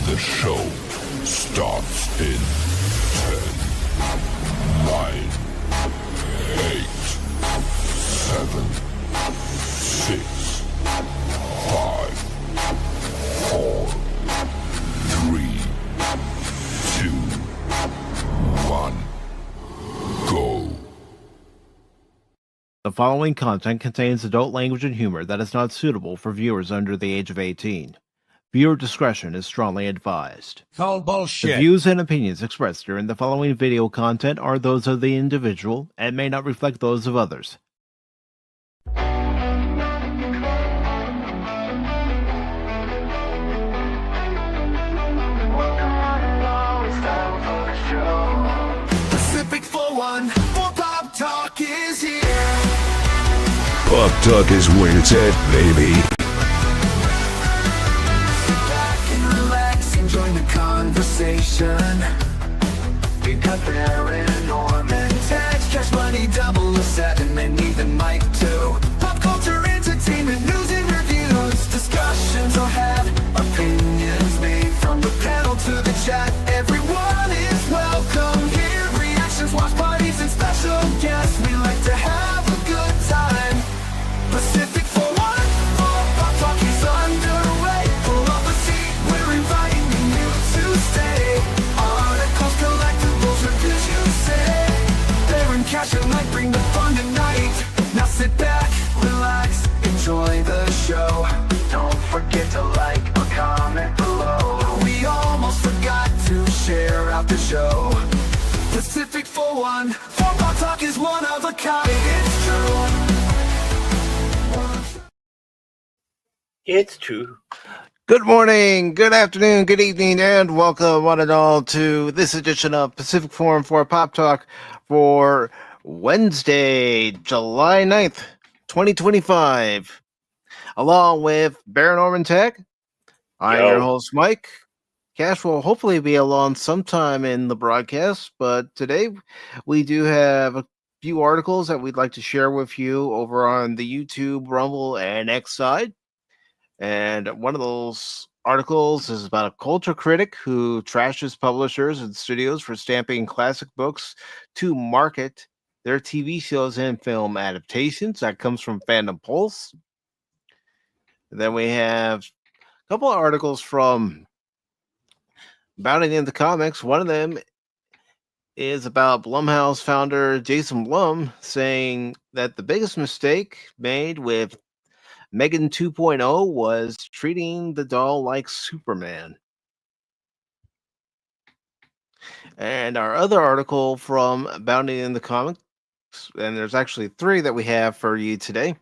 The show starts in 10, 9, 8, 7, 6, 5, 4, 3, 2, 1, go. The following content contains adult language and humor that is not suitable for viewers under the age of 18. Viewer discretion is strongly advised. Call bullshit. The views and opinions expressed during the following video content are those of the individual and may not reflect those of others. Pacific414 Pop Talk is here. Pop Talk is where it's at, baby. Sit back and relax and join the conversation. We got Baron, Norman, Tax, Cash Money, 007, and even Mike too. Pop culture, entertainment, news and reviews. Discussions are had, opinions made. From the panel to the chat, everyone is welcome here. Reactions, watch parties, and special guests. We like to have a good time. Pacific414 Pop Talk is underway. Pull up a seat, we're inviting you to stay. Articles, collectibles, reviews, you say. Baron, Cash, and Mike bring the fun tonight. Now sit back, relax, enjoy the show. Don't forget to like or comment below. We almost forgot to share out the show. Pacific414 Pop Talk is one of a kind. It's true. It's true. Good morning, good afternoon, good evening, and welcome one and all to this edition of Pacific414 Pop Talk for Wednesday, July 9th, 2025. Along with Baron Norman Tech, I'm your host, Mike. Cash will hopefully be along sometime in the broadcast, but today we do have a few articles that we'd like to share with you over on the YouTube, Rumble, and X side. And one of those articles is about a culture critic who trashes publishers and studios for stamping classic books to market their TV shows and film adaptations. That comes from Fandom Pulse. And then we have a couple of articles from Bounding into Comics. One of them is about Blumhouse founder Jason Blum saying that the biggest mistake made with Megan 2.0 was treating the doll like Superman. And our other article from Bounding in the Comics, and there's actually three that we have for you today.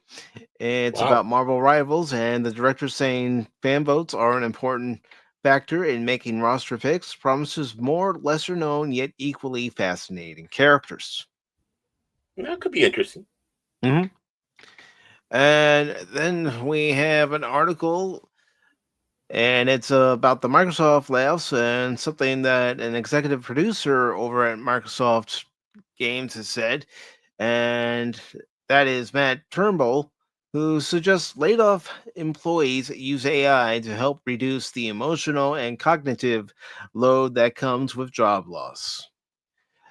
It's about Marvel Rivals, and the director saying fan votes are an important factor in making roster picks, promises more lesser known yet equally fascinating characters. That could be interesting. Mm-hmm. And then we have an article, and it's about the Microsoft layoffs and something that an executive producer over at Microsoft Games has said, and that is Matt Turnbull, who suggests laid off employees use AI to help reduce the emotional and cognitive load that comes with job loss.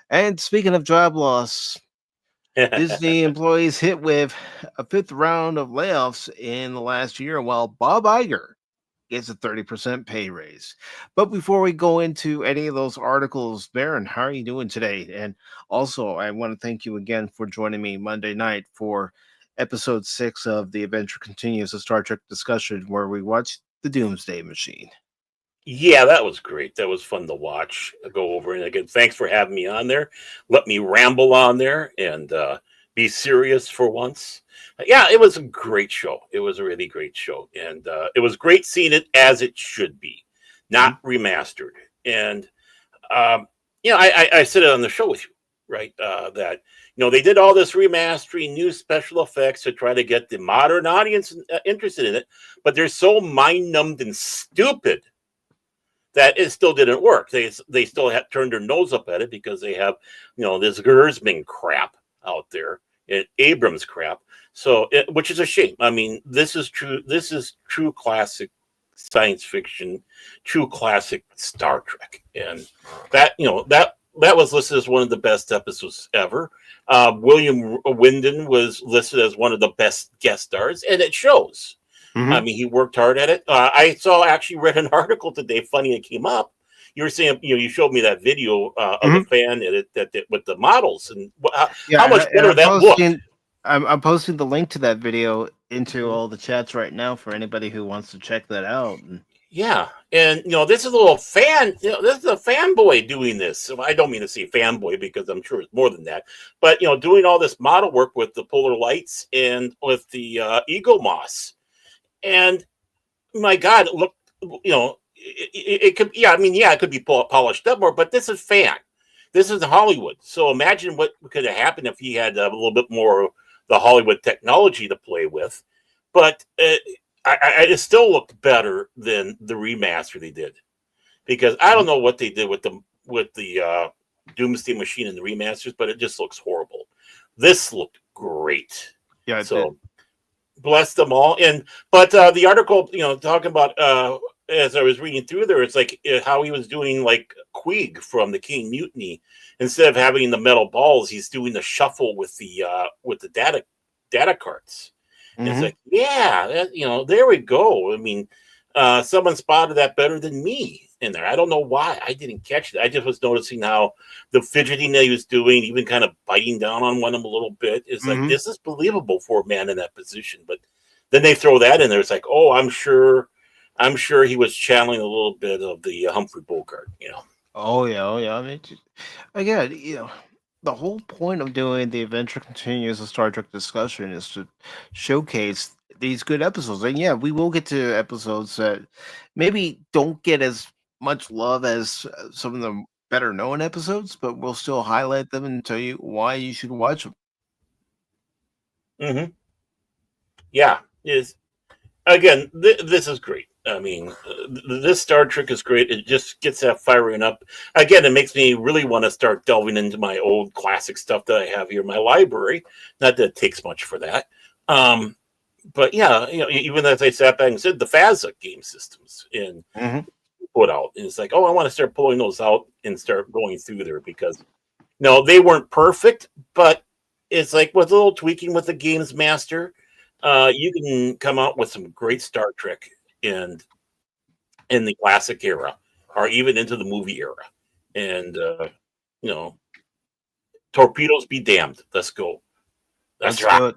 And speaking of job loss, Disney employees hit with a fifth round of layoffs in the last year, while Bob Iger gets a 30% pay raise. But before we go into any of those articles, Baron, how are you doing today? And also, I want to thank you again for joining me Monday night for episode 6 of The Adventure Continues, a Star Trek discussion where we watched The Doomsday Machine. Yeah, that was great. That was fun to watch. Go over, and again, thanks for having me on there. Let me ramble on there and be serious for once. Yeah, it was a great show. It was a really great show, and it was great seeing it as it should be, not remastered. And I said it on the show with you, right? That they did all this remastering, new special effects to try to get the modern audience interested in it, but they're so mind-numbed and stupid that it still didn't work. They still have turned their nose up at it because they have, this Gersman crap out there, Abrams crap. So, which is a shame. I mean, this is true classic science fiction, true classic Star Trek, and that was listed as one of the best episodes ever. William Wyndon was listed as one of the best guest stars, and it shows. I mean, he worked hard at it. I actually read an article today. Funny, it came up. You were saying, you showed me that video of the fan that with the models and how much better that looked. I'm posting the link to that video into all the chats right now for anybody who wants to check that out. Yeah, and this is a little fan. This is a fanboy doing this. So I don't mean to say fanboy because I'm sure it's more than that. But doing all this model work with the polar lights and with the Ego Moss, and my God, it looked. It could. Yeah, I mean, it could be polished up more. But this is fan. This is Hollywood. So imagine what could have happened if he had a little bit more of the Hollywood technology to play with. But it still looked better than the remaster they did, because I don't know what they did with the Doomsday Machine and the remasters, but it just looks horrible. This looked great. Yeah, so bless them all. But the article, talking about as I was reading through there, it's like how he was doing like Queeg from the King Mutiny. Instead of having the metal balls, he's doing the shuffle with the data cards. And it's like, there we go. I mean, someone spotted that better than me in there. I don't know why. I didn't catch it. I just was noticing how the fidgeting that he was doing, even kind of biting down on one of them a little bit. It's like, this is believable for a man in that position. But then they throw that in there. It's like, oh, I'm sure he was channeling a little bit of the Humphrey Bogart, Oh yeah. I mean, again, the whole point of doing the Adventure Continues a Star Trek discussion is to showcase these good episodes. And yeah, we will get to episodes that maybe don't get as much love as some of the better known episodes, but we'll still highlight them and tell you why you should watch them. Yeah, again, this is great. I mean, this Star Trek is great. It just gets that firing up. Again, it makes me really want to start delving into my old classic stuff that I have here in my library. Not that it takes much for that. But yeah, even as I sat back and said, the FASA game systems and put out. And it's like, oh, I want to start pulling those out and start going through there because, they weren't perfect, but it's like with a little tweaking with the games master, you can come out with some great Star Trek in the classic era or even into the movie era. And, torpedoes be damned. Let's go. That's right.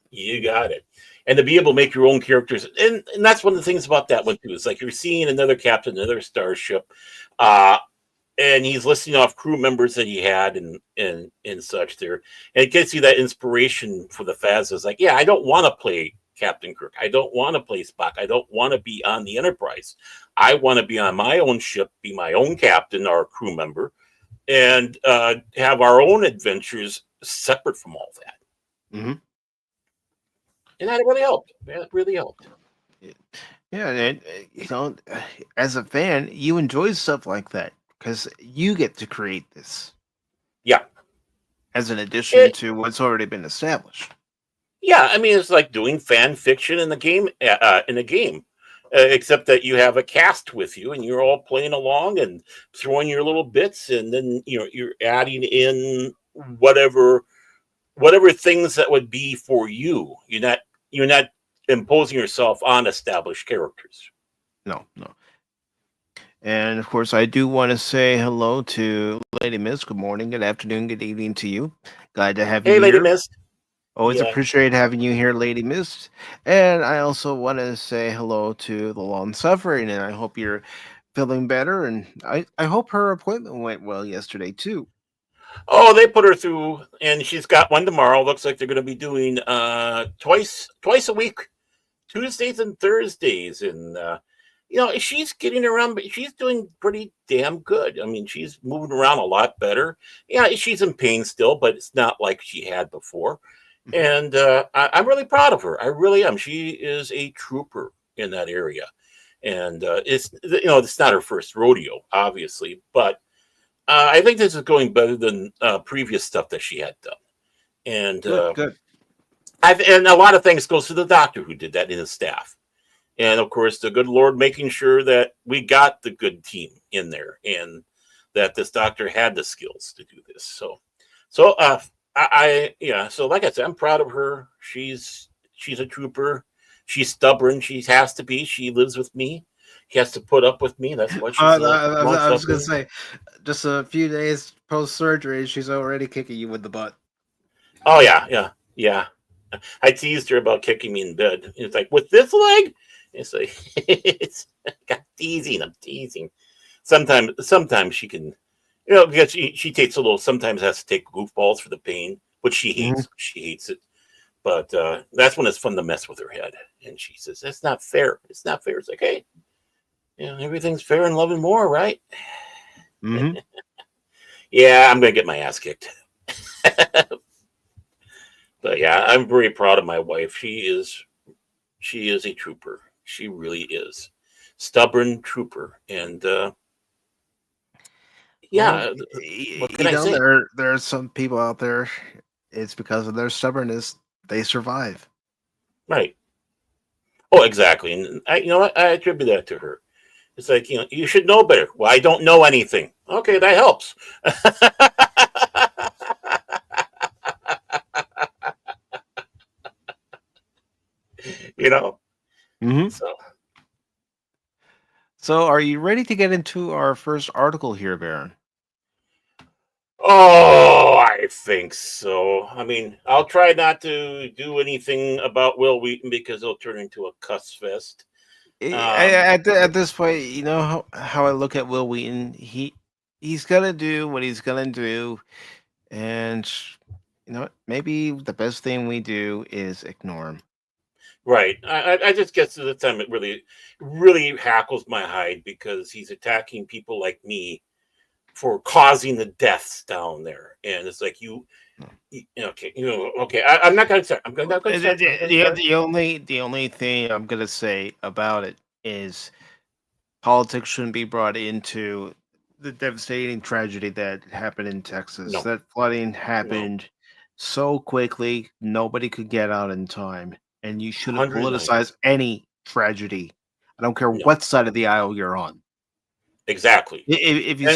You got it. And to be able to make your own characters. And that's one of the things about that one, too. It's like you're seeing another captain, another starship, and he's listing off crew members that he had and such there. And it gets you that inspiration for the FAS. It's like, yeah, I don't want to play Captain Kirk. I don't want to play Spock. I don't want to be on the Enterprise. I want to be on my own ship, be my own captain or crew member, and have our own adventures separate from all that. And that really helped. That really helped. Yeah, and as a fan, you enjoy stuff like that because you get to create this. Yeah. As an addition to what's already been established. Yeah, I mean, it's like doing fan fiction in the game. Except that you have a cast with you, and you're all playing along and throwing your little bits, and then you're adding in whatever things that would be for you. You're not imposing yourself on established characters. No. And of course, I do want to say hello to Lady Miss. Good morning, good afternoon, good evening to you. Glad to have you here. Hey, Lady Miss. Always appreciate having you here, Lady Miss. And I also want to say hello to the long suffering, and I hope you're feeling better. And I hope her appointment went well yesterday too. Oh, they put her through, and she's got one tomorrow. Looks like they're going to be doing twice a week, Tuesdays and Thursdays, and she's getting around, but she's doing pretty damn good. I mean, she's moving around a lot better. Yeah, she's in pain still, but it's not like she had before. And I'm really proud of her. I really am. She is a trooper in that area, and it's not her first rodeo, obviously, but I think this is going better than previous stuff that she had done. And good. And a lot of thanks goes to the doctor who did that in his staff. And of course, the good Lord making sure that we got the good team in there, and that this doctor had the skills to do this. So like I said, I'm proud of her. She's a trooper. She's stubborn. She has to be. She lives with me. She has to put up with me. That's what she's I was gonna say, just a few days post surgery, she's already kicking you in the butt. Oh yeah. I teased her about kicking me in bed. It's like, with this leg. It's like I'm teasing. Sometimes she can, because she takes a little. Sometimes has to take goofballs for the pain, which she hates. She hates it. But that's when it's fun to mess with her head. And she says, "That's not fair. It's not fair." It's like, hey, everything's fair in love and war, right? Mm-hmm. Yeah, I'm gonna get my ass kicked. But yeah, I'm very proud of my wife. She is a trooper. She really is. Stubborn trooper. And yeah, what can I say? There are some people out there, it's because of their stubbornness they survive. Right. Oh, exactly. And you know what? I attribute that to her. It's like, you should know better. Well, I don't know anything. Okay, that helps. you know? Mm-hmm. So, So, are you ready to get into our first article here, Baron? oh, I think so. I mean, I'll try not to do anything about Will Wheaton because it'll turn into a cuss fest. At this point, you know how I look at Will Wheaton. He's gonna do what he's gonna do, and you know what? Maybe the best thing we do is ignore him. Right. I just guess at the time it really hackles my hide because he's attacking people like me for causing the deaths down there, and it's like okay. I'm not gonna start. I'm not gonna start. The only thing I'm gonna say about it is politics shouldn't be brought into the devastating tragedy that happened in Texas. No, That flooding no, happened so quickly, nobody could get out in time, and you shouldn't 109. politicize any tragedy. I don't care No, what side of the aisle you're on. exactly. If you And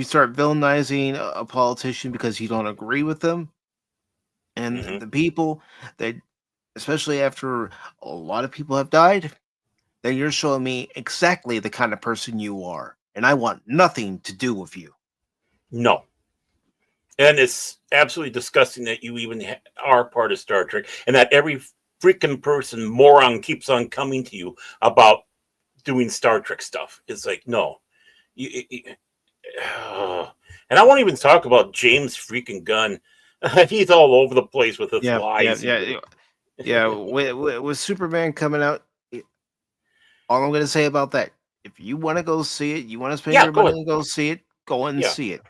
start villainizing a politician because you don't agree with them, and mhm. the people that, especially after a lot of people have died, then you're showing me exactly the kind of person you are, and I want nothing to do with you. No, and it's absolutely disgusting that you even are part of Star Trek, and that every freaking moron keeps on coming to you about doing Star Trek stuff. It's like, no, you, and I won't even talk about James freaking Gunn. He's all over the place with his lies. Yeah. With Superman coming out, all I'm going to say about that: if you want to go see it, you want to spend Yeah, your go money ahead. and go see it, go and Yeah, see it.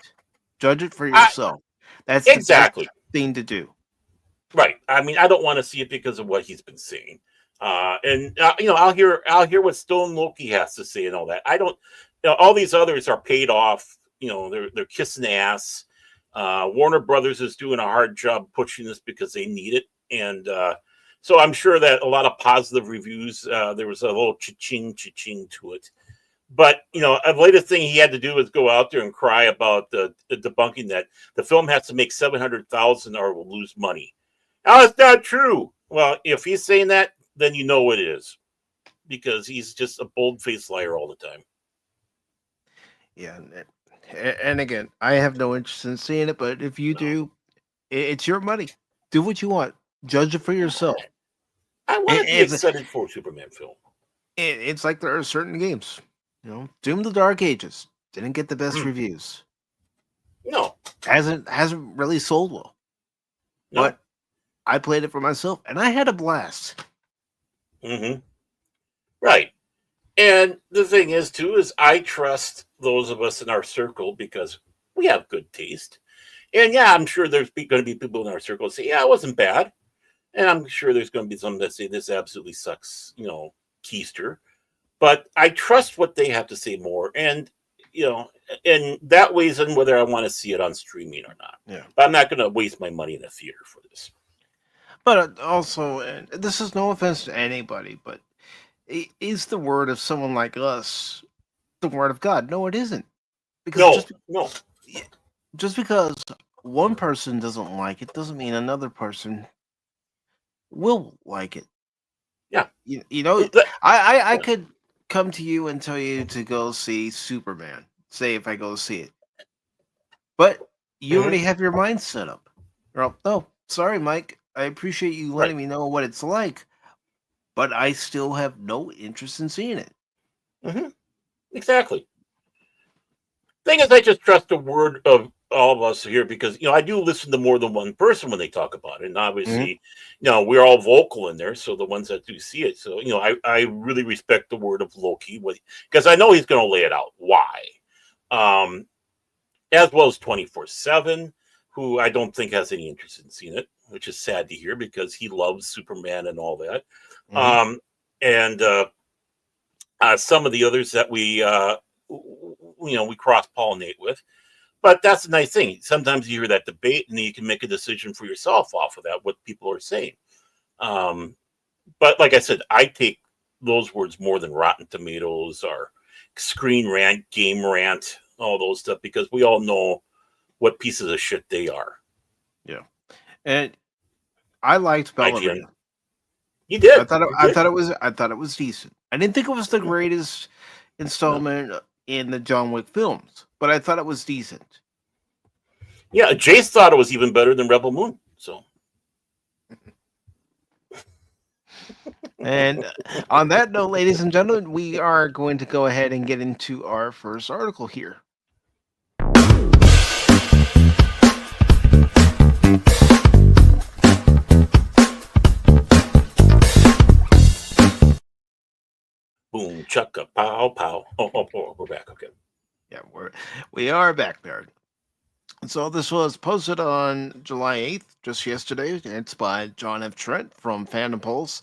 Judge it for yourself. That's the best exactly. thing to do. Right. I mean, I don't want to see it because of what he's been saying. And I'll hear what Stone Loki has to say and all that. I don't. All these others are paid off. They're kissing ass. Warner Brothers is doing a hard job pushing this because they need it, and so I'm sure that a lot of positive reviews. There was a little cha-ching to it. But the latest thing he had to do was go out there and cry about the debunking that the film has to make 700,000 or will lose money. Now, it's not true. Well, if he's saying that, then you know it is, because he's just a bold-faced liar all the time. Yeah, and again, I have no interest in seeing it, but if you No. do, it's your money. Do what you want. Judge it for yourself. I want to be If excited for a Superman film. it's like there are certain games, Doom: The Dark Ages didn't get the best reviews. No, Hasn't really sold well, no. but I played it for myself and I had a blast. Mm-hmm. Right. And the thing is, too, is I trust those of us in our circle because we have good taste. And yeah, I'm sure there's going to be people in our circle that say, yeah, it wasn't bad. And I'm sure there's going to be some that say this absolutely sucks, keister. But I trust what they have to say more. And, and that weighs in whether I want to see it on streaming or not. Yeah. But I'm not going to waste my money in a theater for this. But also, and this is no offense to anybody, but Is the word of someone like us the word of God? No, it isn't. Because No, no. just because one person doesn't like it doesn't mean another person will like it. Yeah. You know, That- I yeah. could come to you and tell you to go see Superman. Say if I go see it, but you Mhm. already have your mind set up. Oh, no, sorry, Mike. I appreciate you Right. letting me know what it's like, but I still have no interest in seeing it. Hmm. Exactly. Thing is, I just trust the word of all of us here because I do listen to more than one person when they talk about it, and Mhm. obviously, we're all vocal in there. So the ones that do see it, so I really respect the word of Loki because I know he's going to lay it out why, um, as well as 24/7, who I don't think has any interest in seeing it, which is sad to hear because he loves Superman and all that, Mhm. um, and some of the others that we cross pollinate with. But that's the nice thing. Sometimes you hear that debate, and then you can make a decision for yourself off of that, what people are saying. Um, but like I said, I take those words more than Rotten Tomatoes or Screen Rant, Game Rant, all those stuff, because we all know what pieces of shit they are. Yeah, and I liked IGN, Ballerina. you did, you did. I thought it was decent. I didn't think it was the greatest No. installment in the John Wick films, but I thought it was decent. Yeah, Jace thought it was even better than Rebel Moon. So And on that note, ladies and gentlemen, we are going to go ahead and get into our first article here. boom, chucka, pow, pow. Oh, we're back. Okay. Yeah, we are back there. So this was posted on July 8th, just yesterday. It's by John F. Trent from Fandom Pulse.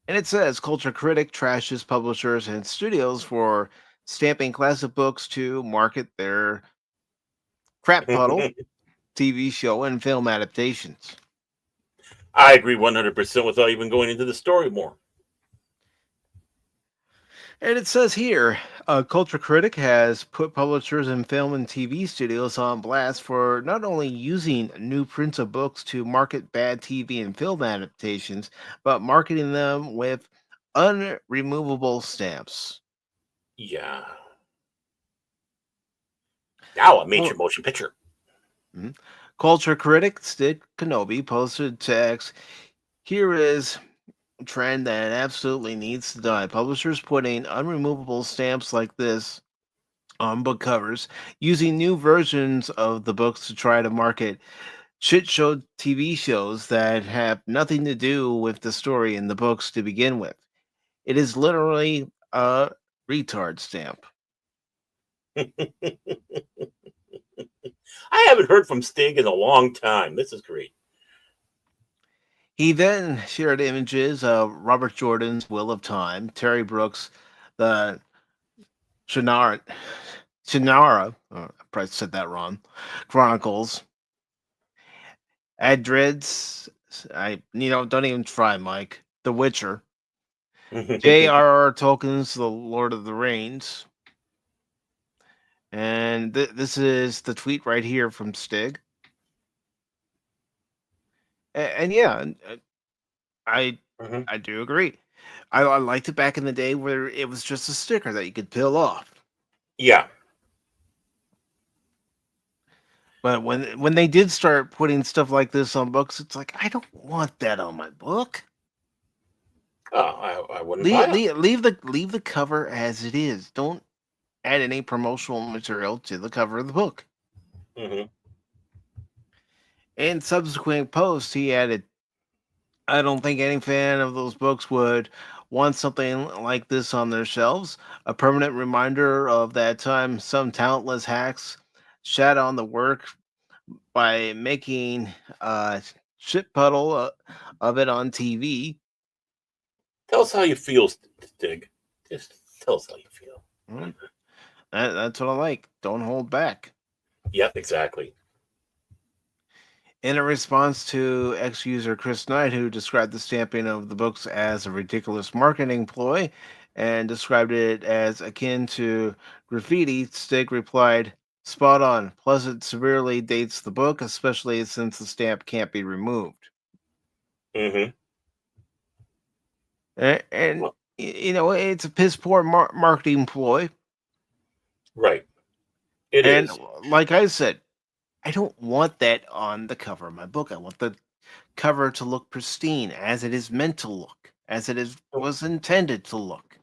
And it says culture critic trashes publishers and studios for stamping classic books to market their crap puddle TV show and film adaptations. I agree 100% without even going into the story more. And it says here, a culture critic has put publishers and film and TV studios on blast for not only using new prints of books to market bad TV and film adaptations, but marketing them with unremovable stamps. Yeah. Now a Well, major motion picture. mhm. Culture critic Sid Kenobi posted text. Here is a trend that absolutely needs to die. Publishers putting unremovable stamps like this on book covers, using new versions of the books to try to market shit show TV shows that have nothing to do with the story in the books to begin with. It is literally a retard stamp. I haven't heard from Stig in a long time. This is great. He then shared images of Robert Jordan's Wheel of Time, Terry Brooks, the Shannara, I probably said that wrong, Chronicles, Adred's, don't even try, Mike, The Witcher, J.R.R. Tolkien's The Lord of the Rings. And this is the tweet right here from Stig. And yeah, I Mhm. I do agree. I liked it back in the day where it was just a sticker that you could peel off. Yeah. But when they did start putting stuff like this on books, it's like I don't want that on my book. I wouldn't buy it. Leave the cover as it is. Don't add any promotional material to the cover of the book. Hmm. In subsequent posts, he added, I don't think any fan of those books would want something like this on their shelves. A permanent reminder of that time some talentless hacks shat on the work by making a shit puddle of it on TV. Tell us how you feel, Stig. Just tell us how you feel. Mm, that's what I like. Don't hold back. Yeah, exactly. In a response to ex-user Chris Knight, who described the stamping of the books as a ridiculous marketing ploy and described it as akin to graffiti, Stig replied, "Spot on. Plus, it severely dates the book, especially since the stamp can't be removed." Mm-hmm. And it's a piss poor marketing ploy. Right. It And is. like I said, I don't want that on the cover of my book. I want the cover to look pristine, as it is meant to look, as it is was intended to look.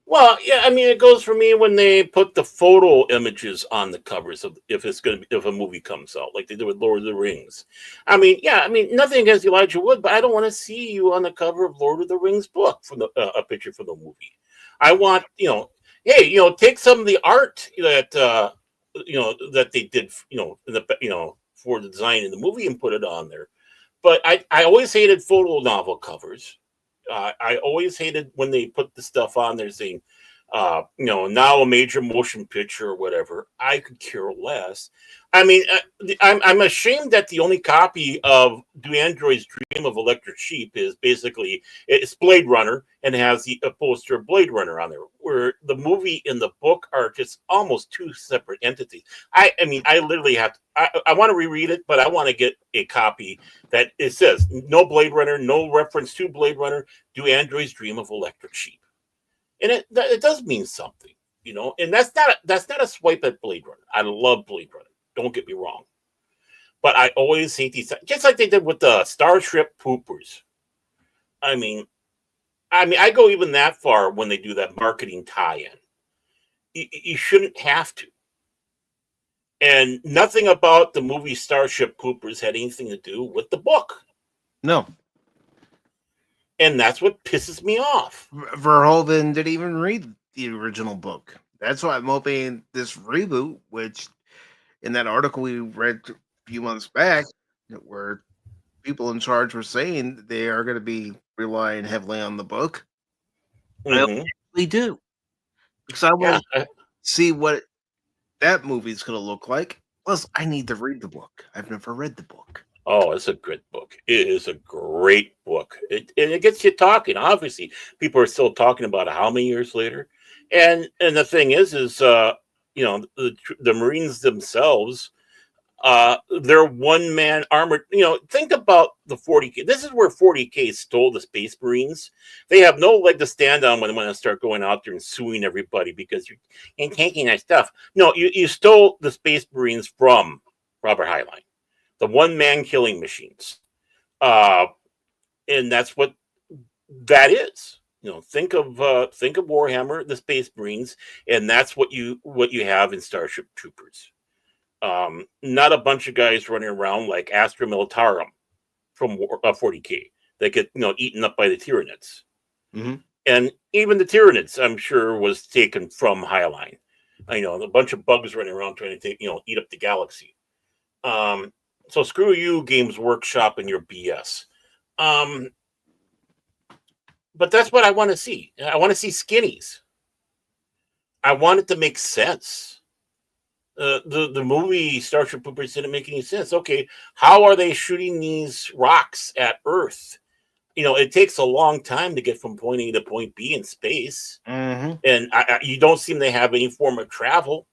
Well, yeah, I mean, it goes for me when they put the photo images on the covers of if a movie comes out, like they did with Lord of the Rings. I mean, yeah, I mean, nothing against Elijah Wood, but I don't want to see you on the cover of Lord of the Rings book from the a picture from the movie. I want, hey, take some of the art that that they did, for the design in the movie and put it on there. But I always hated photo novel covers. I always hated when they put the stuff on there saying, now a major motion picture or whatever. I could care less. I mean, I'm ashamed that the only copy of Do Androids Dream of Electric Sheep is basically it's Blade Runner and has the a poster of Blade Runner on there, where the movie and the book are just almost two separate entities. I mean, I literally have to, I want to reread it, but I want to get a copy that it says no Blade Runner, no reference to Blade Runner, Do Androids Dream of Electric Sheep, and it does mean something, and that's not a swipe at Blade Runner. I love Blade Runner. Don't get me wrong, but I always hate these, just like they did with the Starship Poopers. I mean, I go even that far when they do that marketing tie-in. You shouldn't have to. And nothing about the movie Starship Poopers had anything to do with the book. No. And that's what pisses me off. Verhoeven didn't even read the original book. That's why I'm hoping this reboot, which in that article we read a few months back, where people in charge were saying they are going to be relying heavily on the book. I hope they do. Because I want to see what that movie's going to look like. Plus, I need to read the book. I've never read the book. Oh, it's a good book. It is a great book. It gets you talking. Obviously, people are still talking about it how many years later. And the thing is the Marines themselves, they're one man armored. Think about the 40K. This is where 40K stole the Space Marines. They have no leg to stand on when they start going out there and suing everybody because you're taking their stuff. No, you stole the Space Marines from Robert Heinlein, the one man killing machines. And that's what that is. Think of Warhammer, the Space Marines, and that's what you have in Starship Troopers. Not a bunch of guys running around like Astra Militarum from 40K that get eaten up by the Tyranids. Mm-hmm. And even the Tyranids, I'm sure, was taken from Highline. A bunch of bugs running around trying to eat up the galaxy. So screw you, Games Workshop, and your BS. But that's what I want to see. I want to see skinnies. I want it to make sense. The movie Starship Troopers didn't make any sense. Okay, how are they shooting these rocks at Earth? It takes a long time to get from point A to point B in space, Mm-hmm. and you don't seem to have any form of travel.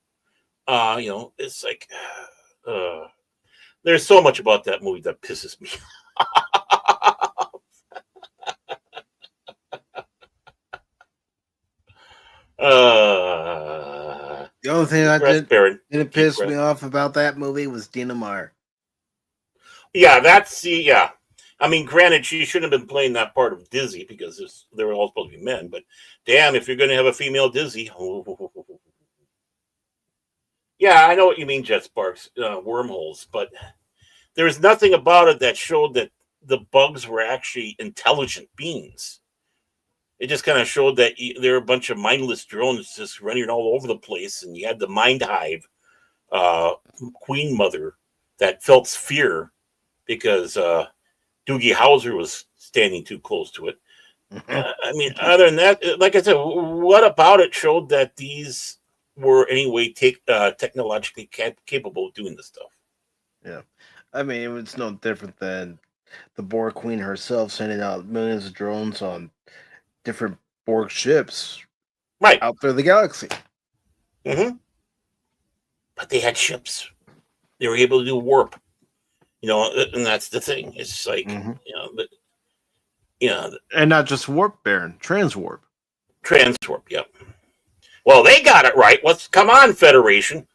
It's like there's so much about that movie that pisses me off. The only thing that didn't piss me off about that movie was Dina Meyer. Yeah, yeah. I mean, granted, she shouldn't have been playing that part of Dizzy because they were all supposed to be men. But damn, if you're going to have a female Dizzy, yeah, I know what you mean, Jet Sparks, wormholes. But there's nothing about it that showed that the bugs were actually intelligent beings. It just kind of showed that there were a bunch of mindless drones just running all over the place, and you had the Mind Hive Queen Mother that felt fear because Doogie Howser was standing too close to it. I mean, other than that, like I said, what about it showed that these were anyway technologically capable of doing this stuff? Yeah. I mean, it was no different than the Borg Queen herself sending out millions of drones on different Borg ships Right. out through the galaxy. Hmm. But they had ships. They were able to do warp. And that's the thing. It's like, Hmm. but And not just warp, Baron, transwarp. transwarp. Yep. Well, they got it right. Let's come on, Federation.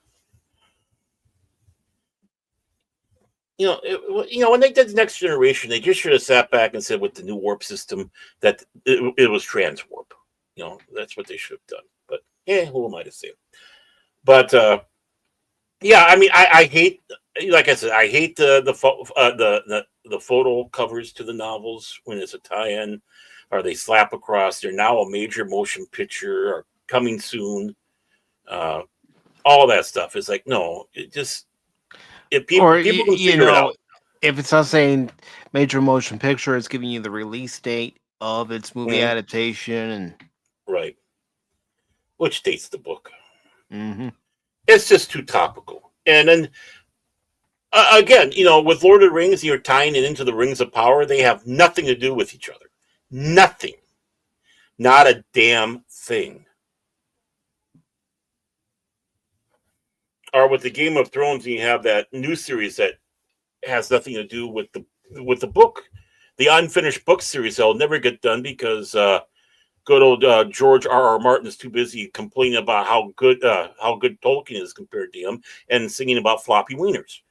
When they did the next generation, they just should have sat back and said with the new warp system that it was transwarp. That's what they should have done. But who am I to say? But yeah, I mean, I hate, like I said, I hate the photo covers to the novels when it's a tie-in, or they slap across. They're now a major motion picture or coming soon. All that stuff is like, no, it just if people Or, people can figure it out. if it's not saying major motion picture, it's giving you the release date of its movie Mhm. adaptation. And Right. Which dates the book. Mhm. It's just too topical. And then again, with Lord of the Rings, you're tying it into the Rings of Power. They have nothing to do with each other. Nothing. Not a damn thing. Or with the Game of Thrones, you have that new series that has nothing to do with the book. The unfinished book series that'll never get done because good old George R.R. Martin is too busy complaining about how good Tolkien is compared to him and singing about floppy wieners.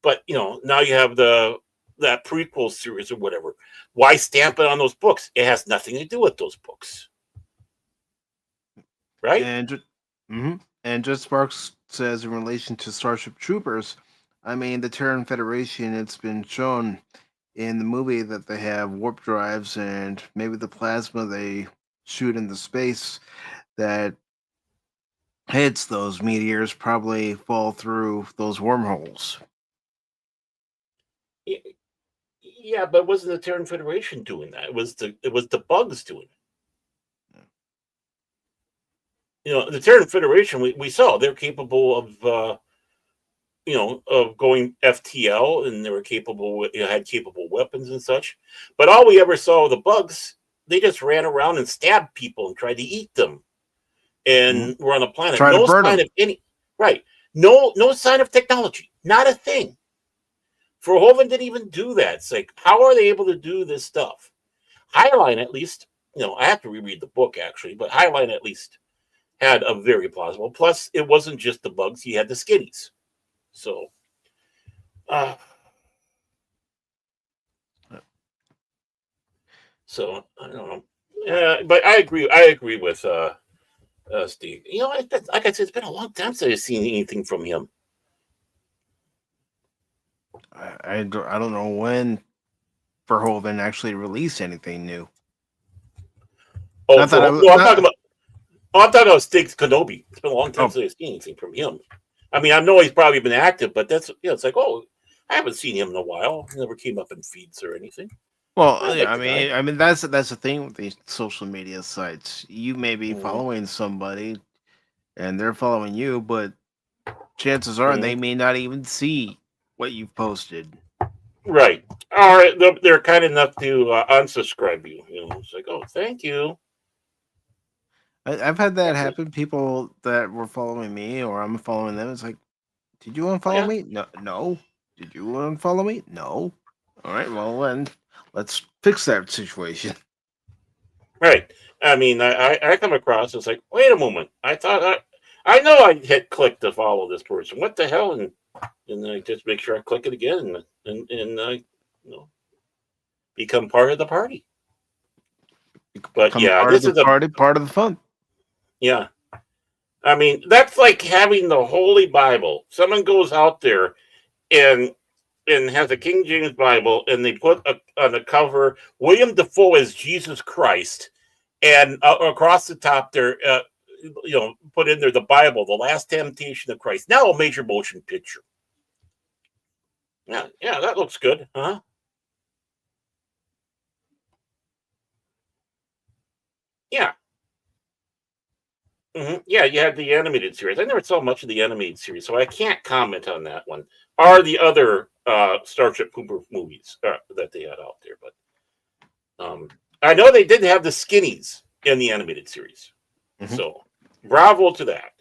But now you have that prequel series or whatever. Why stamp it on those books? It has nothing to do with those books, right? And just Sparks says in relation to Starship Troopers, I mean, the Terran Federation, it's been shown in the movie that they have warp drives and maybe the plasma they shoot into space that hits those meteors probably fall through those wormholes. Yeah, but it wasn't the Terran Federation doing that. It was the bugs doing it. The Terran Federation, we saw they're capable of of going FTL, and they were capable, had capable weapons and such. But all we ever saw of the bugs, they just ran around and stabbed people and tried to eat them, and were on the planet. Try to No burn sign them. of any right. No sign of technology. Not a thing. Verhoeven didn't even do that. It's like, how are they able to do this stuff? Highline, at least, I have to reread the book actually, but Highline at least had a very plausible. Plus, it wasn't just the bugs; he had the skinnies. So, uh, so I don't know. But I agree. I agree with Steve. Like I said, it's been a long time since I've seen anything from him. I don't know when Verhoeven actually released anything new. Oh, Not that I no, not, I'm talking about Stig Kenobi. It's been a long time oh, since I've seen anything from him. I mean, I know he's probably been active, but that's it's like, oh, I haven't seen him in a while. He never came up in feeds or anything. I well, yeah, like the guy. I mean that's the thing with these social media sites. You may be Mhm, following somebody and they're following you, but chances are they mhm. may not even see what you've posted. Right. All right. They're kind enough to unsubscribe you. It's like, oh, thank you. I've had that That's it. happen. People that were following me or I'm following them. It's like, did you Oh unfollow yeah. me? No, no. Did you unfollow me? No. All right. Well, then let's fix that situation. Right. I mean, I come across. It's like, wait a moment. I know I hit click to follow this person. What the hell? And I just make sure I click it again and become part of the party. But Become yeah, part of this the is a party, part of the fun. yeah. I mean, that's like having the Holy Bible. Someone goes out there and has a King James Bible, and they put on the cover William Defoe as Jesus Christ, and across the top there, put in there the Bible, the Last Temptation of Christ. Now a major motion picture. Yeah, that looks good, huh? Yeah. Yeah, you had the animated series. I never saw much of the animated series, so I can't comment on that one. Or the other Starship Trooper movies that they had out there, but I know they did have the skinnies in the animated series. So, bravo to that.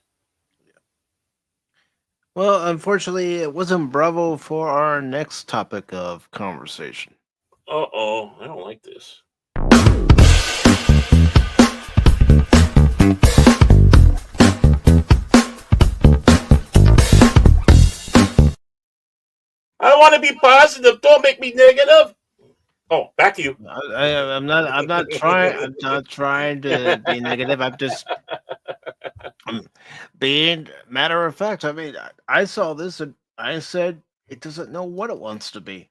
Well, unfortunately, it wasn't Bravo for our next topic of conversation. Uh-oh, I don't like this. I want to be positive. Don't make me negative. Oh, back to you. I'm not. I'm not trying. I'm not trying to be negative. I'm being matter of fact. I mean, I saw this and I said it doesn't know what it wants to be.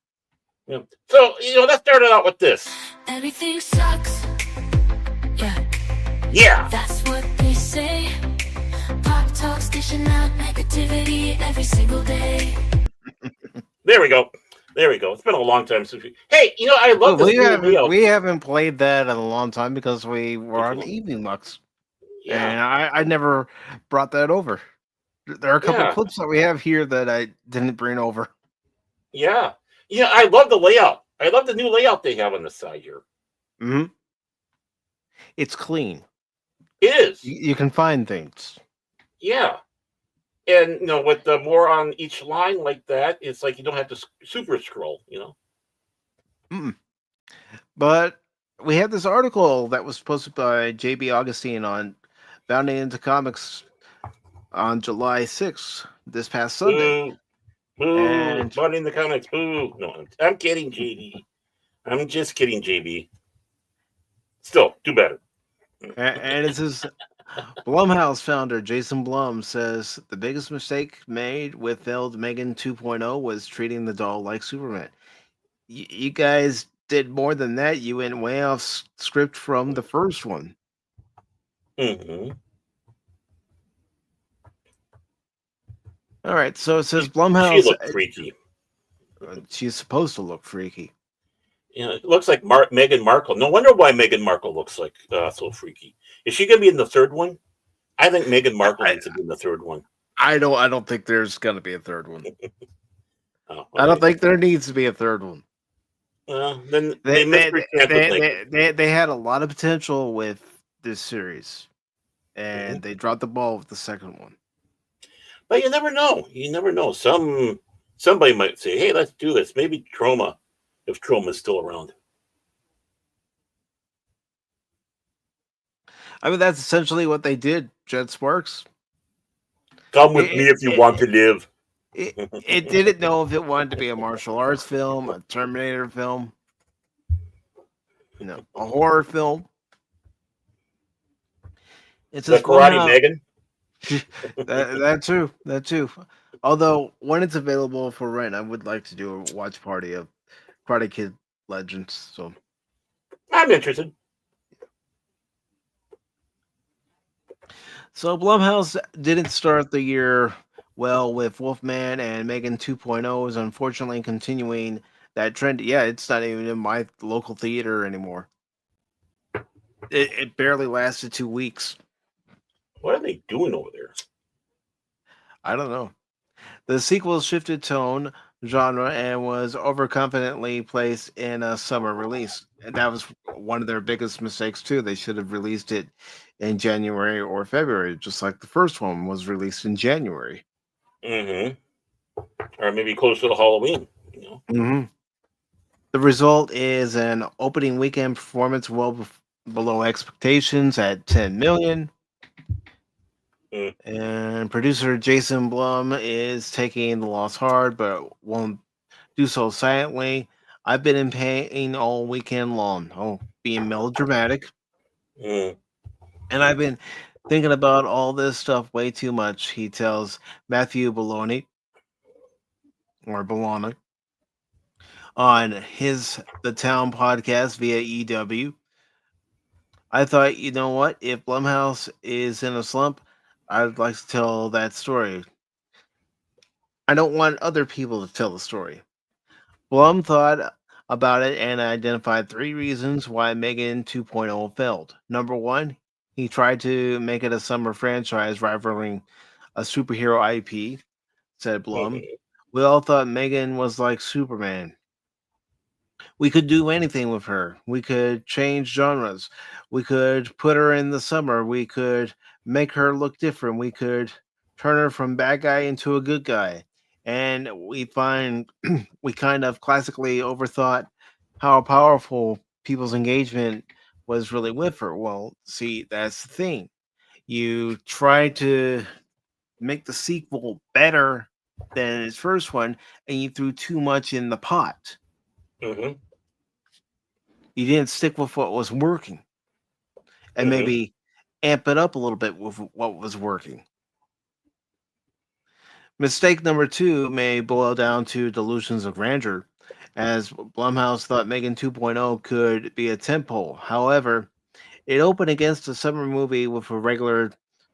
Yeah. So, let's start it out with this. Everything sucks. Yeah, Yeah. that's what they say. Pop talks dishing out negativity every single day. There we go. There we go. It's been a long time since we. Hey, I love this new layout. We haven't played that in a long time because we were on Mhm. Evening Lux, Yeah. and I never brought that over. There are a couple Yeah. clips that we have here that I didn't bring over. Yeah. Yeah, I love the layout. I love the new layout they have on the side here. Hmm. It's clean. It is. You can find things. Yeah. And, with the more on each line like that, it's like you don't have to super scroll, Mm-mm. But we had this article that was posted by JB Augustine on Bounding into Comics on July 6th, this past Sunday. Boo. Boo. And But in the comments, boo. No, I'm kidding, JB. I'm just kidding, JB. Still, do better. and it says Blumhouse founder Jason Blum says the biggest mistake made with failed Megan 2.0 was treating the doll like Superman. You guys did more than that. You went way off script from the first one. Mm-hmm. All right, so it says She Blumhouse. looked freaky. She's supposed to look freaky. It looks like Meghan Markle. No wonder why Meghan Markle looks like so freaky. Is she going to be in the third one? I think Meghan Markle needs to be in the third one. I don't think there's going to be a third one. Oh, I don't think there needs to be a third one. Well, then They they had a lot of potential with this series, and Mm-hmm. they dropped the ball with the second one. But you never know. You never know. Somebody might say, "Hey, let's do this." Maybe Troma, if Troma's still around. I mean, that's essentially what they did. Jet Sparks. Come with me if you want to live. It didn't know if it wanted to be a martial arts film, a Terminator film, a horror film. It The says Karate Megan. that too. Although when it's available for rent, I would like to do a watch party of Karate Kid Legends. So I'm interested. So Blumhouse didn't start the year well with Wolfman, and Megan 2.0 is unfortunately continuing that trend. Yeah, it's not even in my local theater anymore. It barely lasted 2 weeks. What are they doing over there? I don't know. The sequel shifted tone, genre, and was overconfidently placed in a summer release. And that was one of their biggest mistakes too. They should have released it in January or February, just like the first one was released in January. Mm-hmm. Or maybe closer to Halloween. Mm-hmm. The result is an opening weekend performance well below expectations at 10 million. Mm. And producer Jason Blum is taking the loss hard, but won't do so silently. I've been in pain all weekend long. Oh, being melodramatic. Mm. And I've been thinking about all this stuff way too much, he tells Matthew Bologna on his The Town podcast via EW. I thought, you know what? If Blumhouse is in a slump, I'd like to tell that story. I don't want other people to tell the story. Blum thought about it and identified 3 reasons why Megan 2.0 failed. Number 1, He tried to make it a summer franchise rivaling a superhero IP, said Blum. Mhm. We all thought Megan was like Superman. We could do anything with her. We could change genres. We could put her in the summer. We could make her look different. We could turn her from bad guy into a good guy. And we find we kind of classically overthought how powerful people's engagement was really with her. Well, see, that's the thing. You try to make the sequel better than its first one, and you threw too much in the pot. Mhm. You didn't stick with what was working and Mhm. maybe amp it up a little bit with what was working. Mistake number two may boil down to delusions of grandeur, as Blumhouse thought Megan 2.0 could be a tentpole. However, it opened against a summer movie with a regular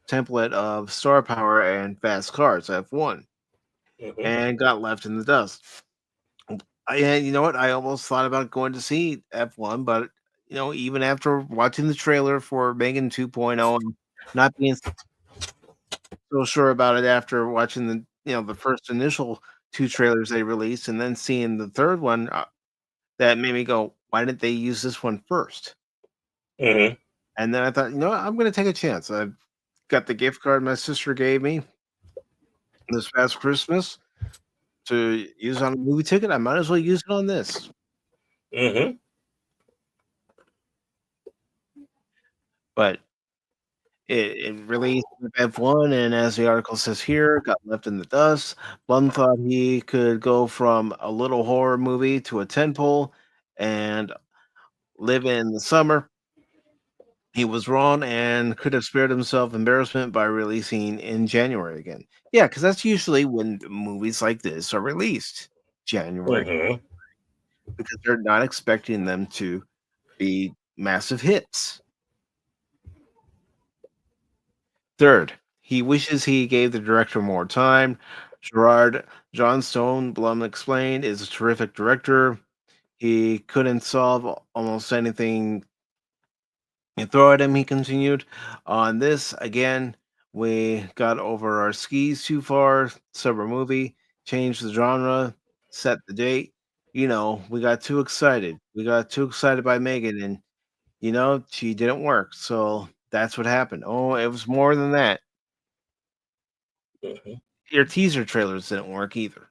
template of star power and fast cars, F1, Mhm. and got left in the dust. And you know what? I almost thought about going to see F1, but even after watching the trailer for Megan 2.0 and not being so sure about it after watching the first initial two trailers they released and then seeing the third one, that made me go, why didn't they use this one first? Mhm. And then I thought, what? I'm going to take a chance. I've got the gift card my sister gave me this past Christmas to use on a movie ticket. I might as well use it on this. Mhm. But it released with F1, and as the article says here, got left in the dust. Blum thought he could go from a little horror movie to a tentpole and live in the summer. He was wrong and could have spared himself embarrassment by releasing in January again. Yeah, because that's usually when movies like this are released, January, Mhm. because they're not expecting them to be massive hits. Third, he wishes he gave the director more time. Gerard Johnstone, Blum explained, is a terrific director. He couldn't solve almost anything you throw at him, he continued. On this, again, we got over our skis too far. Summer movie, changed the genre, set the date. We got too excited. We got too excited by Megan, and, she didn't work. So that's what happened. Oh, it was more than that. Mhm. Your teaser trailers didn't work either.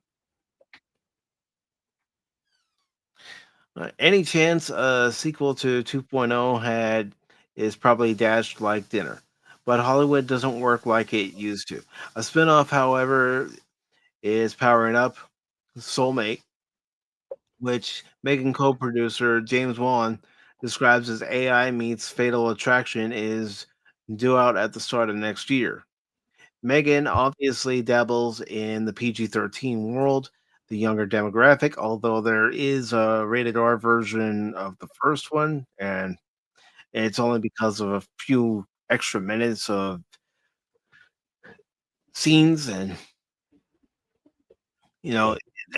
Any chance a sequel to 2.0 had is probably dashed like dinner, but Hollywood doesn't work like it used to. A spinoff, however, is powering up. Soulmate, which Megan co-producer James Wan describes as AI meets Fatal Attraction, is due out at the start of next year. Megan obviously dabbles in the PG-13 world, the younger demographic, although there is a rated R version of the first one, and it's only because of a few extra minutes of scenes, and you know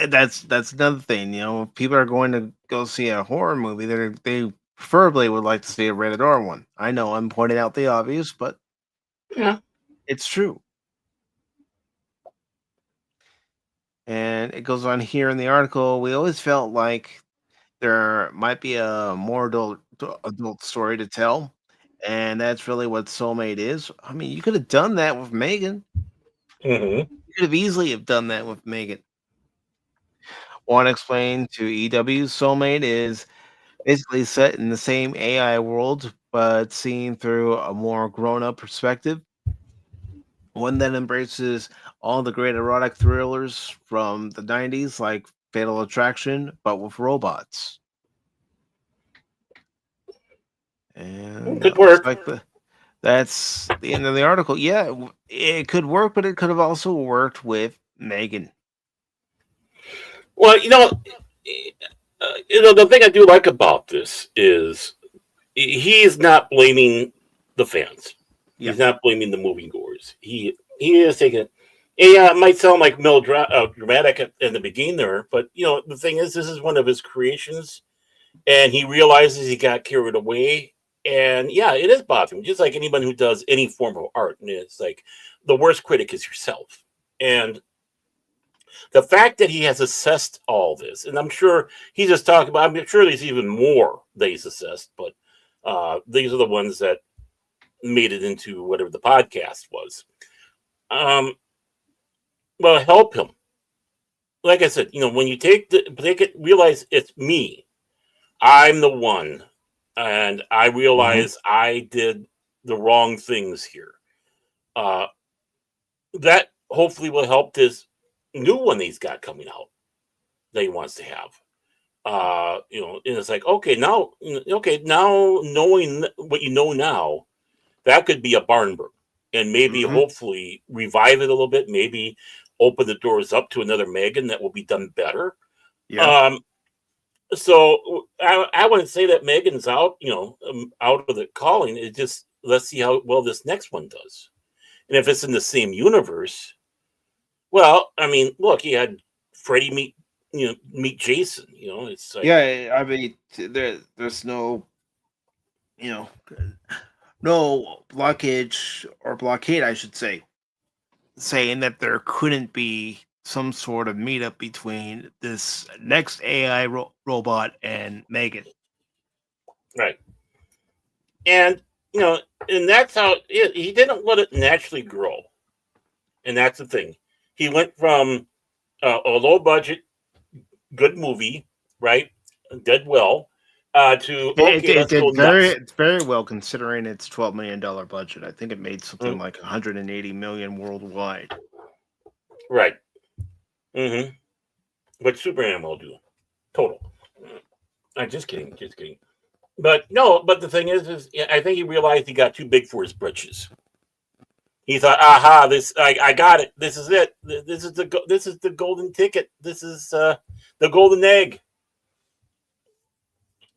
that's another thing. If people are going to go see a horror movie, they preferably would like to see a rated R one. I know I'm pointing out the obvious, but Yeah. it's true. And it goes on here in the article. We always felt like there might be a more adult story to tell, and that's really what Soulmate is. I mean, you could have done that with Megan. Mhm. You could have easily have done that with Megan. Want to explain to EW Soulmate is basically set in the same AI world, but seen through a more grown-up perspective. One that embraces all the great erotic thrillers from the 90s, like Fatal Attraction, but with robots. And Could looks work. like that's the end of the article. Yeah, it could work, but it could have also worked with Megan. Well, the thing I do like about this is he is not blaming the fans. Yeah, He's not blaming the moviegoers. He is taking it. And yeah, it might sound like melodramatic in the beginning there, but the thing is, this is one of his creations, and he realizes he got carried away, And yeah, it is bothering. Just like anyone who does any form of art, and it's like the worst critic is yourself. And the fact that he has assessed all this, and I'm sure he's just talking about. I'm sure there's even more that he's assessed, but these are the ones that made it into whatever the podcast was. Well, help him. Like I said, when you take it, realize it's me. I'm the one, and I realize I did the wrong things here. That hopefully will help this new one he's got coming out that he wants to have. And it's like, now knowing what you know now, that could be a barn burner, and maybe hopefully revive it a little bit, maybe open the doors up to another Megan that will be done better. Yeah. So I wouldn't say that Megan's out, out of the calling. It just, let's see how well this next one does. And if it's in the same universe, well, I mean, look, he had Freddie meet Jason. It's like, Yeah, I mean, there's no, no blockage or blockade, I should say, saying that there couldn't be some sort of meetup between this next AI robot and Megan. right. And, and that's how he didn't let it naturally grow. And that's the thing. He went from a low budget, good movie, right? Did well, to, let's go nuts. It's very well considering its $12 million budget. I think it made something like 180 million worldwide. Right. What Superman will do. Total. I'm just kidding. But no, but the thing is I think he realized he got too big for his britches. He thought, aha, I got it. This is it. This is the golden ticket. This is the golden egg.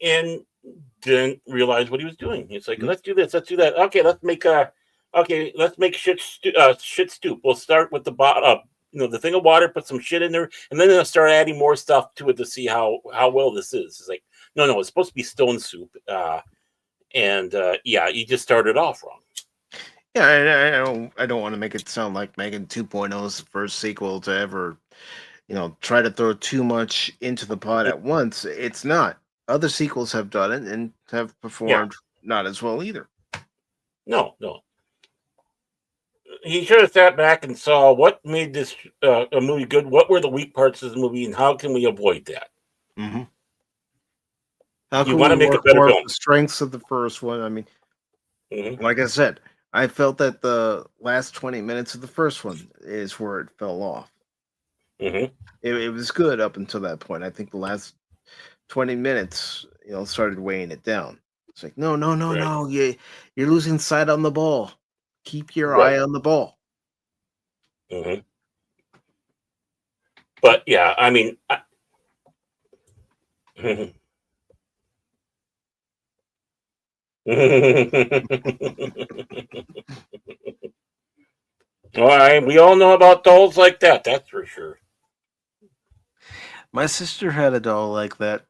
And didn't realize what he was doing. It's like, let's do this, let's do that. Okay, let's make shit stoop. We'll start with the bottom, the thing of water, put some shit in there, and then they'll start adding more stuff to it to see how well this is. It's like, no, it's supposed to be stone soup. You just started off wrong. Yeah, I don't want to make it sound like Megan 2.0 is the first sequel to ever, try to throw too much into the pot at once. It's not. Other sequels have done it and have performed not as well either. No. He should have sat back and saw what made this a movie good. What were the weak parts of the movie, and how can we avoid that? How can you want to make a better film? The strengths of the first one. I mean, like I said, I felt that the last 20 minutes of the first one is where it fell off. It was good up until that point. I think the last 20 minutes, started weighing it down. It's like, no, you're losing sight on the ball. Keep your eye on the ball. But yeah, I mean, all right, we all know about dolls like that. That's for sure. My sister had a doll like that.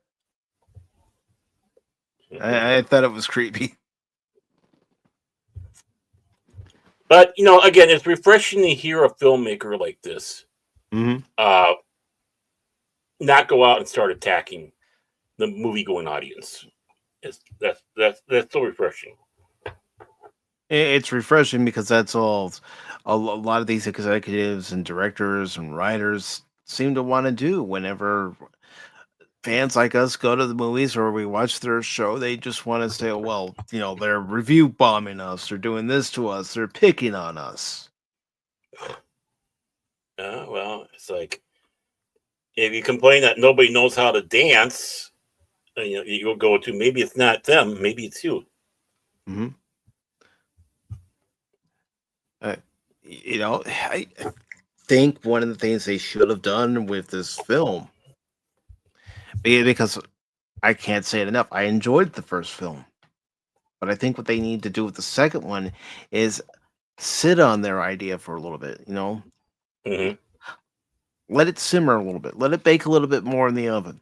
I thought it was creepy. But, again, it's refreshing to hear a filmmaker like this not go out and start attacking the movie-going audience. That's so refreshing. It's refreshing because that's all a lot of these executives and directors and writers seem to want to do whenever fans like us go to the movies or we watch their show. They just want to say, well, they're review bombing us, they're doing this to us, they're picking on us. Well, it's like, if you complain that nobody knows how to dance, you'll go to, maybe it's not them, maybe it's you. I think one of the things they should have done with this film, because I can't say it enough, I enjoyed the first film, but I think what they need to do with the second one is sit on their idea for a little bit, let it simmer a little bit, let it bake a little bit more in the oven.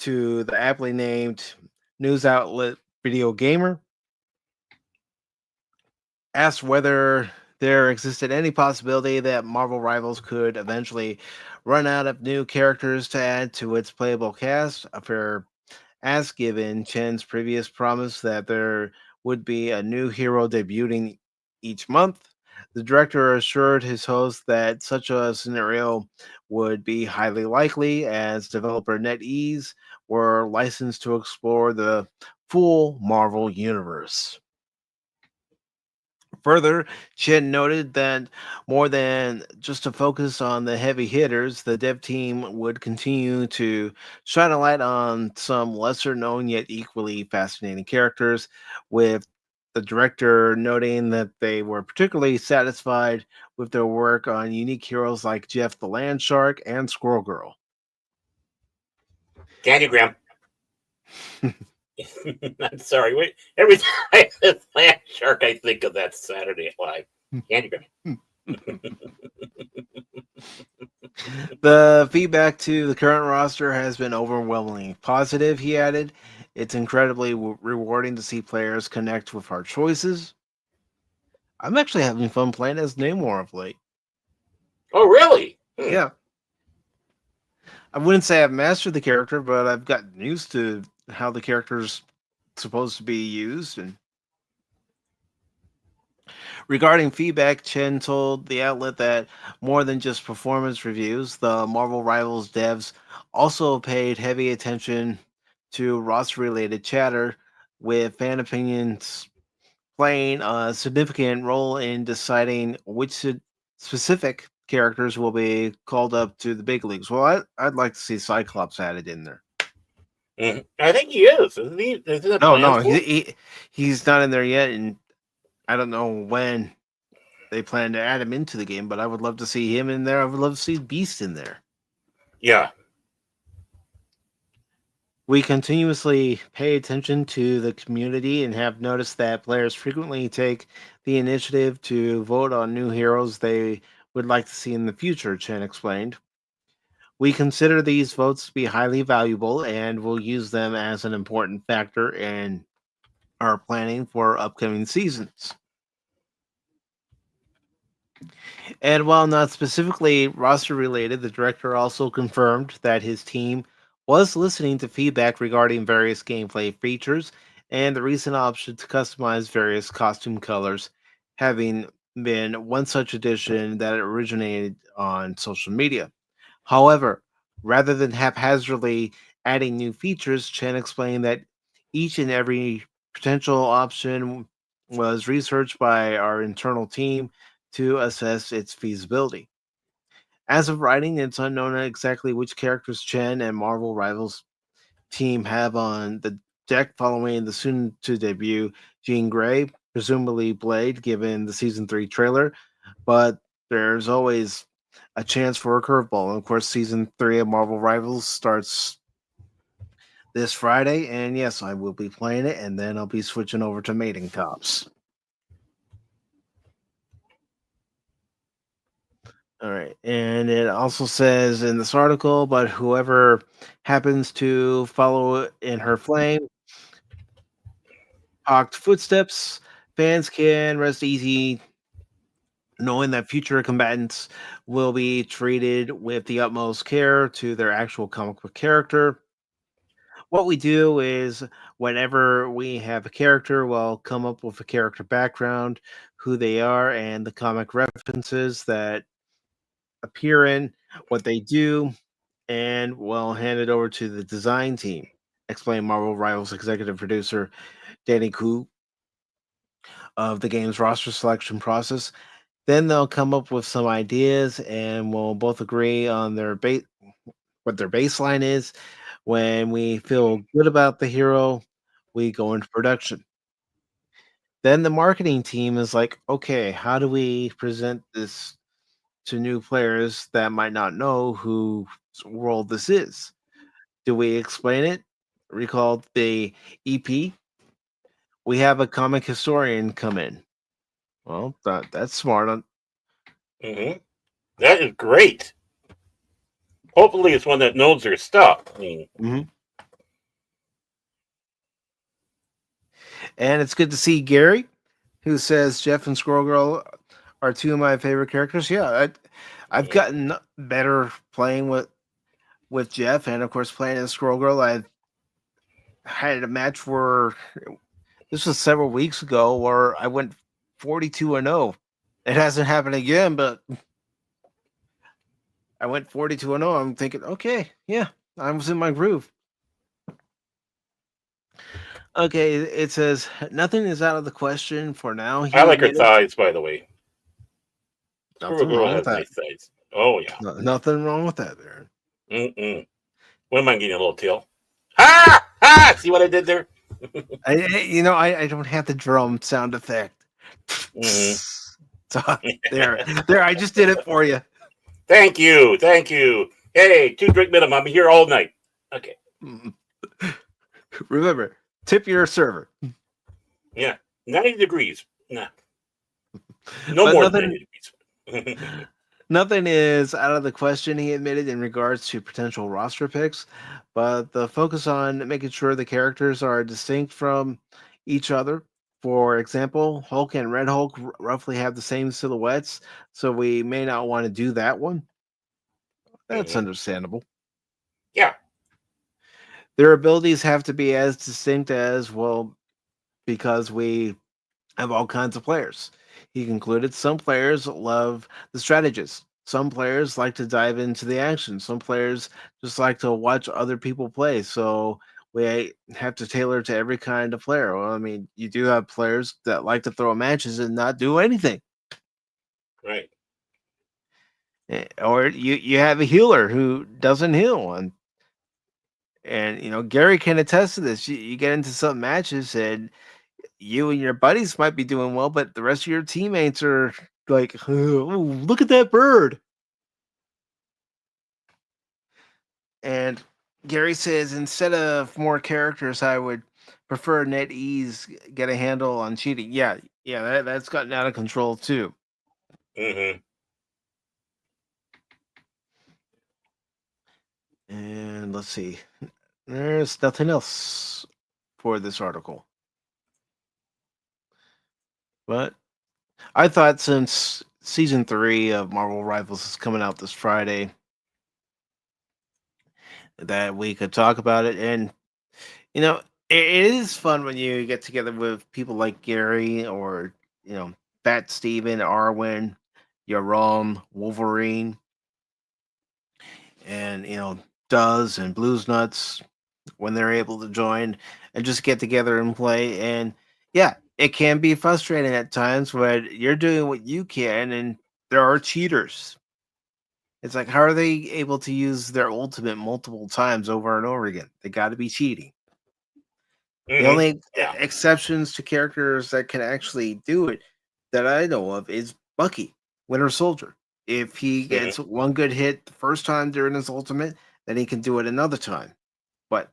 to the aptly named news outlet Video Gamer, asked whether there existed any possibility that Marvel Rivals could eventually run out of new characters to add to its playable cast. A fair ask given Chen's previous promise that there would be a new hero debuting each month. The director assured his host that such a scenario would be highly likely, as developer NetEase were licensed to explore the full Marvel universe. Further, Chen noted that more than just to focus on the heavy hitters, the dev team would continue to shine a light on some lesser known yet equally fascinating characters, with the director noting that they were particularly satisfied with their work on unique heroes like Jeff the Land Shark and Squirrel Girl. Candygram. I'm sorry. Wait, every time I say Land Shark, I think of that Saturday Night Live. Candygram. The feedback to the current roster has been overwhelmingly positive, he added. It's incredibly rewarding to see players connect with our choices. I'm actually having fun playing as Namor of late. Oh, really? Yeah. I wouldn't say I've mastered the character, but I've gotten used to how the character's supposed to be used. And regarding feedback, Chen told the outlet that more than just performance reviews, the Marvel Rivals devs also paid heavy attention to roster-related chatter, with fan opinions playing a significant role in deciding which specific characters will be called up to the big leagues. Well, I'd like to see Cyclops added in there. Mm-hmm. I think he is. Isn't he? Isn't it No, planned for? he's not in there yet, and I don't know when they plan to add him into the game, but I would love to see him in there. I would love to see Beast in there. Yeah. We continuously pay attention to the community and have noticed that players frequently take the initiative to vote on new heroes they would like to see in the future, Chen explained. We consider these votes to be highly valuable and will use them as an important factor in our planning for upcoming seasons. And while not specifically roster related, the director also confirmed that his team was listening to feedback regarding various gameplay features and the recent option to customize various costume colors, having been one such addition that originated on social media. However, rather than haphazardly adding new features, Chen explained that each and every potential option was researched by our internal team to assess its feasibility. As of writing, it's unknown exactly which characters Chen and Marvel Rivals team have on the deck following the soon to debut Jean Grey, presumably Blade, given the season 3 trailer, but there's always a chance for a curveball. And of course, season 3 of Marvel Rivals starts this Friday, and yes, I will be playing it, and then I'll be switching over to Mating Tops. All right. And it also says in this article, but whoever happens to follow in her flame, hawked footsteps, fans can rest easy knowing that future combatants will be treated with the utmost care to their actual comic book character. What we do is whenever we have a character, we'll come up with a character background, who they are, and the comic references that appear in, what they do, and we'll hand it over to the design team, explained Marvel Rivals executive producer Danny Koo of the game's roster selection process. Then they'll come up with some ideas, and we'll both agree on what their baseline is. When we feel good about the hero, we go into production. Then the marketing team is like, okay, how do we present this to new players that might not know whose world this is? Do we explain it? Recall the EP? We have a comic historian come in. Well, that's smart. Mm-hmm. That is great. Hopefully, it's one that knows their stuff. I mean, Mhm. And it's good to see Gary, who says Jeff and Squirrel Girl are two of my favorite characters. Yeah, I've gotten better playing with Jeff, and of course playing as Squirrel Girl. I had a match where this was several weeks ago where I went 42-0. It hasn't happened again, but I went 42-0. I'm thinking, okay, yeah, I was in my groove. Okay, it says nothing is out of the question for now. I like her admitted. thighs, by the way. Squirrel Nothing Girl wrong with has that. nice thighs. Oh yeah. Nothing wrong with that, Baron. Mm-mm. What am I getting a little tail? Ha! Ha! See what I did there? I don't have the drum sound effect. Mhm. So, there. I just did it for you. Thank you. Hey, 2-drink minimum. I'm here all night. Okay. Remember, tip your server. Yeah. 90 degrees. Nah. No But more nothing- than 90 degrees. Nothing is out of the question, he admitted, in regards to potential roster picks, but the focus on making sure the characters are distinct from each other. For example, Hulk and Red Hulk roughly have the same silhouettes, so we may not want to do that one. That's understandable. Yeah. Their abilities have to be as distinct as well because we have all kinds of players. He concluded some players love the strategist. Some players like to dive into the action. Some players just like to watch other people play. So we have to tailor to every kind of player. Well, I mean, you do have players that like to throw matches and not do anything. Right. Or you have a healer who doesn't heal. And Gary can attest to this. You get into some matches and you and your buddies might be doing well, but the rest of your teammates are like, oh, look at that bird. And Gary says, instead of more characters, I would prefer NetEase get a handle on cheating. Yeah, that's gotten out of control too. Mm-hmm. And let's see. There's nothing else for this article. But I thought since season 3 of Marvel Rivals is coming out this Friday, that we could talk about it. And it is fun when you get together with people like Gary or Fat Steven, Arwen, Yarom, Wolverine, and Duz and Blues Nuts when they're able to join and just get together and play. And yeah, it can be frustrating at times when you're doing what you can and there are cheaters. It's like, how are they able to use their ultimate multiple times over and over again? They got to be cheating. The only exceptions to characters that can actually do it that I know of is Bucky, Winter Soldier. If he gets one good hit the first time during his ultimate, then he can do it another time. But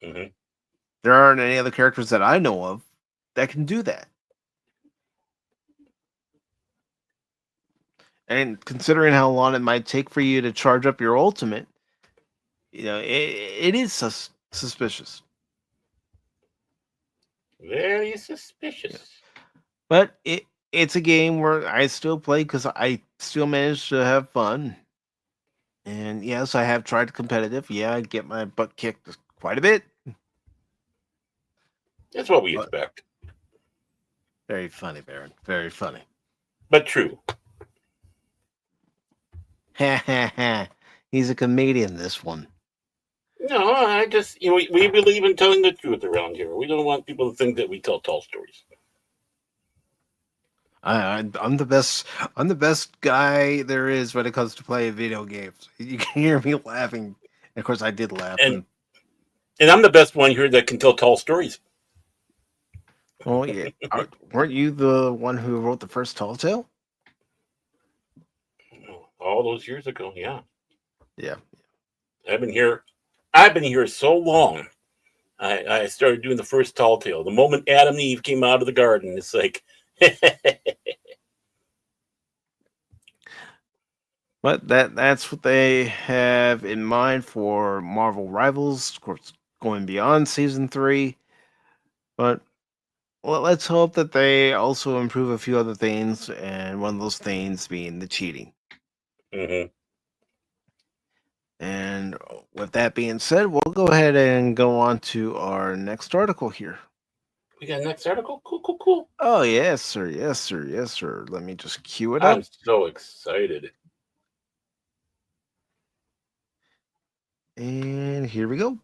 there aren't any other characters that I know of that can do that. And considering how long it might take for you to charge up your ultimate, it is suspicious. Very suspicious. But it's a game where I still play because I still manage to have fun. And yes, I have tried competitive. Yeah, I get my butt kicked quite a bit. That's what we expect. Very funny, Baron. Very funny. But true. Ha ha ha. He's a comedian, this one. No, I just, we believe in telling the truth around here. We don't want people to think that we tell tall stories. I'm the best. I'm the best guy there is when it comes to playing video games. You can hear me laughing. And of course, I did laugh. And I'm the best one here that can tell tall stories. Oh yeah, weren't you the one who wrote the first Tall Tale? All those years ago, yeah. Yeah. I've been here so long. I started doing the first Tall Tale. The moment Adam and Eve came out of the garden, it's like. But that's what they have in mind for Marvel Rivals, of course, going beyond season 3. But Well, let's hope that they also improve a few other things, and one of those things being the cheating. Hmm. And with that being said, we'll go ahead and go on to our next article here. We got next article. Cool, cool, cool. Oh, yes, sir. Yes, sir. Yes, sir. Let me just cue it I'm up. so excited. And here we go.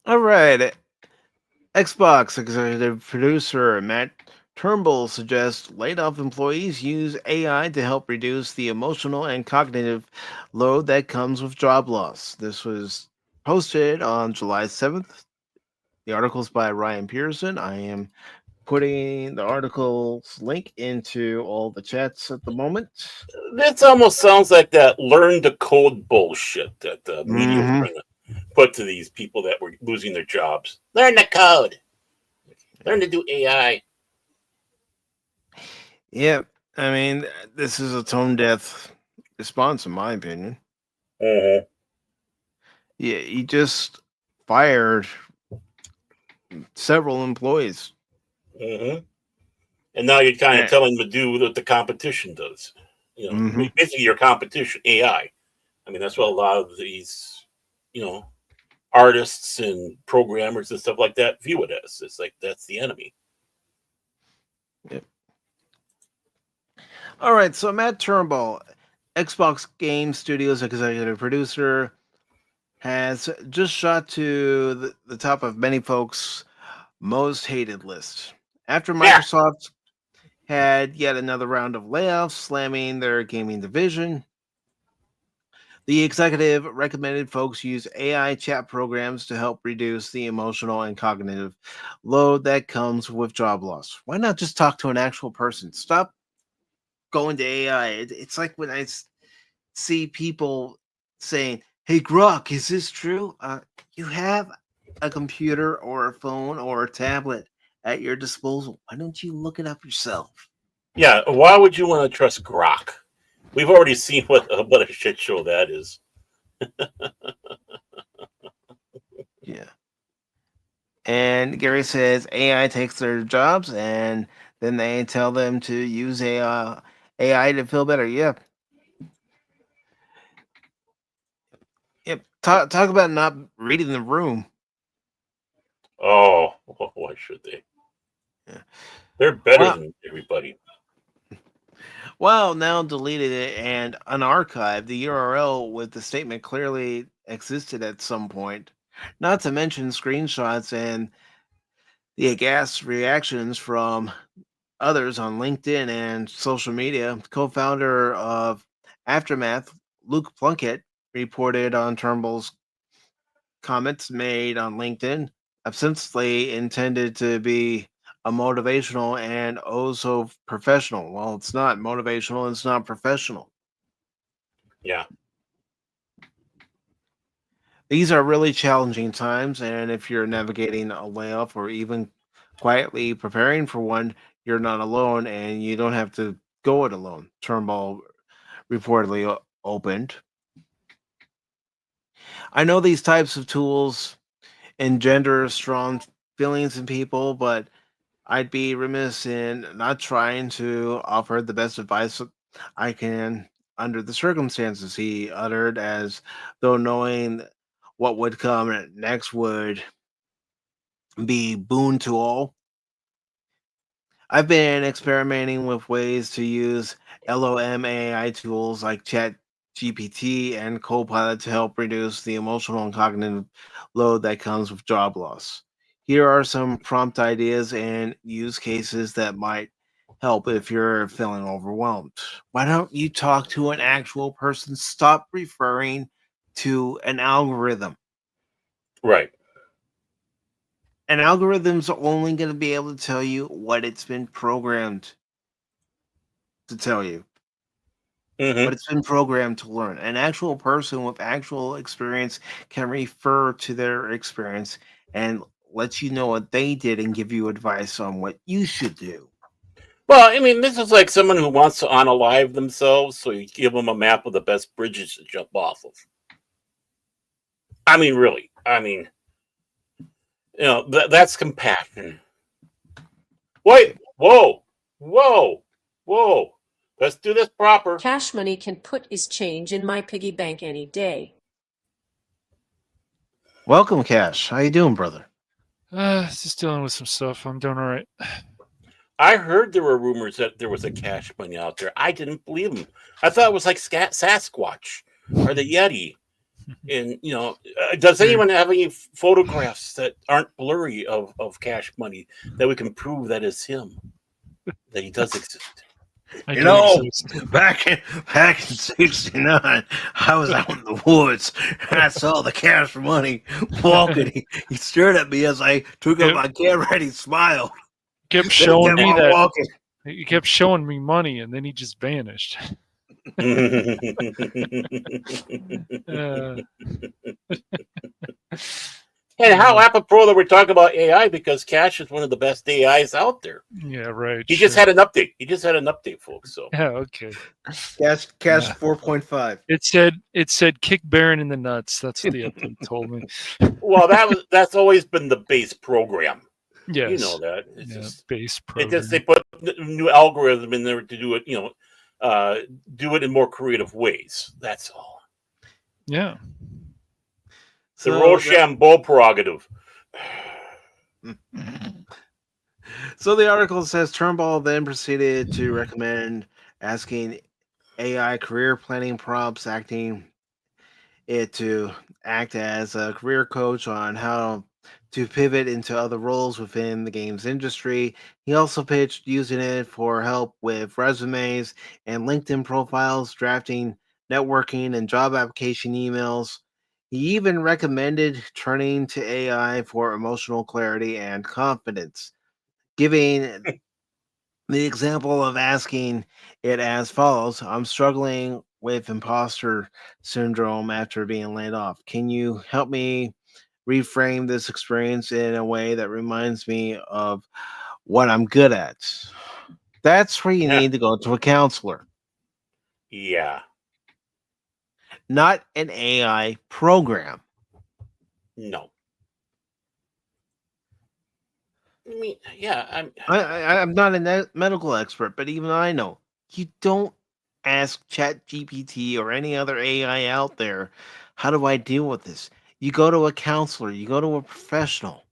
All right. Xbox executive producer Matt Turnbull suggests laid off employees use AI to help reduce the emotional and cognitive load that comes with job loss. This was posted on July 7th. The article's by Ryan Pearson. I am putting the article's link into all the chats at the moment. This almost sounds like that learn to code bullshit that the media is Mm-hmm. trying to put to these people that were losing their jobs. Learn to code. Learn to do AI. Yep. I mean, this is a tone deaf response, in my opinion. Uh-huh. Yeah, he just fired several employees. Uh-huh. And now you're kind of Yeah. telling them to do what the competition does. Mm-hmm. Basically your competition, AI. I mean, that's what a lot of these, you know, artists and programmers and stuff like that view it as. It's like that's the enemy. Yep. All right. So Matt Turnbull, Xbox Game Studios executive producer, has just shot to the top of many folks' most hated list after Yeah. Microsoft had yet another round of layoffs, slamming their gaming division. The executive recommended folks use AI chat programs to help reduce the emotional and cognitive load that comes with job loss. Why not just talk to an actual person? Stop going to AI. It's like when see people saying, "Hey, Grok, is this true?" You have a computer or a phone or a tablet at your disposal. Why don't you look it up yourself? Yeah. Why would you want to trust Grok? We've already seen what a shit show that is. Yeah. And Gary says AI takes their jobs and then they tell them to use AI to feel better. Yep. Yep. Talk about not reading the room. Oh, why should they? Yeah. They're better Wow. than everybody. Wow, now deleted it and unarchived. The URL with the statement clearly existed at some point. Not to mention screenshots and the aghast reactions from others on LinkedIn and social media. Co-founder of Aftermath, Luke Plunkett, reported on Turnbull's comments made on LinkedIn, ostensibly intended to be a motivational and also professional. Well, it's not motivational, it's not professional. Yeah. These are really challenging times, and if you're navigating a layoff or even quietly preparing for one, you're not alone and you don't have to go it alone. Turnbull reportedly opened. I know these types of tools engender strong feelings in people, but I'd be remiss in not trying to offer the best advice I can under the circumstances, he uttered, as though knowing what would come next would be boon to all. I've been experimenting with ways to use LOMAI tools like Chat GPT and Copilot to help reduce the emotional and cognitive load that comes with job loss. Here are some prompt ideas and use cases that might help if you're feeling overwhelmed. Why don't you talk to an actual person? Stop referring to an algorithm. Right. An algorithm's only going to be able to tell you what it's been programmed to tell you, Mm-hmm. what it's been programmed to learn. An actual person with actual experience can refer to their experience and let you know what they did and give you advice on what you should do. Well, I mean, this is like someone who wants to unalive themselves, so you give them a map of the best bridges to jump off of. I mean, really. I mean, that's compassion. Wait, whoa, whoa, whoa. Let's do this proper. Cash Money can put his change in my piggy bank any day. Welcome, Cash. How you doing, brother? Just dealing with some stuff. I'm doing all right. I heard there were rumors that there was a Cash Money out there. I didn't believe them. I thought it was like Sasquatch or the Yeti. And, does anyone have any photographs that aren't blurry of Cash Money that we can prove that is him, that he does exist? Back in '69, I was out in the woods and I saw the Cash Money walking. He stared at me as I took up my camera and he smiled. Kept showing me that. Walking. He kept showing me money and then he just vanished. And how apropos that we're talking about AI, because Cash is one of the best AIs out there. Yeah, right. He just had an update. Folks. So yeah, okay. Cash 4.5. It said kick Baron in the nuts. That's what the update told me. Well, that's always been the base program. Yes. You know that. It's just base program. they put a new algorithm in there to do it, do it in more creative ways. That's all. Yeah. It's the Rochambeau prerogative. So the article says Turnbull then proceeded to recommend asking AI career planning prompts, acting it to act as a career coach on how to pivot into other roles within the games industry. He also pitched using it for help with resumes and LinkedIn profiles, drafting, networking, and job application emails. He even recommended turning to AI for emotional clarity and confidence, giving the example of asking it as follows: I'm struggling with imposter syndrome after being laid off. Can you help me reframe this experience in a way that reminds me of what I'm good at? That's where you need to go to a counselor. Yeah. Not an AI program. No. I mean, yeah, I'm not a medical expert, but even I know you don't ask ChatGPT or any other AI out there, how do I deal with this? You go to a counselor, you go to a professional.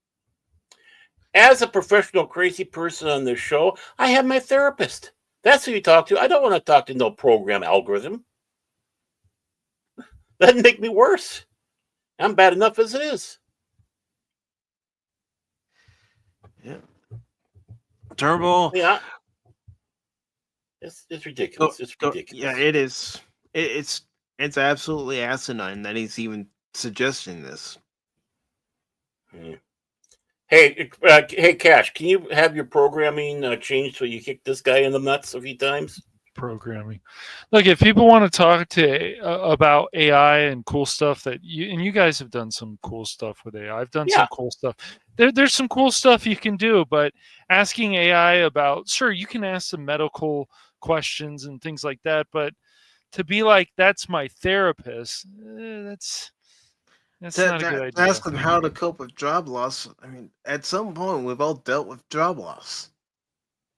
As a professional crazy person on this show, I have my therapist. That's who you talk to. I don't want to talk to no program algorithm. That'd make me worse. I'm bad enough as it is. Yeah. Turnbull. Yeah. It's ridiculous. It's ridiculous. Yeah, it is. It's absolutely asinine that he's even suggesting this. Hey, Cash, can you have your programming changed so you kick this guy in the nuts a few times? Programming. Look, if people want to talk to about AI and cool stuff that you guys have done some cool stuff with AI. I've done some cool stuff. There's some cool stuff you can do, but asking AI about, sure, you can ask some medical questions and things like that, but to be like, that's my therapist, that's not a good idea. Ask them how to cope with job loss. I mean, at some point, we've all dealt with job loss.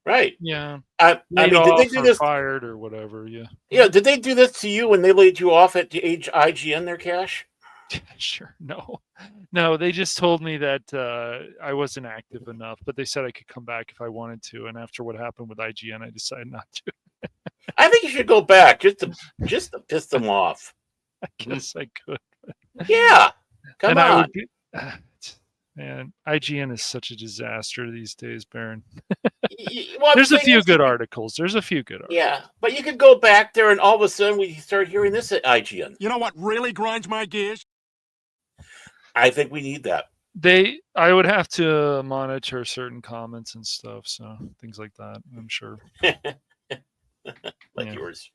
Right. Yeah. I mean, did they do this? Fired or whatever. Yeah. Yeah. Did they do this to you when they laid you off at the IGN there, Cash? Sure. No. They just told me that I wasn't active enough, but they said I could come back if I wanted to. And after what happened with IGN, I decided not to. I think you should go back just to piss them off. I guess I could. Yeah. Come on. Man, IGN is such a disaster these days, Baron. Well, There's a few good articles. Yeah, but you could go back there and all of a sudden we start hearing this at IGN. You know what really grinds my gears? I think we need that. I would have to monitor certain comments and stuff, so things like that, I'm sure. Like yours.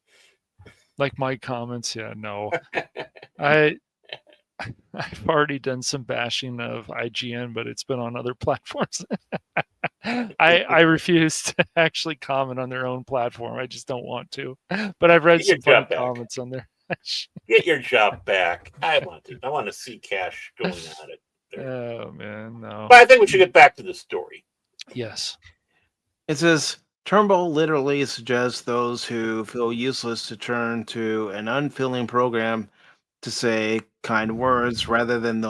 Like my comments, yeah, no. I've already done some bashing of IGN, but it's been on other platforms. I refuse to actually comment on their own platform. I just don't want to. But I've read Get your some funny job back. comments on there. Get your job back. I want to see cash going on it. There. Oh man, no. But I think we should get back to the story. Yes. It says Turnbull literally suggests those who feel useless to turn to an unfeeling program to say kind words rather than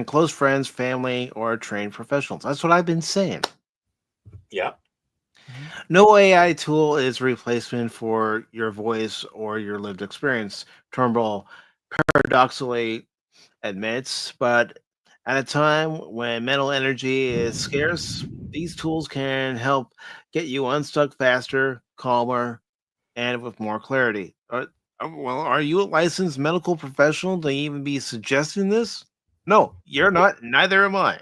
close friends, family, or trained professionals. That's what I've been saying. Yeah. No AI tool is a replacement for your voice or your lived experience, Turnbull paradoxically admits, but at a time when mental energy is scarce, these tools can help get you unstuck faster, calmer, and with more clarity. Are you a licensed medical professional to even be suggesting this? No, you're not. Neither am I.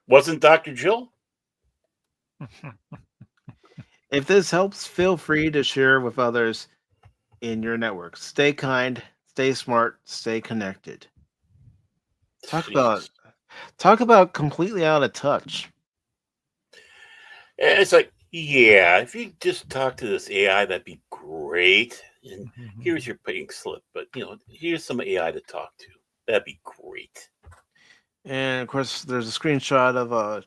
Wasn't Dr. Jill? If this helps, feel free to share with others in your network. Stay kind, stay smart, stay connected. Talk about completely out of touch. It's like, yeah, if you just talk to this AI, that'd be great. And here's your paying slip, but here's some AI to talk to. That'd be great. And of course, there's a screenshot of a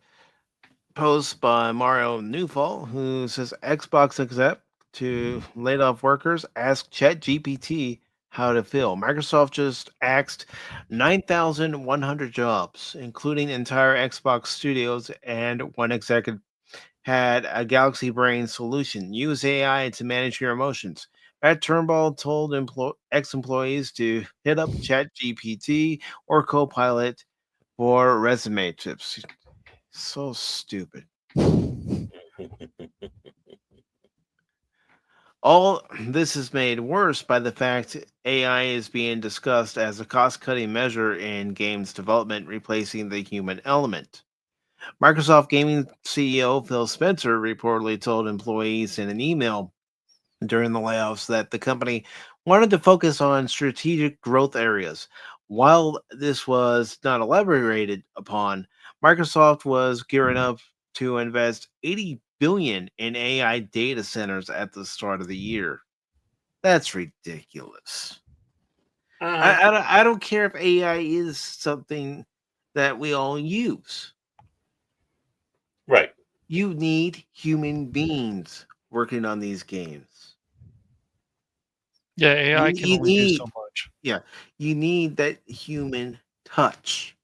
post by Mario Newfall who says Xbox exec to laid off workers ask ChatGPT how to feel. Microsoft just axed 9,100 jobs, including entire Xbox studios, and one executive had a Galaxy Brain solution. Use AI to manage your emotions. Matt Turnbull told ex-employees to hit up ChatGPT or Copilot for resume tips. So stupid. All this is made worse by the fact AI is being discussed as a cost-cutting measure in games development, replacing the human element. Microsoft Gaming CEO Phil Spencer reportedly told employees in an email during the layoffs that the company wanted to focus on strategic growth areas. While this was not elaborated upon, Microsoft was gearing up to invest $80 billion in AI data centers at the start of the year. That's ridiculous. I don't care if AI is something that we all use. Right. You need human beings working on these games. Yeah, AI can You only do need- so much. Yeah, you need that human touch.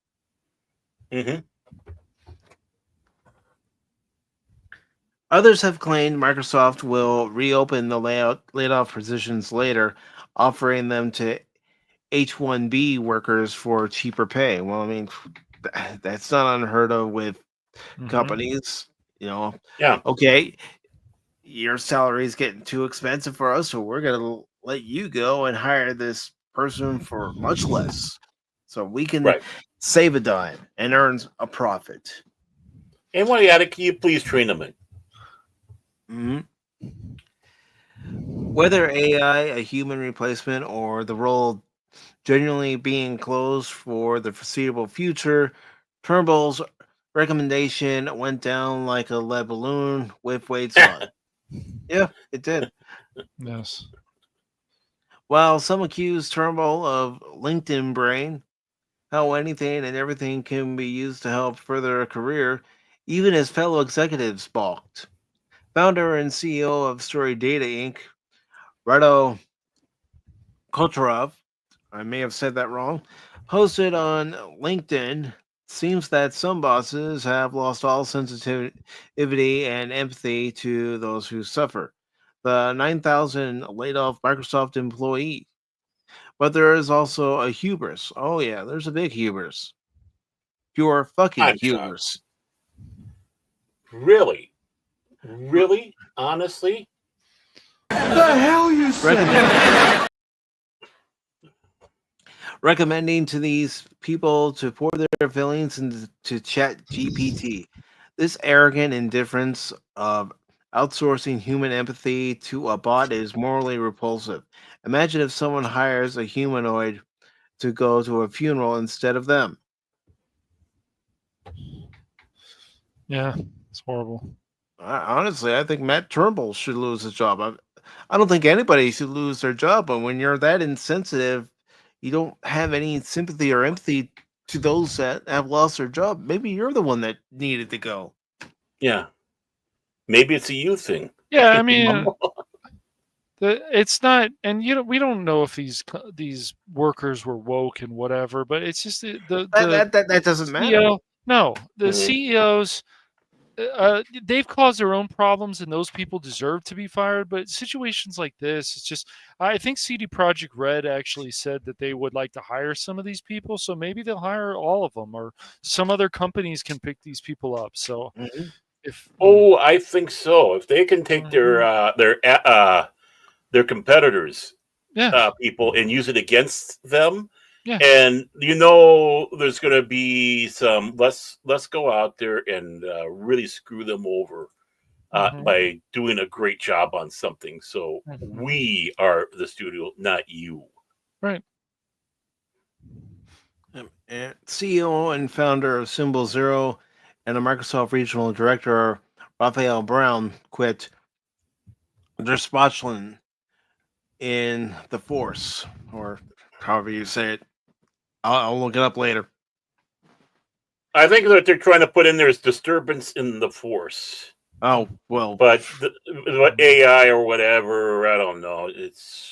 Others have claimed Microsoft will reopen the laid off positions later, offering them to H-1B workers for cheaper pay. Well, I mean, that's not unheard of with companies. Yeah. Okay, your salary is getting too expensive for us, so we're going to let you go and hire this person for much less, so we can save a dime and earn a profit. And while you're at it, can you please train them in? Whether AI a human replacement or the role genuinely being closed for the foreseeable future, Turnbull's recommendation went down like a lead balloon with weights on. Yeah, it did. Yes. While some accuse Turnbull of LinkedIn brain, how anything and everything can be used to help further a career, even his fellow executives balked. Founder and CEO of Story Data Inc., Rado Kotarov, I may have said that wrong, posted on LinkedIn. Seems that some bosses have lost all sensitivity and empathy to those who suffer. The 9,000 laid off Microsoft employee. But there is also a hubris. Oh, yeah, there's a big hubris. Pure fucking I'm hubris. shocked. Really? Really? Honestly? The hell you said? Recommending to these people to pour their feelings into Chat GPT. This arrogant indifference of outsourcing human empathy to a bot is morally repulsive. Imagine if someone hires a humanoid to go to a funeral instead of them. Yeah, it's horrible. Honestly, I think Matt Turnbull should lose his job. I don't think anybody should lose their job, but when you're that insensitive, you don't have any sympathy or empathy to those that have lost their job. Maybe you're the one that needed to go. Yeah. Maybe it's a you thing. Yeah, I mean, it's not, and we don't know if these workers were woke and whatever, but it's just That doesn't matter. CEO, no, the Mhm. CEOs, they've caused their own problems, and those people deserve to be fired. But situations like this, it's just, I think CD Projekt Red actually said that they would like to hire some of these people, so maybe they'll hire all of them, or some other companies can pick these people up. So if Oh, I think so. If they can take their competitors, people, and use it against them, and there's going to be some let's go out there and really screw them over by doing a great job on something. So we are the studio, not you. Right. And CEO and founder of Symbol Zero and a Microsoft regional director, Raphael Brown, quit their spotlight in the Force, or however you say it. I'll look it up later. I think that they're trying to put in there's disturbance in the Force. Oh, well. But what AI or whatever, I don't know. It's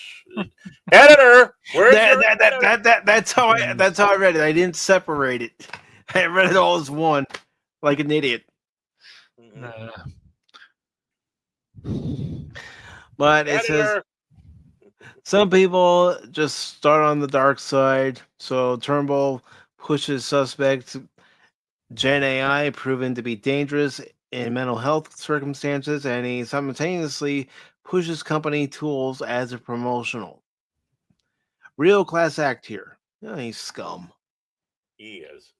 editor. Where's that's how I read it. I didn't separate it. I read it all as one, like an idiot. But it says some people just start on the dark side. So Turnbull pushes suspect Gen AI proven to be dangerous in mental health circumstances, and he simultaneously pushes company tools as a promotional. Real class act here. Oh, he's scum. He is.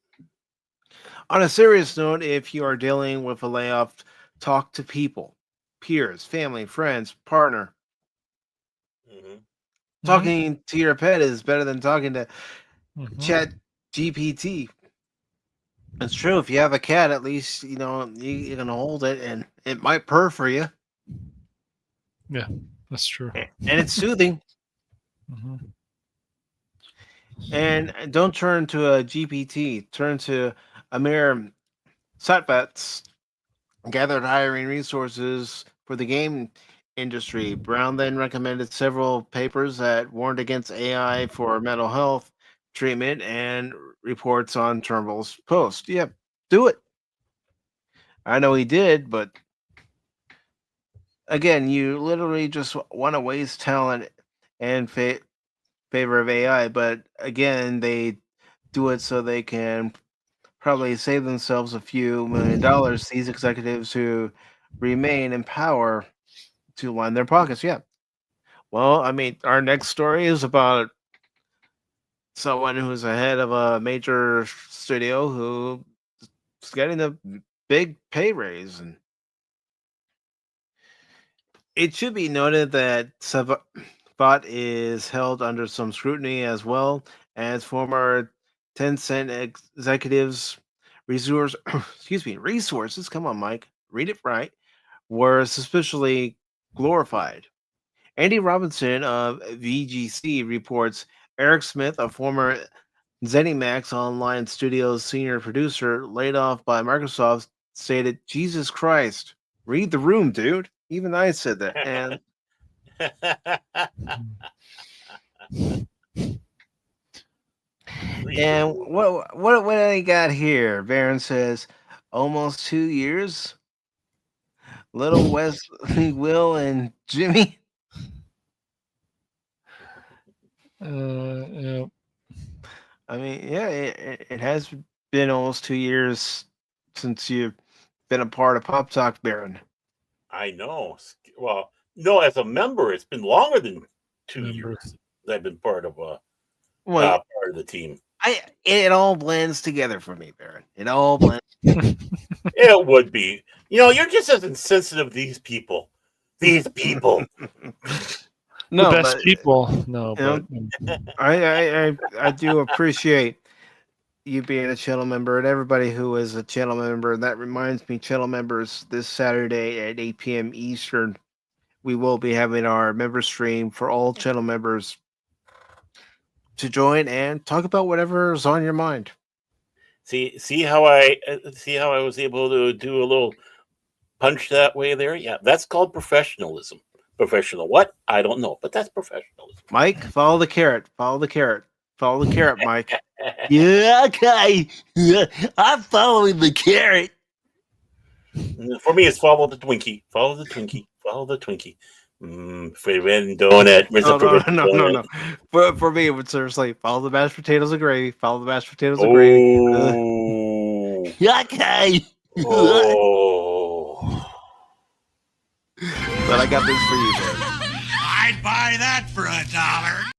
On a serious note, if you are dealing with a layoff, talk to people, peers, family, friends, partner. Talking to your pet is better than talking to Chat GPT. It's true. If you have a cat, at least you can hold it, and it might purr for you. Yeah, that's true. And it's soothing. And don't turn to a GPT. Turn to Amir Satvat's gathered hiring resources for the game industry. Brown then recommended several papers that warned against AI for mental health treatment and reports on Turnbull's post. Yeah, do it. I know he did, but again, you literally just want to waste talent and favor of AI. But again, they do it so they can probably save themselves a few $1 million. These executives who remain in power to line their pockets. Yeah. Well, I mean, our next story is about someone who's ahead of a major studio who's getting a big pay raise. And it should be noted that Savat is held under some scrutiny as well as former Tencent executives resources, come on, Mike, read it right, were suspiciously glorified. Andy Robinson of VGC reports Eric Smith, a former ZeniMax Online Studios senior producer laid off by Microsoft, stated, "Jesus Christ, read the room, dude." Even I said that. And what do I got here? Baron says, almost 2 years. Little Wesley, Will, and Jimmy. Yeah. I mean, yeah, it has been almost 2 years since you've been a part of Pop Talk, Baron. I know. Well, no, as a member, it's been longer than 2 years that I've been part of part of the team. It all blends together for me, Baron. It all blends. It would be. You're just as insensitive to these people. These people. No, best but people. No, you but know, I do appreciate you being a channel member and everybody who is a channel member. That reminds me, channel members, this Saturday at 8 p.m. Eastern, we will be having our member stream for all channel members to join and talk about whatever's on your mind. See how I was able to do a little punch that way there? Yeah, that's called professionalism. Professional what? I don't know, but that's professionalism. Mike, follow the carrot. Follow the carrot. Follow the carrot, Mike. Yeah, okay. I'm following the carrot. For me, it's follow the Twinkie. Follow the Twinkie. Follow the Twinkie. Forbidden donut. Where's the forbidden donut? For me, it would seriously follow the mashed potatoes and gravy. Follow the mashed potatoes and gravy. Oh. Okay. Oh. But I got this for you, man. I'd buy that for $1.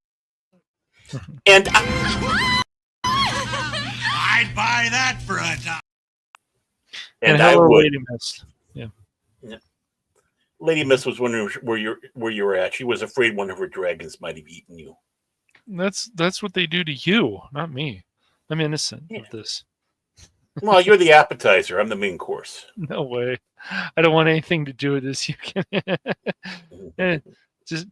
And I'd buy that for $1. and I hello, would. Lady Miss. Yeah. Lady Miss was wondering where you were at. She was afraid one of her dragons might have eaten you. That's what they do to you, not me. I'm innocent of this. Well, you're the appetizer. I'm the main course. No way. I don't want anything to do with this. You can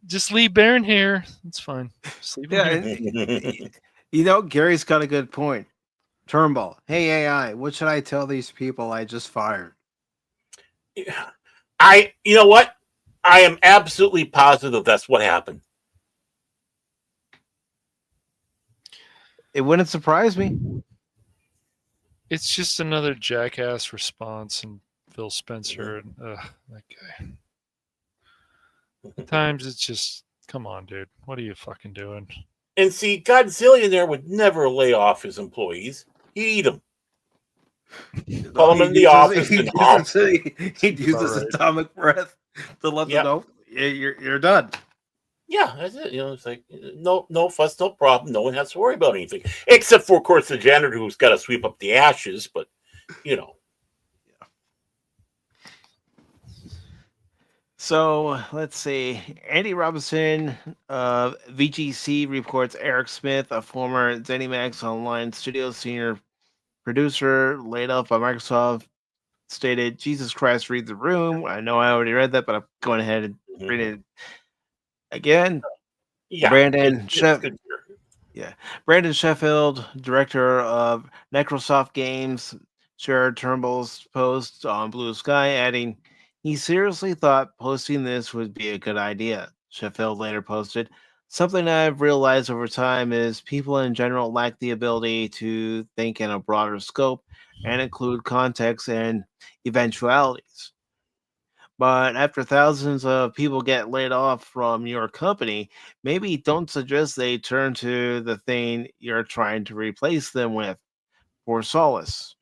just leave Baron here. It's fine. Just leave him here. You know, Gary's got a good point. Turnbull, hey AI, what should I tell these people I just fired? You know what? I am absolutely positive that's what happened. It wouldn't surprise me. It's just another jackass response, and Phil Spencer and that guy. At times it's just, come on, dude. What are you fucking doing? And see, Godzillionaire would never lay off his employees. He'd eat them. Call them in the office. He'd use his atomic breath to let them know you're done. Yeah, that's it. You know, it's like no fuss, no problem. No one has to worry about anything, except for, of course, the janitor who's got to sweep up the ashes. But you know. So let's see. Andy Robinson of VGC reports Eric Smith, a former ZeniMax Online Studios senior producer laid off by Microsoft, stated, "Jesus Christ, read the room." I know I already read that, but I'm going ahead and read it again. Yeah, Brandon Sheffield, director of Necrosoft Games, shared Turnbull's post on Blue Sky, adding, "He seriously thought posting this would be a good idea." Sheffield later posted, "Something I've realized over time is people in general lack the ability to think in a broader scope and include context and eventualities. But after thousands of people get laid off from your company, maybe don't suggest they turn to the thing you're trying to replace them with for solace."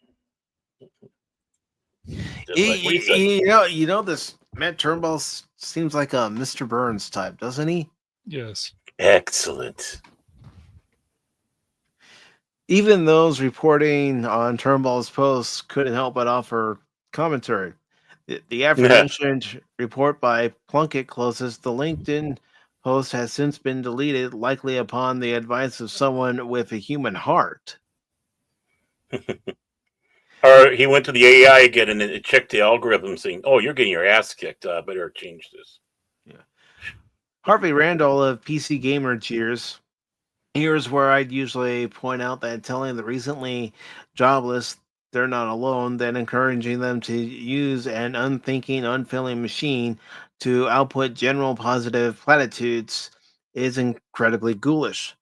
You know, this Matt Turnbull seems like a Mr. Burns type, doesn't he? Yes. Excellent. Even those reporting on Turnbull's posts couldn't help but offer commentary. The aforementioned report by Plunkett closes the LinkedIn post has since been deleted, likely upon the advice of someone with a human heart. Or he went to the AI again and it checked the algorithm saying, "Oh, you're getting your ass kicked. Better change this." Yeah. Harvey Randall of PC Gamer cheers. Here's where I'd usually point out that telling the recently jobless they're not alone, then encouraging them to use an unthinking, unfeeling machine to output general positive platitudes is incredibly ghoulish.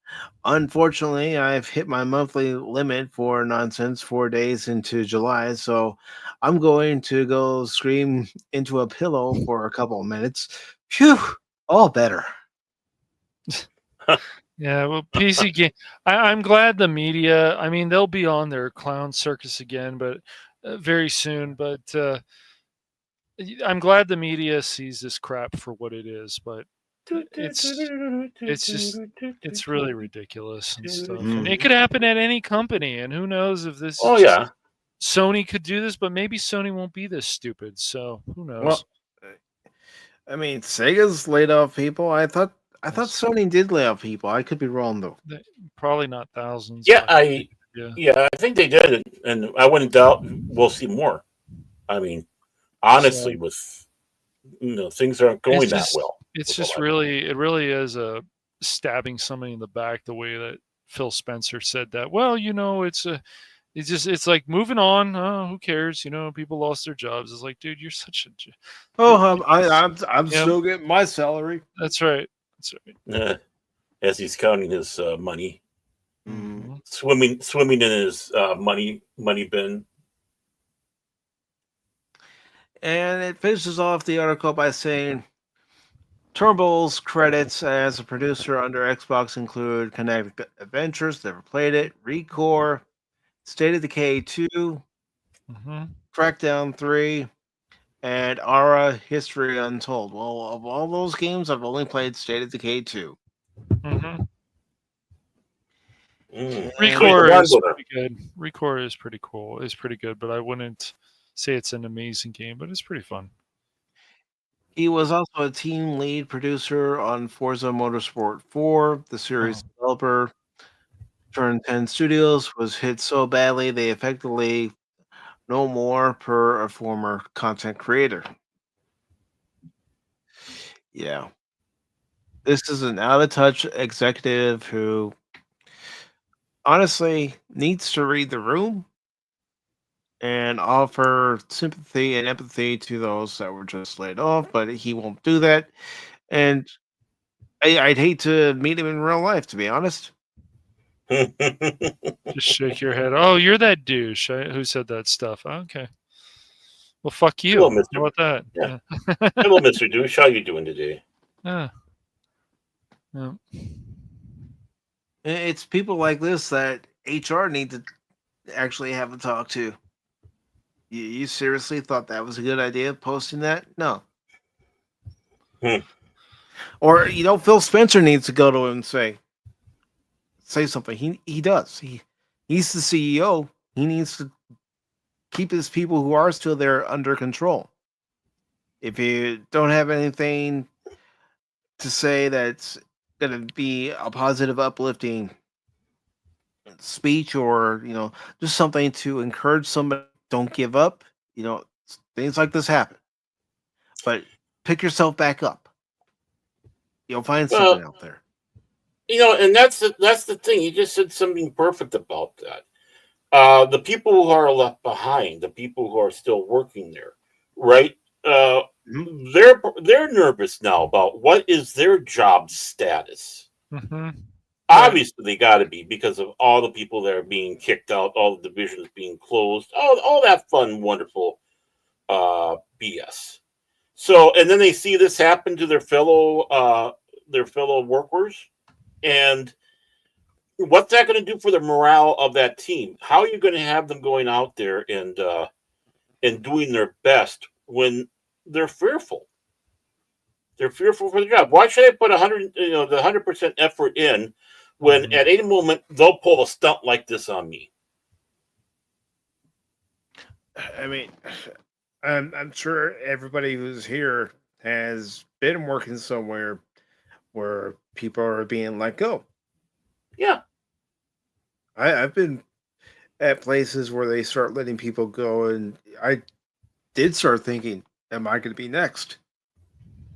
Unfortunately, I've hit my monthly limit for nonsense 4 days into July, so I'm going to go scream into a pillow for a couple of minutes. Phew, all better. Yeah, well, PC game. I'm glad the media. I mean, they'll be on their clown circus again, but very soon. But I'm glad the media sees this crap for what it is. But it's really ridiculous and stuff. And it could happen at any company, and who knows if this. Oh yeah, Sony could do this, but maybe Sony won't be this stupid. So who knows? Well, I mean, Sega's laid off people. I thought I thought Sony did lay off people. I could be wrong though. Probably not thousands. Yeah, but I think they did, and I wouldn't doubt we'll see more. I mean, honestly, So- with things aren't going it's that just, well. It's with a just lot. really, it really is a stabbing somebody in the back the way that Phil Spencer said that. Well, it's like moving on. Oh, who cares? People lost their jobs. It's like, dude, you're such a. Oh, I'm Yeah. still getting my salary. That's right. That's right. As he's counting his money, Mhm. swimming in his money bin. And it finishes off the article by saying Turnbull's credits as a producer under Xbox include Kinetic Adventures, never played it, Recore, State of Decay 2, Mhm. Crackdown 3, and Ara History Untold. Well, of all those games, I've only played State of Decay 2. Mhm. Mm. Recore One is winner. pretty good. Recore is pretty cool. It's pretty good, but I wouldn't say it's an amazing game, but it's pretty fun. He was also a team lead producer on Forza Motorsport 4, the series developer. Turn 10 Studios was hit so badly they effectively no more per a former content creator. Yeah. This is an out of touch executive who honestly needs to read the room and offer sympathy and empathy to those that were just laid off, but he won't do that. And I'd hate to meet him in real life, to be honest. Just shake your head. Oh, you're that douche who said that stuff. Okay. Well, fuck you. Hello, How Mr. about that? Yeah. Hello, Mr. Douche. How you doing today? Yeah. Yeah. It's people like this that HR need to actually have a talk to. You seriously thought that was a good idea, posting that? No. Hmm. Or Phil Spencer needs to go to him and say something. He does. He's the CEO. He needs to keep his people who are still there under control. If you don't have anything to say that's going to be a positive, uplifting speech, or just something to encourage somebody, don't give up. Things like this happen, but pick yourself back up. You'll find something out there. And that's the thing. You just said something perfect about that. The people who are left behind, the people who are still working there, right? They're nervous now about what is their job status. Mm-hmm. Obviously, they got to be, because of all the people that are being kicked out, all the divisions being closed, all that fun, wonderful BS. So, and then they see this happen to their fellow workers, and what's that going to do for the morale of that team? How are you going to have them going out there and doing their best when they're fearful? They're fearful for the job. Why should I put 100% effort in when at any moment they'll pull a stunt like this on me? I mean, I'm sure everybody who's here has been working somewhere where people are being let go. Yeah. I've been at places where they start letting people go, and I did start thinking, am I going to be next?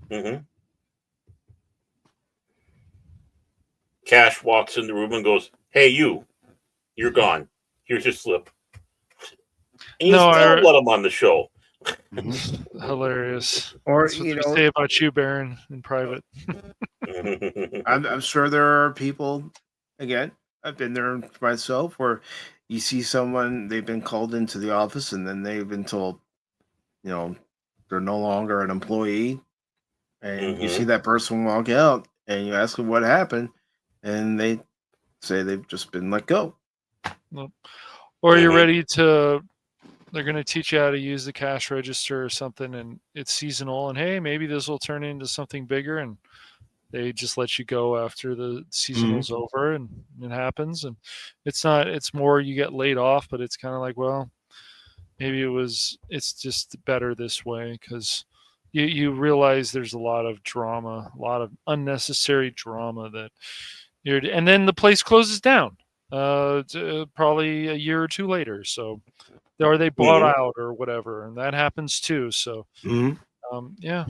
Mm-hmm. Cash walks in the room and goes, "Hey, you're gone. Here's your slip." And you still let him on the show. Hilarious. Or that's what they say about you, Baron, in private. I'm sure there are people, again, I've been there myself, where you see someone, they've been called into the office and then they've been told, they're no longer an employee. And you see that person walk out and you ask them what happened, and they say they've just been let go. Or you're ready to, they're going to teach you how to use the cash register or something, and it's seasonal, and hey, maybe this will turn into something bigger, and they just let you go after the seasonal's over, and it happens. And it's more you get laid off, but it's kind of like, well, maybe it's just better this way, because you realize there's a lot of drama, a lot of unnecessary drama that and then the place closes down. Probably a year or two later. So, or they bought Mhm. out or whatever, and that happens too. So, Mhm. yeah.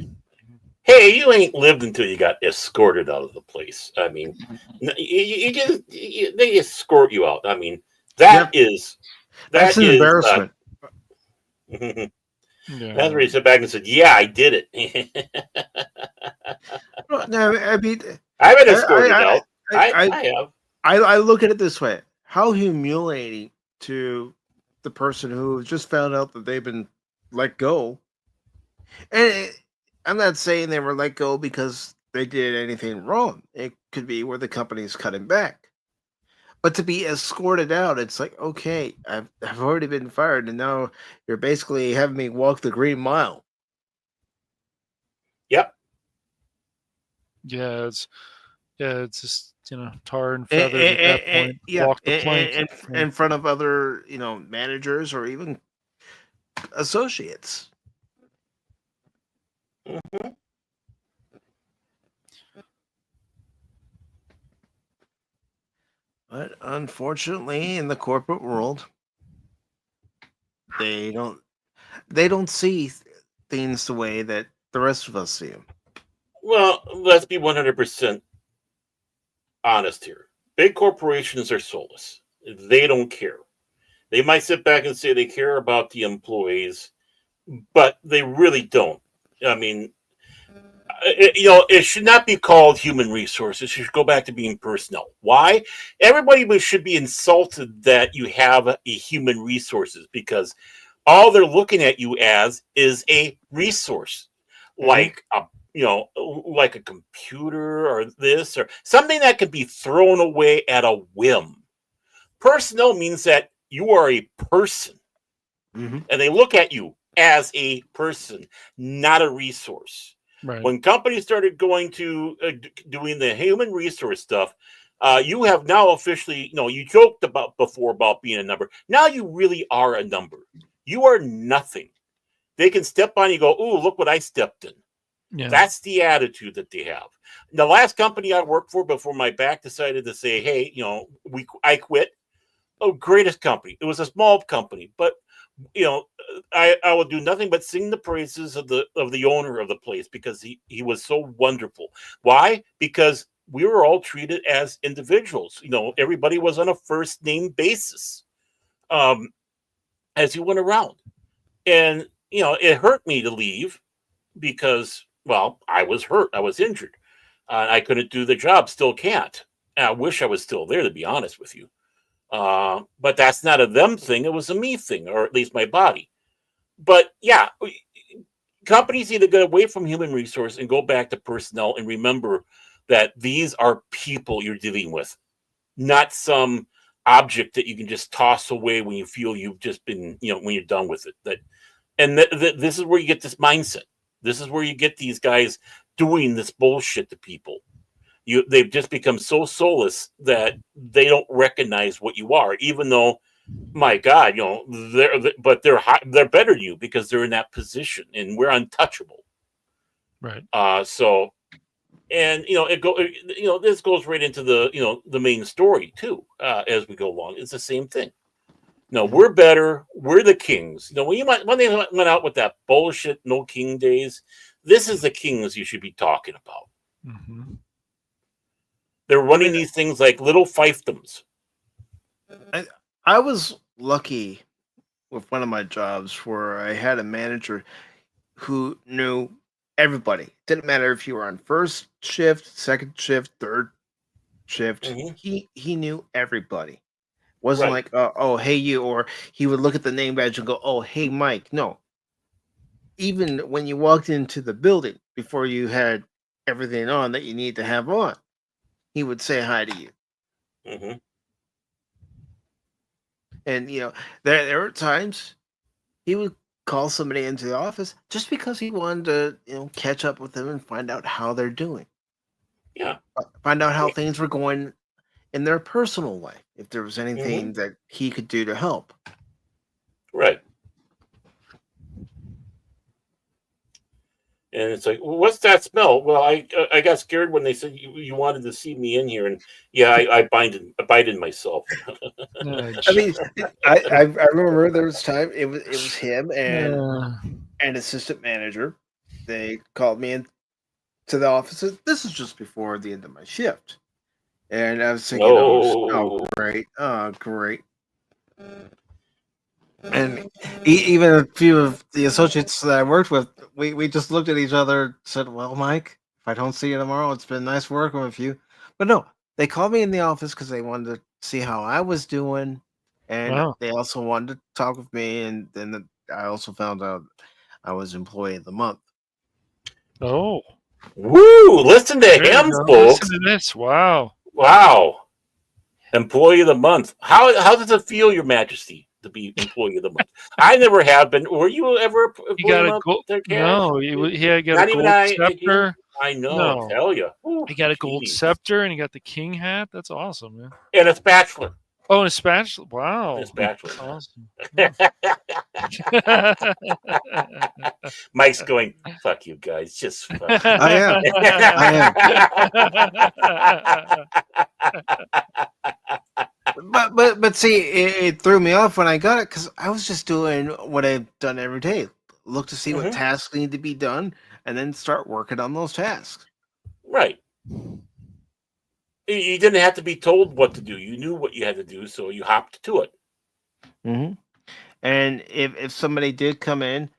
Hey, you ain't lived until you got escorted out of the place. I mean, they escort you out. I mean, that Yep, is that's that an is embarrassment. that's Yeah. where he sat back and said, "Yeah, I did it. No, no, I mean, I've been I, I, escorted I, out. I I, I have. I look at it this way: how humiliating to the person who just found out that they've been let go. And I'm not saying they were let go because they did anything wrong. It could be where the company's cutting back. But to be escorted out, it's like, okay, I've already been fired, and now you're basically having me walk the green mile. Yep. Yeah, it's just tar and feathers at that point. Yeah, Walk the plank. Yeah. in front of other managers or even associates. Mhm. But unfortunately, in the corporate world, they don't see things the way that the rest of us see them. Well, let's be 100% honest here. Big corporations are soulless. They don't care. They might sit back and say they care about the employees, but they really don't. I mean, it should not be called human resources. It should go back to being personnel. Why? Everybody should be insulted that you have a human resources because all they're looking at you as is a resource, Mhm. like a like a computer or this or something that can be thrown away at a whim. Personnel means that you are a person Mhm. and they look at you as a person, not a resource. Right. When companies started going to doing the human resource stuff, you have now officially, you joked about before about being a number. Now you really are a number. You are nothing. They can step on you and go, "Ooh, look what I stepped in." Yeah. That's the attitude that they have. The last company I worked for before my back decided to say, "Hey, I quit." Oh, greatest company. It was a small company, but I will do nothing but sing the praises of the owner of the place because he was so wonderful. Why? Because we were all treated as individuals. Everybody was on a first name basis um, as you went around, and it hurt me to leave because well, I was hurt, I was injured, I couldn't do the job, still can't. And I wish I was still there, to be honest with you. But that's not a them thing; it was a me thing, or at least my body. But yeah, companies either get away from human resource and go back to personnel and remember that these are people you're dealing with, not some object that you can just toss away when you feel you've just been, when you're done with it. This is where you get this mindset. This is where you get these guys doing this bullshit to people. They've just become so soulless that they don't recognize what you are, even though my God, they're better than you because they're in that position, and we're untouchable. Right. So, and this goes right into the main story too. As we go along, it's the same thing. No, Mhm. we're better. We're the kings. When they went out with that bullshit, no king days. This is the kings you should be talking about. Mm-hmm. They're I running mean, these things like little fiefdoms. I was lucky with one of my jobs where I had a manager who knew everybody. Didn't matter if you were on first shift, second shift, third shift. Hmm. He knew everybody. Wasn't Right. like, oh, hey, you, or he would look at the name badge and go, oh, hey, Mike. No, even when you walked into the building before you had everything on that you need to have on, he would say hi to you. Hmm. And there were times he would call somebody into the office just because he wanted to catch up with them and find out how they're doing, Yeah. find out how things were going in their personal life, if there was Hmm. anything that he could do to help. Right. And it's like, well, what's that smell? Well, I got scared when they said you wanted to see me in here, and yeah, I bited myself. I mean, I remember there was time it was him and Uh, an assistant manager. They called me in to the office. This is just before the end of my shift, and I was thinking, oh No. great, oh great. And even a few of the associates that I worked with, we just looked at each other, said, "Well, Mike, if I don't see you tomorrow, it's been nice working with you." But no, they called me in the office because they wanted to see how I was doing, and wow. they also wanted to talk with me. And then I also found out I was Employee of the Month. Oh, Woo! Listen to there you him, go. folks. Listen to this. Wow. Wow. Employee of the month. How does it feel, Your Majesty, to be Employee of the month? I never have been. Were you ever He Employee got of the a month? gold. There, Cash? No, he had got a Not even gold I. scepter. I know. No, Tell you. he got a gold scepter and he got the king hat. That's awesome, man. And a spatula. Oh, and a spatula. Wow. And a spatula. Awesome. Mike's going, fuck you guys. Just fuck you. I am. But see, it threw me off when I got it because I was just doing what I've done every day. Look to see what tasks need to be done, and then start working on those tasks. Right. You didn't have to be told what to do. You knew what you had to do, so you hopped to it. Mm-hmm. And if somebody did come in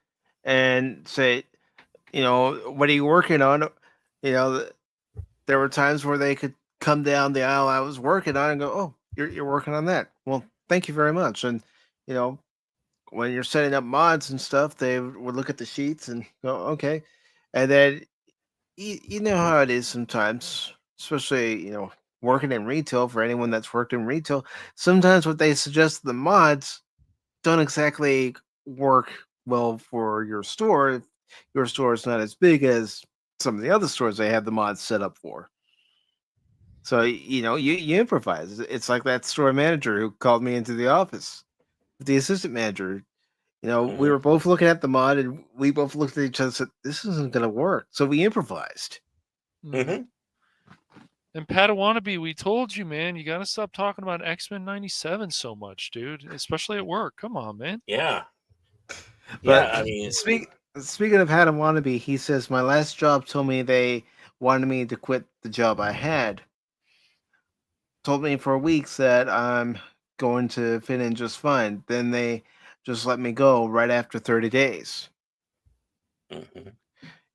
and say, what are you working on? There were times where they could come down the aisle I was working on and go, "Oh, you're working on that. Well, thank you very much." And when you're setting up mods and stuff, they would look at the sheets and go, "Okay," and then you know how it is sometimes, especially working in retail. For anyone that's worked in retail, sometimes what they suggest the mods don't exactly work well for your store. If your store is not as big as some of the other stores they have the mods set up for. So you improvise. It's like that store manager who called me into the office. The assistant manager, we were both looking at the mod and we both looked at each other and said, "This isn't going to work." So we improvised. Mm-hmm. And Padawannabe, we told you, man, you got to stop talking about X-Men 97 so much, dude, especially at work. Come on, man. Yeah. But I mean, speaking of Padawannabe, he says, "My last job told me they wanted me to quit the job I had. Told me for weeks that I'm going to fit in just fine. Then they just let me go right after 30 days."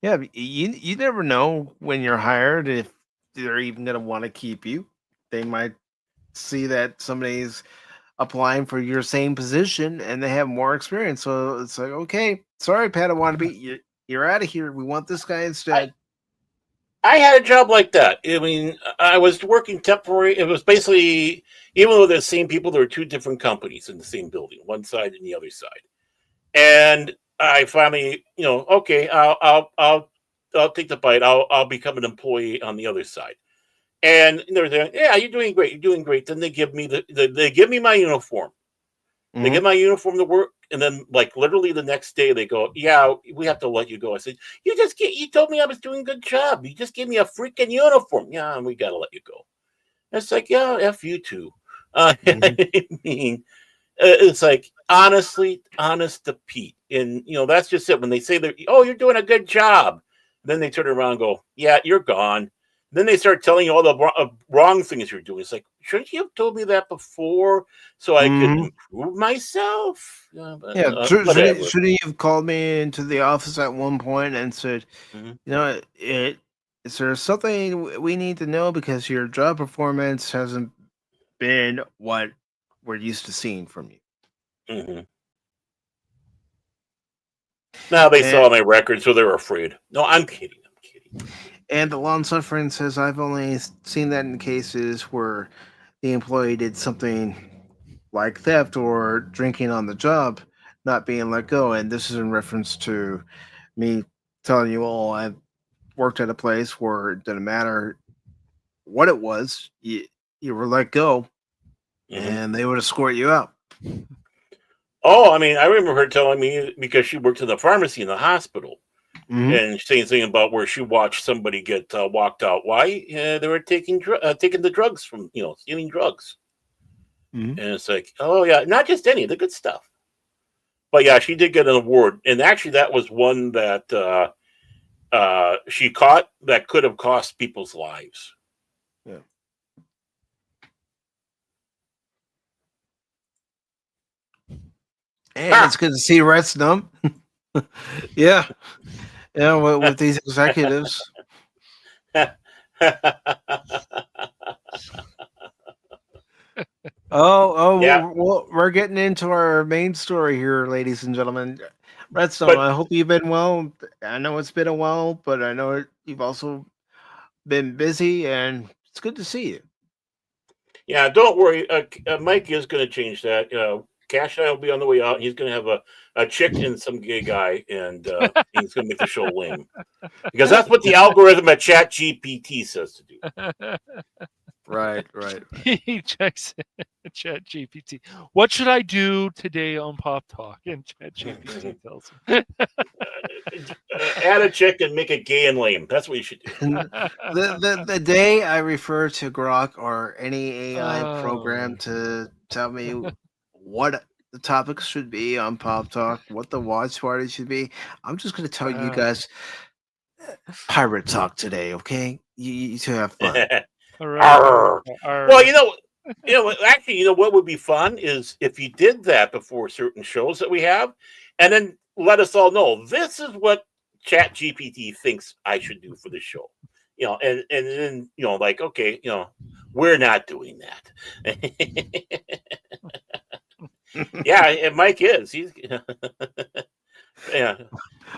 Yeah, but you never know when you're hired if they're even going to want to keep you. They might see that somebody's applying for your same position and they have more experience. So it's like, okay, sorry, Padawannabe, you're out of here. We want this guy instead. I had a job like that. I mean, I was working temporary. It was basically, even though they're the same people, there were two different companies in the same building, one side and the other side. And I finally, okay, I'll take the bite. I'll become an employee on the other side. And they're there, "Yeah, you're doing great. You're doing great." Then they give me they give me my uniform. They give my uniform to work, and then like literally the next day they go, "Yeah, we have to let you go." I said, You told me I was doing a good job. You just gave me a freaking uniform." "Yeah, and we got to let you go." And it's like, yeah, F you too. I mean, it's like honest to Pete, and that's just it. When they say that, "Oh, you're doing a good job," then they turn around and go, "Yeah, you're gone." Then they start telling you all the wrong things you're doing. It's like, shouldn't you have told me that before so I could improve myself? Shouldn't you have called me into the office at one point and said, is there something we need to know because your job performance hasn't been what we're used to seeing from you? Now they saw my record, so they were afraid. No, I'm kidding. And the long suffering says, "I've only seen that in cases where the employee did something like theft or drinking on the job, not being let go." And this is in reference to me telling you, "Oh, I worked at a place where it didn't matter what it was, you were let go, and they would escort you out." Oh, I mean, I remember her telling me, because she worked in the pharmacy in the hospital, And saying something about where she watched somebody get walked out. Why? They were taking the drugs from, stealing drugs. And it's like, oh yeah, not just any, the good stuff. But yeah, she did get an award, and actually that was one that she caught that could have cost people's lives. Yeah. And it's good to see Red Stump. Yeah. With these executives. Yeah. We're getting into our main story here, ladies and gentlemen. Redstone, I hope you've been well. I know it's been a while, but I know you've also been busy, and it's good to see you. Yeah, don't worry. Mike is going to change that. Cash and I will be on the way out, and he's going to have a chick and some gay guy, and he's going to make the show lame. Because that's what the algorithm at ChatGPT says to do. Right. He checks ChatGPT. What should I do today on Pop Talk? And ChatGPT tells him. Add a chick and make it gay and lame. That's what you should do. The day I refer to Grok or any AI program to tell me what the topics should be on Pop Talk, what the watch party should be, I'm just going to tell you guys pirate talk today, okay? You two have fun. Well, actually, what would be fun is if you did that before certain shows that we have, and then let us all know this is what ChatGPT thinks I should do for the show. And then like, okay, we're not doing that. Yeah, and Mike is. He's yeah.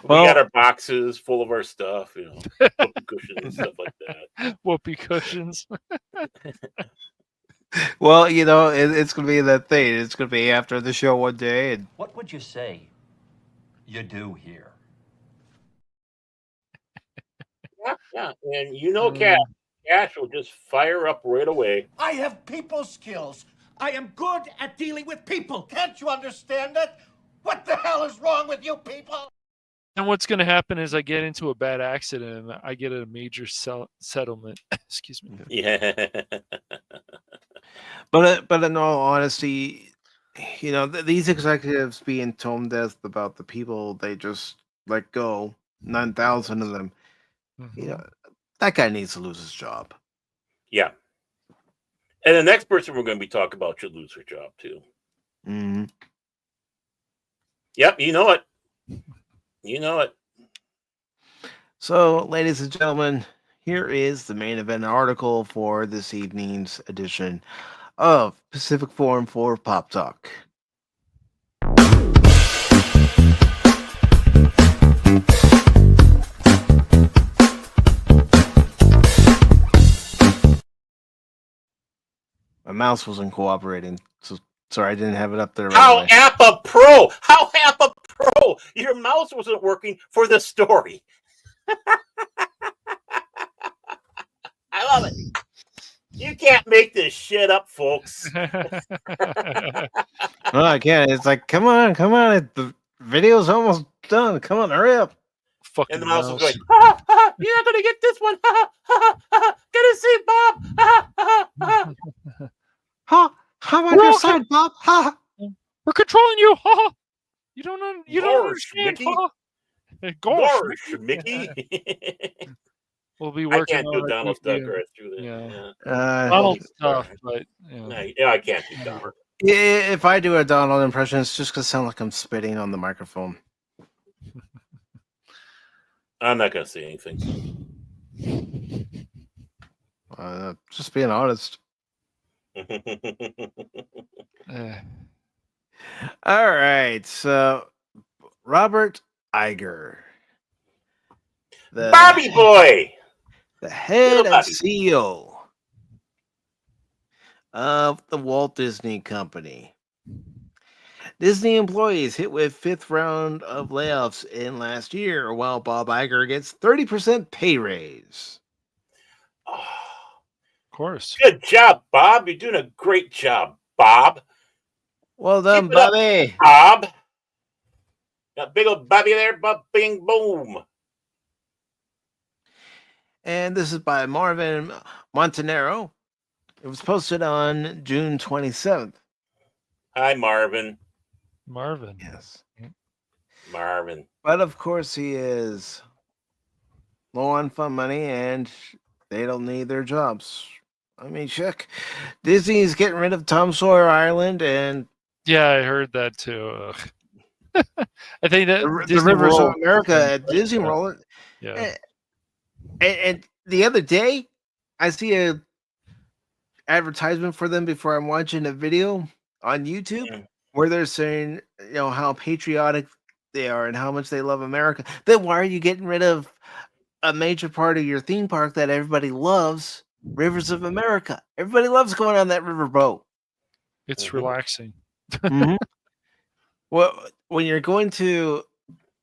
We got our boxes full of our stuff, whoopee cushions and stuff like that. Whoopee cushions. Well, it's going to be that thing. It's going to be after the show one day. And what would you say you do here? Yeah. And Cash will just fire up right away. I have people skills. I am good at dealing with people. Can't you understand that? What the hell is wrong with you people? And what's going to happen is I get into a bad accident and I get a major settlement. Excuse me. Yeah. But in all honesty, these executives being tone deaf about the people they just let go, 9,000 of them, that guy needs to lose his job. Yeah. And the next person we're going to be talking about should lose her job too. Mm-hmm. Yep, you know it. You know it. So, ladies and gentlemen, here is the main event article for this evening's edition of Pacific414 Pop Talk. My mouse wasn't cooperating, so sorry I didn't have it up there. How apropos! How apropos! Your mouse wasn't working for the story. I love it. You can't make this shit up, folks. No, I can't. It's like, come on. The video's almost done. Come on, hurry up. Fucking and the mouse was going, you're not going to get this one. Gonna see Bob. How about your side, Bob? We're controlling you. You don't understand. Gosh, Mickey. We'll be working. I can't do Donald Duck right through that. Yeah. Donald's tough, but I can't do Donald. Yeah, if I do a Donald impression, it's just gonna sound like I'm spitting on the microphone. I'm not gonna say anything. Just being honest. All right, so Robert Iger, the Bobby boy, the head and CEO of the Walt Disney Company. Disney employees hit with fifth round of layoffs in last year, while Bob Iger gets 30% pay raise. Of course. Good job, Bob. You're doing a great job, Bob. Well done, Bobby. Bob. Got big old Bobby there, Bob, bing, boom. And this is by Marvin Montanaro. It was posted on June 27th. Hi, Marvin. Marvin. Yes. Marvin. But of course, he is low on fund money and they don't need their jobs. I mean, check. Disney's getting rid of Tom Sawyer Island and Yeah, I heard that too. I think that the Disney Rivers of World. America at Disney World. Yeah. And the other day, I see a advertisement for them before I'm watching a video on YouTube where they're saying, how patriotic they are and how much they love America. Then why are you getting rid of a major part of your theme park that everybody loves, Rivers of America? Everybody loves going on that riverboat. It's relaxing. Mm-hmm. Well, when you're going to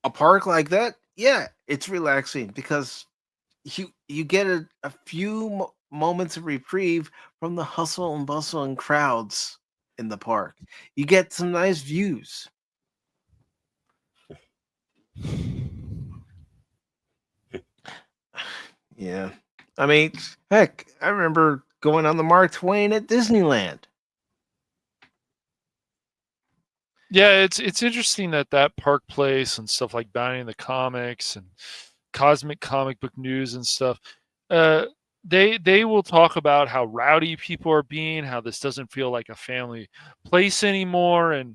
a park like that, yeah, it's relaxing because you get a few moments of reprieve from the hustle and bustle and crowds in the park. You get some nice views. Yeah. I mean, heck, I remember going on the Mark Twain at Disneyland. Yeah, it's interesting that Park Place and stuff like Bounty and the Comics and Cosmic Comic Book News and stuff, they will talk about how rowdy people are being, how this doesn't feel like a family place anymore, and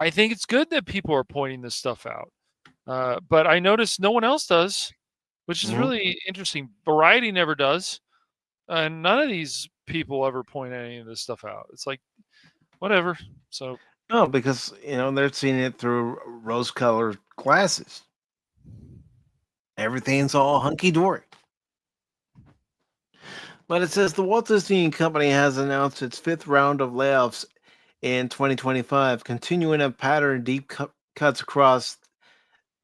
I think it's good that people are pointing this stuff out. But I notice no one else does, which is really interesting. Variety never does, and none of these people ever point any of this stuff out. It's like whatever. So. No, because they're seeing it through rose-colored glasses. Everything's all hunky-dory. But it says the Walt Disney Company has announced its fifth round of layoffs in 2025, continuing a pattern of deep cuts across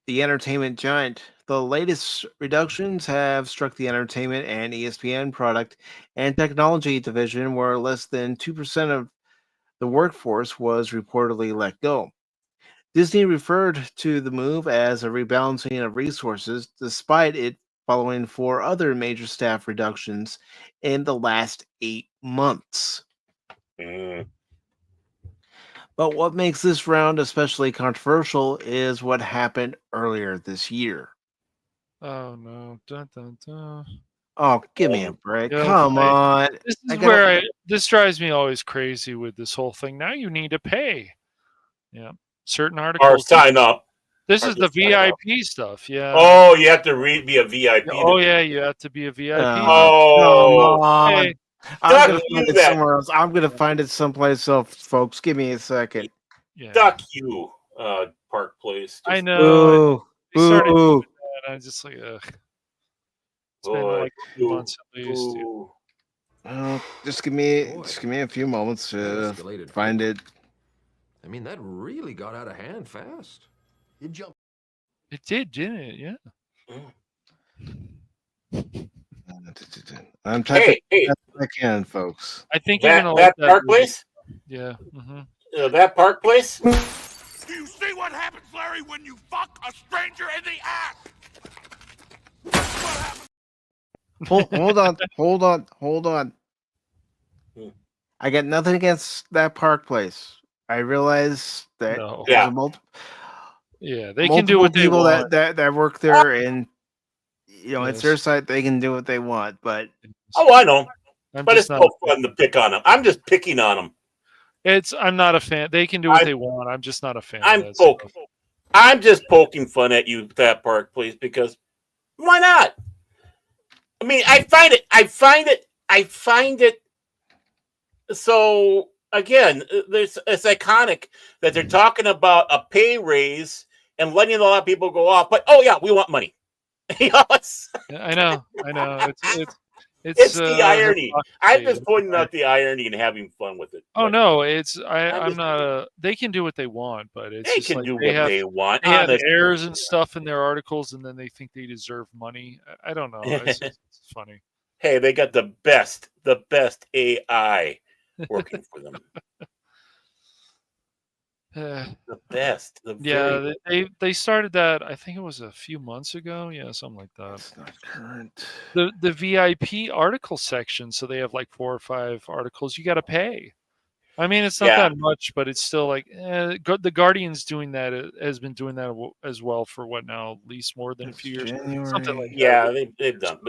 the entertainment giant. The latest reductions have struck the entertainment and ESPN product and technology division, where less than 2% of the workforce was reportedly let go. Disney referred to the move as a rebalancing of resources, despite it following 4 other major staff reductions in the last 8 months. But what makes this round especially controversial is what happened earlier this year. Oh no! Dun, dun, dun. Oh, give me a break! Yeah, Come on! This is where this drives me always crazy with this whole thing. Now you need to pay. Yeah, certain articles. Or sign up. This is the VIP stuff. Yeah. Oh, you have to be a VIP. Oh yeah, you have to be a VIP. Oh, come on. Hey, I'm gonna find it somewhere else. I'm gonna find it someplace else, folks. Give me a second. Yeah. Duck you, Park Place. I know. Boo. I'm just like, ugh. It's been like 2 months at least. Just give me a few moments to find it. I mean, that really got out of hand fast. It did, didn't it? Yeah. I'm typing as I can, folks. I think you're gonna that Park Place. Yeah. That Park Place. Do you see what happens, Larry, when you fuck a stranger in the ass? Hold on. I got nothing against that Park Place. I realize that they can do what they want. that work there, and it's their site. They can do what they want, but I know. But it's so fun to pick on them. I'm just picking on them. I'm not a fan. They can do what they want. I'm just not a fan. I'm just poking fun at you, that Park Place, because why not? I mean, I find it. So again, it's iconic that they're talking about a pay raise and letting a lot of people go off. But we want money. I know. It's the irony. I'm just pointing out the irony and having fun with it. Oh no, I'm not. They can do what they want, but they can do what they want. They have errors and stuff in their articles, and then they think they deserve money. I don't know. It's funny. Hey, they got the best AI working for them. The best. The Yeah, very they started that. I think it was a few months ago. Yeah, something like that. It's not current. The VIP article section. So they have like 4 or 5 articles. You got to pay. I mean, it's not Yeah. that much, but it's still like the Guardian's doing that. Has been doing that as well for what now? At least more than a It's few years. January. Something like that. Yeah,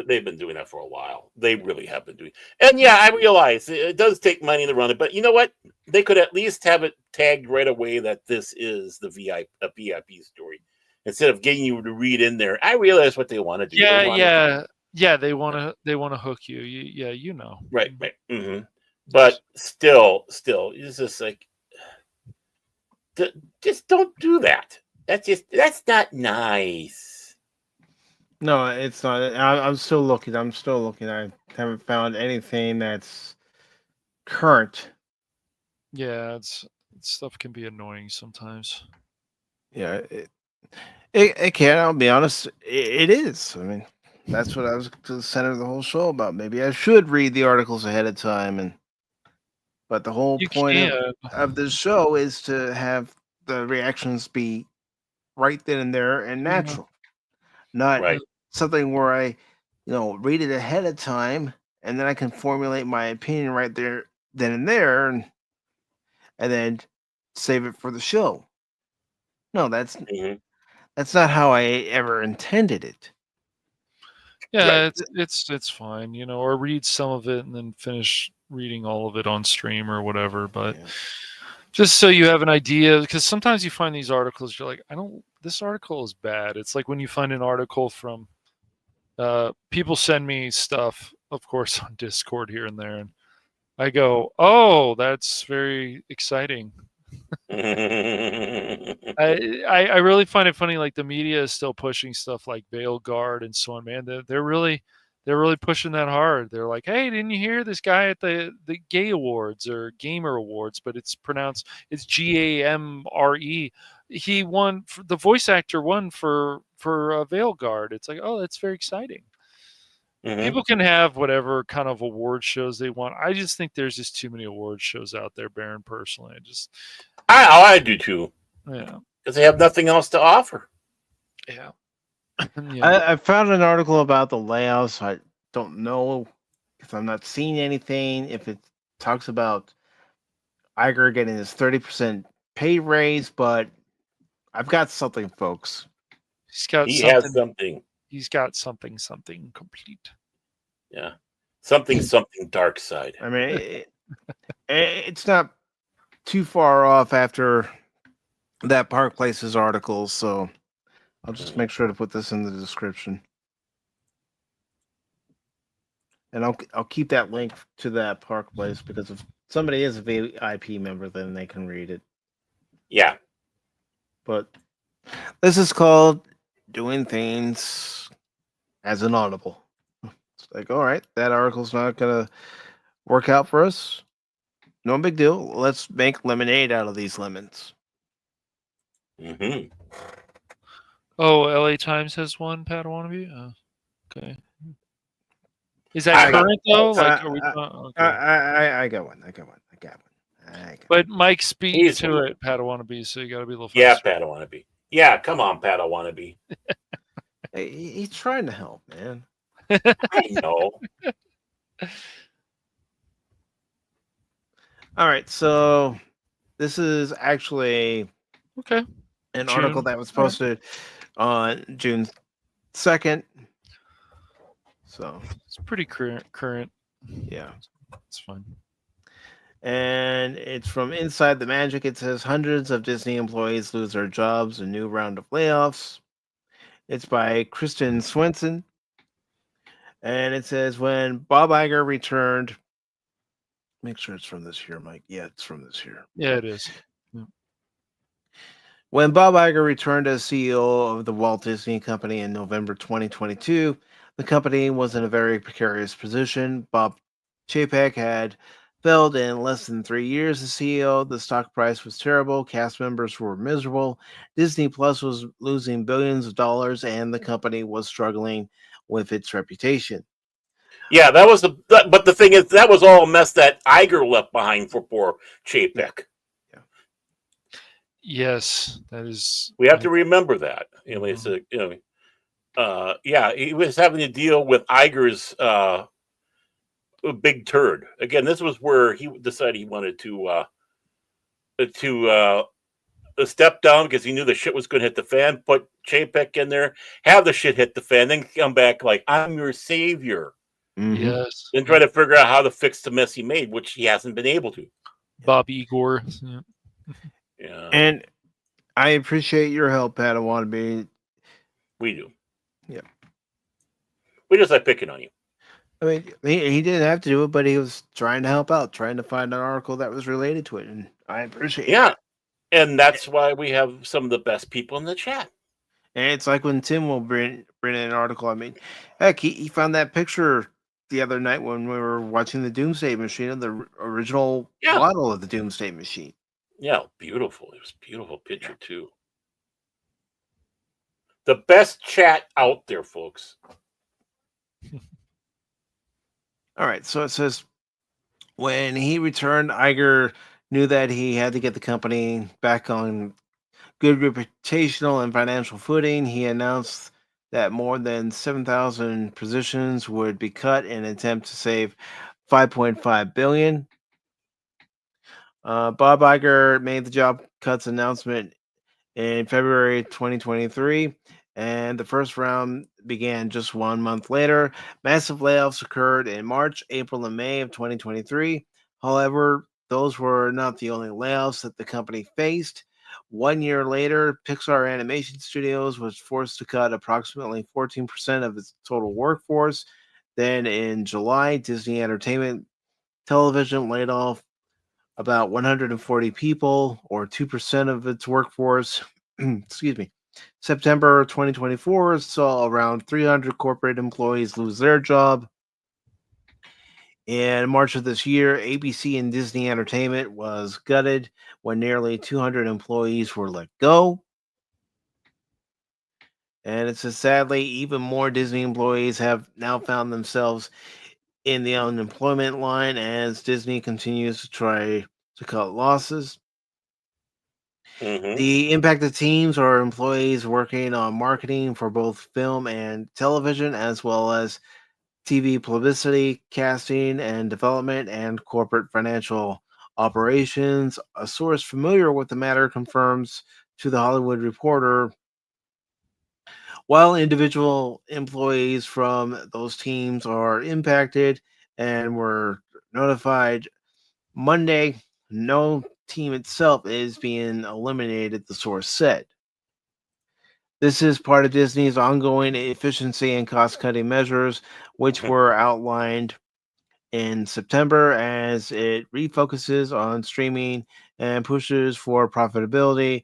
they've been doing that for a while. They really have been doing. And yeah, I realize it does take money to run it, but you know what? They could at least have it tagged right away that this is the VIP story instead of getting you to read in there. I realize what they want to do. Yeah. They want to hook you. Yeah, you know. Right. Mm-hmm. But still, it's just like, just don't do that. That's not nice. No, it's not. I'm still looking. I haven't found anything that's current. Yeah, stuff can be annoying sometimes. Yeah, it can. I'll be honest. It is. I mean, that's what I was to the center of the whole show about. Maybe I should read the articles ahead of time, but the whole You point can. of the show is to have the reactions be right then and there and natural, not Right. something where I, read it ahead of time and then I can formulate my opinion right there, then and there, and then save it for the show. No, that's not how I ever intended it. Yeah, it's fine, or read some of it and then finish reading all of it on stream or whatever. But just so you have an idea, because sometimes you find these articles, you're like, this article is bad. It's like when you find an article from people send me stuff, of course, on Discord here and there, and I go, oh, that's very exciting. I really find it funny. Like the media is still pushing stuff like Veilguard and so on. Man, they're really pushing that hard. They're like, hey, didn't you hear this guy at the Gay Awards or Gamer Awards? But it's GAMRE. He won. The voice actor won for Veilguard. It's like, oh, that's very exciting. People can have whatever kind of award shows they want. I just think there's just too many award shows out there, Baron. Personally, I do too. Yeah, because they have nothing else to offer. Yeah. I found an article about the layoffs. I don't know if I'm not seeing anything. If it talks about Iger getting his 30% pay raise, but I've got something, folks. He has something. He's got something complete. Yeah. Something dark side. I mean, it's not too far off after that Park Places article, so I'll just make sure to put this in the description. And I'll keep that link to that Park Place, because if somebody is a VIP member, then they can read it. Yeah. But this is called doing things as an audible. It's like, all right, that article's not gonna work out for us. No big deal. Let's make lemonade out of these lemons. Oh, LA Times has one, Padawan. Okay. Is that current though? Like, are we? Okay. I got one. But Mike's beat to it, Padawan. So you got to be a little faster. Yeah, Padawan. Yeah, come on, Padawan. He's trying to help, man. I know. All right, so this is actually an article that was posted on June 2nd. So it's pretty current. Yeah, it's fine. And it's from Inside the Magic. It says hundreds of Disney employees lose their jobs, a new round of layoffs. It's by Kristen Swenson. And it says when Bob Iger returned. Make sure it's from this year, Mike. Yeah, it's from this year. Yeah, it is. Yeah. When Bob Iger returned as CEO of the Walt Disney Company in November 2022, the company was in a very precarious position. Bob Chapek had failed in less than 3 years as CEO. The stock price was terrible. Cast members were miserable. Disney Plus was losing billions of dollars, and the company was struggling with its reputation. Yeah, but the thing is, that was all a mess that Iger left behind for poor Chapek. Yes, that is. We have to remember that. It's a, yeah, he was having to deal with Iger's big turd. Again, this was where he decided he wanted to step down because he knew the shit was going to hit the fan. Put Chapek in there, have the shit hit the fan, then come back like I'm your savior. Yes. Then try to figure out how to fix the mess he made, which he hasn't been able to. Bob Iger. Yeah, And I appreciate your help, Padawan. we do. Yeah. We just like picking on you. I mean, he didn't have to do it, but he was trying to help out, trying to find an article that was related to it, and I appreciate it. Yeah, and that's why we have some of the best people in the chat. And it's like when Tim will bring in an article. I mean, heck, he found that picture the other night when we were watching the Doomsday Machine of the original model of the Doomsday Machine. Yeah, beautiful. It was a beautiful picture too. The best chat out there, folks. All right, so it says when he returned, Iger knew that he had to get the company back on good reputational and financial footing. He announced that more than 7,000 positions would be cut in an attempt to save $5.5 billion. Bob Iger made the job cuts announcement in February 2023, and the first round began just 1 month later. Massive layoffs occurred in March, April, and May of 2023. However, those were not the only layoffs that the company faced. 1 year later, Pixar Animation Studios was forced to cut approximately 14% of its total workforce. Then in July, Disney Entertainment Television laid off about 140 people, or 2% of its workforce. Excuse me. September 2024 saw around 300 corporate employees lose their job. In March of this year, ABC and Disney Entertainment was gutted when nearly 200 employees were let go. And it says, sadly, even more Disney employees have now found themselves in the unemployment line as Disney continues to try to cut losses. The impacted teams are employees working on marketing for both film and television, as well as TV publicity, casting and development, and corporate financial operations. A source familiar with the matter confirms to The Hollywood Reporter, while individual employees from those teams are impacted and were notified Monday, no team itself is being eliminated, the source said. This is part of Disney's ongoing efficiency and cost-cutting measures, which were outlined in September as it refocuses on streaming and pushes for profitability.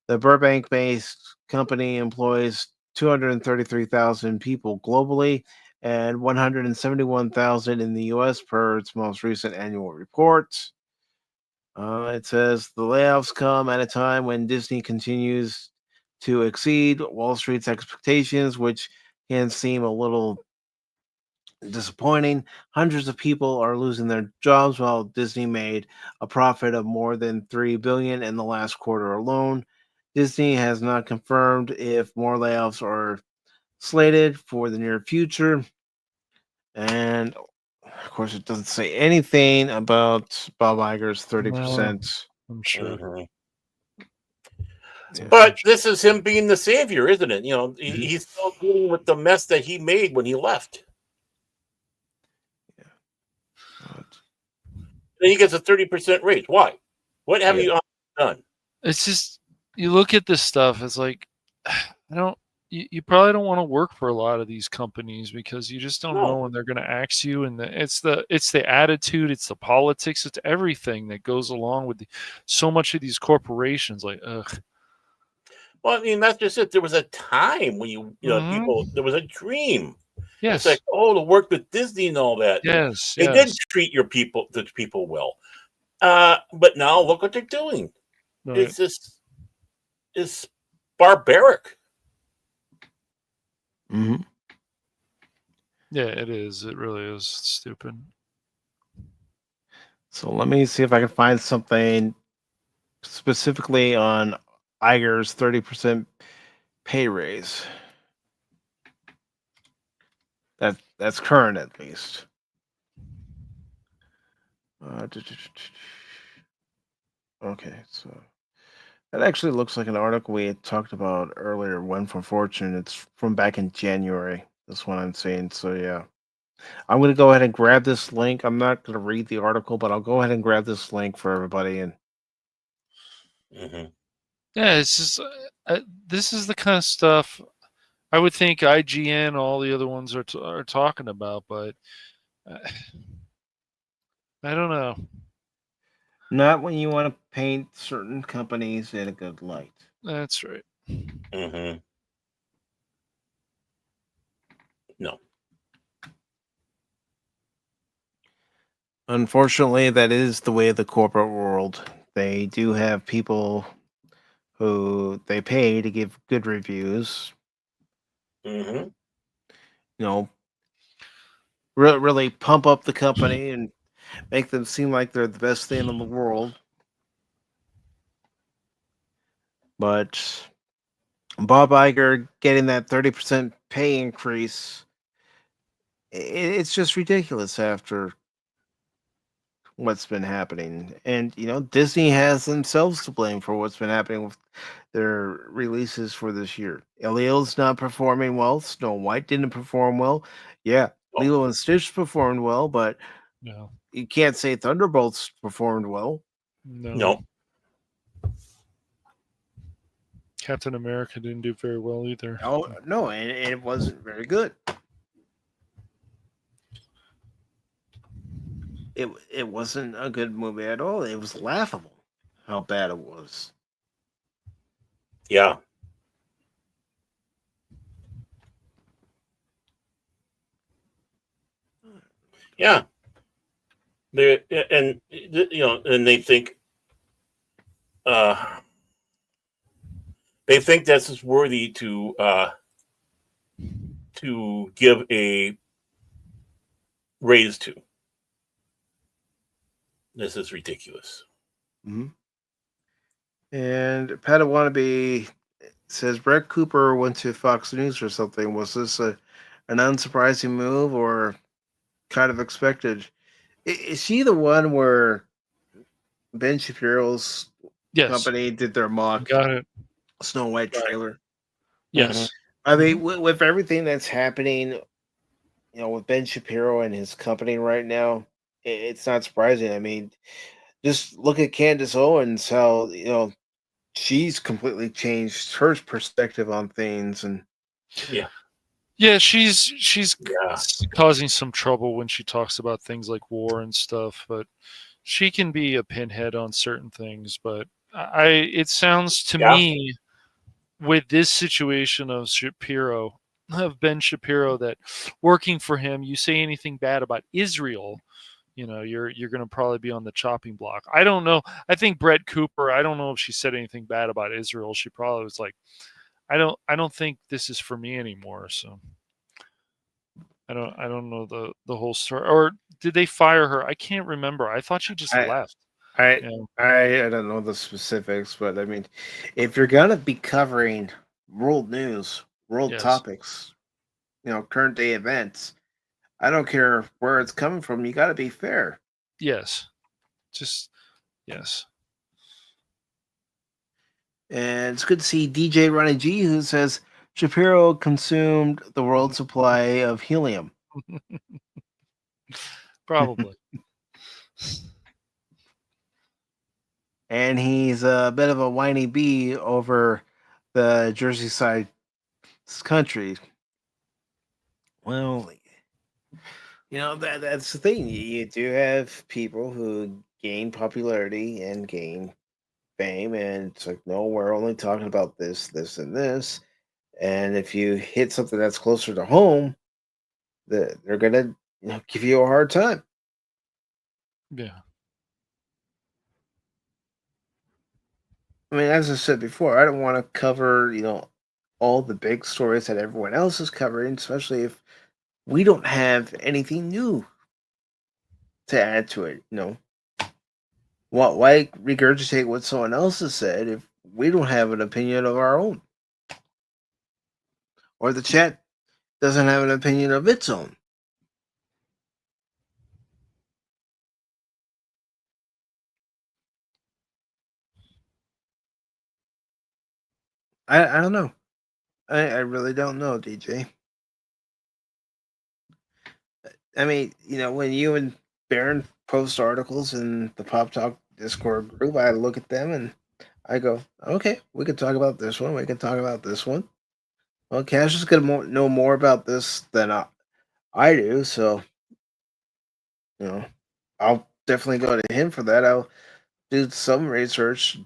The Burbank-based company employs 233,000 people globally and 171,000 in the U.S. per its most recent annual reports. It says the layoffs come at a time when Disney continues to exceed Wall Street's expectations, which can seem a little disappointing. Hundreds of people are losing their jobs while Disney made a profit of more than $3 billion in the last quarter alone. Disney has not confirmed if more layoffs are slated for the near future. And of course, it doesn't say anything about Bob Iger's 30%. I'm sure. But this is him being the savior, isn't it? He's still dealing with the mess that he made when he left. And he gets a 30% raise. Why? What have you done? It's just, you look at this stuff, it's like, you probably don't want to work for a lot of these companies because you just don't know when they're going to axe you. And it's the attitude, it's the politics, it's everything that goes along with so much of these corporations. Like, ugh. Well, I mean, that's just it. There was a time when people, there was a dream. Yes. It's like, to work with Disney and all that. Yes. They did treat the people well. But now look what they're doing. Right. It's barbaric. Mm-hmm. Yeah, it is. It really is stupid. So let me see if I can find something specifically on Iger's 30% pay raise. That's current at least. Okay, so that actually looks like an article we had talked about earlier, One for Fortune. It's from back in January. That's what I'm saying. So yeah. I'm gonna go ahead and grab this link. I'm not gonna read the article, but I'll go ahead and grab this link for everybody. And Yeah, it's just this is the kind of stuff I would think IGN, all the other ones are talking about, but I don't know. not when you want to paint certain companies in a good light. That's right. No. Unfortunately, that is the way of the corporate world. They do have people who they pay to give good reviews. You know, really pump up the company and make them seem like they're the best thing in the world. But Bob Iger getting that 30% pay increase, it's just ridiculous after what's been happening. And, Disney has themselves to blame for what's been happening with their releases for this year. Elio's not performing well. Snow White didn't perform well. Yeah, Lilo and Stitch performed well, but No. you can't say Thunderbolts performed well. No. Captain America didn't do very well either. Oh, no, and it wasn't very good. It wasn't a good movie at all. It was laughable how bad it was. Yeah. Yeah. They and they think this is worthy to give a raise to. This is ridiculous. Mm-hmm. And Padawannabe says Brett Cooper went to Fox News or something. Was this an unsurprising move or kind of expected? Is she the one where Ben Shapiro's company did their mock Snow White trailer? Yes. I mean, with everything that's happening, with Ben Shapiro and his company right now, it's not surprising. I mean, just look at Candace Owens, how she's completely changed her perspective on things, and yeah, she's causing some trouble when she talks about things like war and stuff, but she can be a pinhead on certain things. But it sounds to me with this situation of Ben Shapiro, that working for him, you say anything bad about Israel, you're going to probably be on the chopping block. I don't know. I think Brett Cooper, I don't know if she said anything bad about Israel. She probably was like, I don't think this is for me anymore. So I don't know the whole story. Or did they fire her? I can't remember. I thought she just left. I don't know the specifics, but I mean, if you're gonna be covering world news, world topics, current day events, I don't care where it's coming from. You got to be fair. Yes, just yes. And it's good to see DJ Ronnie G, who says Shapiro consumed the world's supply of helium. Probably. And he's a bit of a whiny bee over the Jersey side country. Well, that's the thing. You do have people who gain popularity and gain fame, and it's like, no, we're only talking about this, this, and this. And if you hit something that's closer to home, they're gonna give you a hard time. Yeah. I mean, as I said before, I don't want to cover, all the big stories that everyone else is covering, especially if we don't have anything new to add to it, Why regurgitate what someone else has said if we don't have an opinion of our own? Or the chat doesn't have an opinion of its own? I don't know. I really don't know, DJ. I mean, when you and Baron post articles in the Pop Talk Discord group, I look at them and I go, okay, we can talk about this one. We can talk about this one. Well, Cash is going to know more about this than I do, so I'll definitely go to him for that. I'll do some research.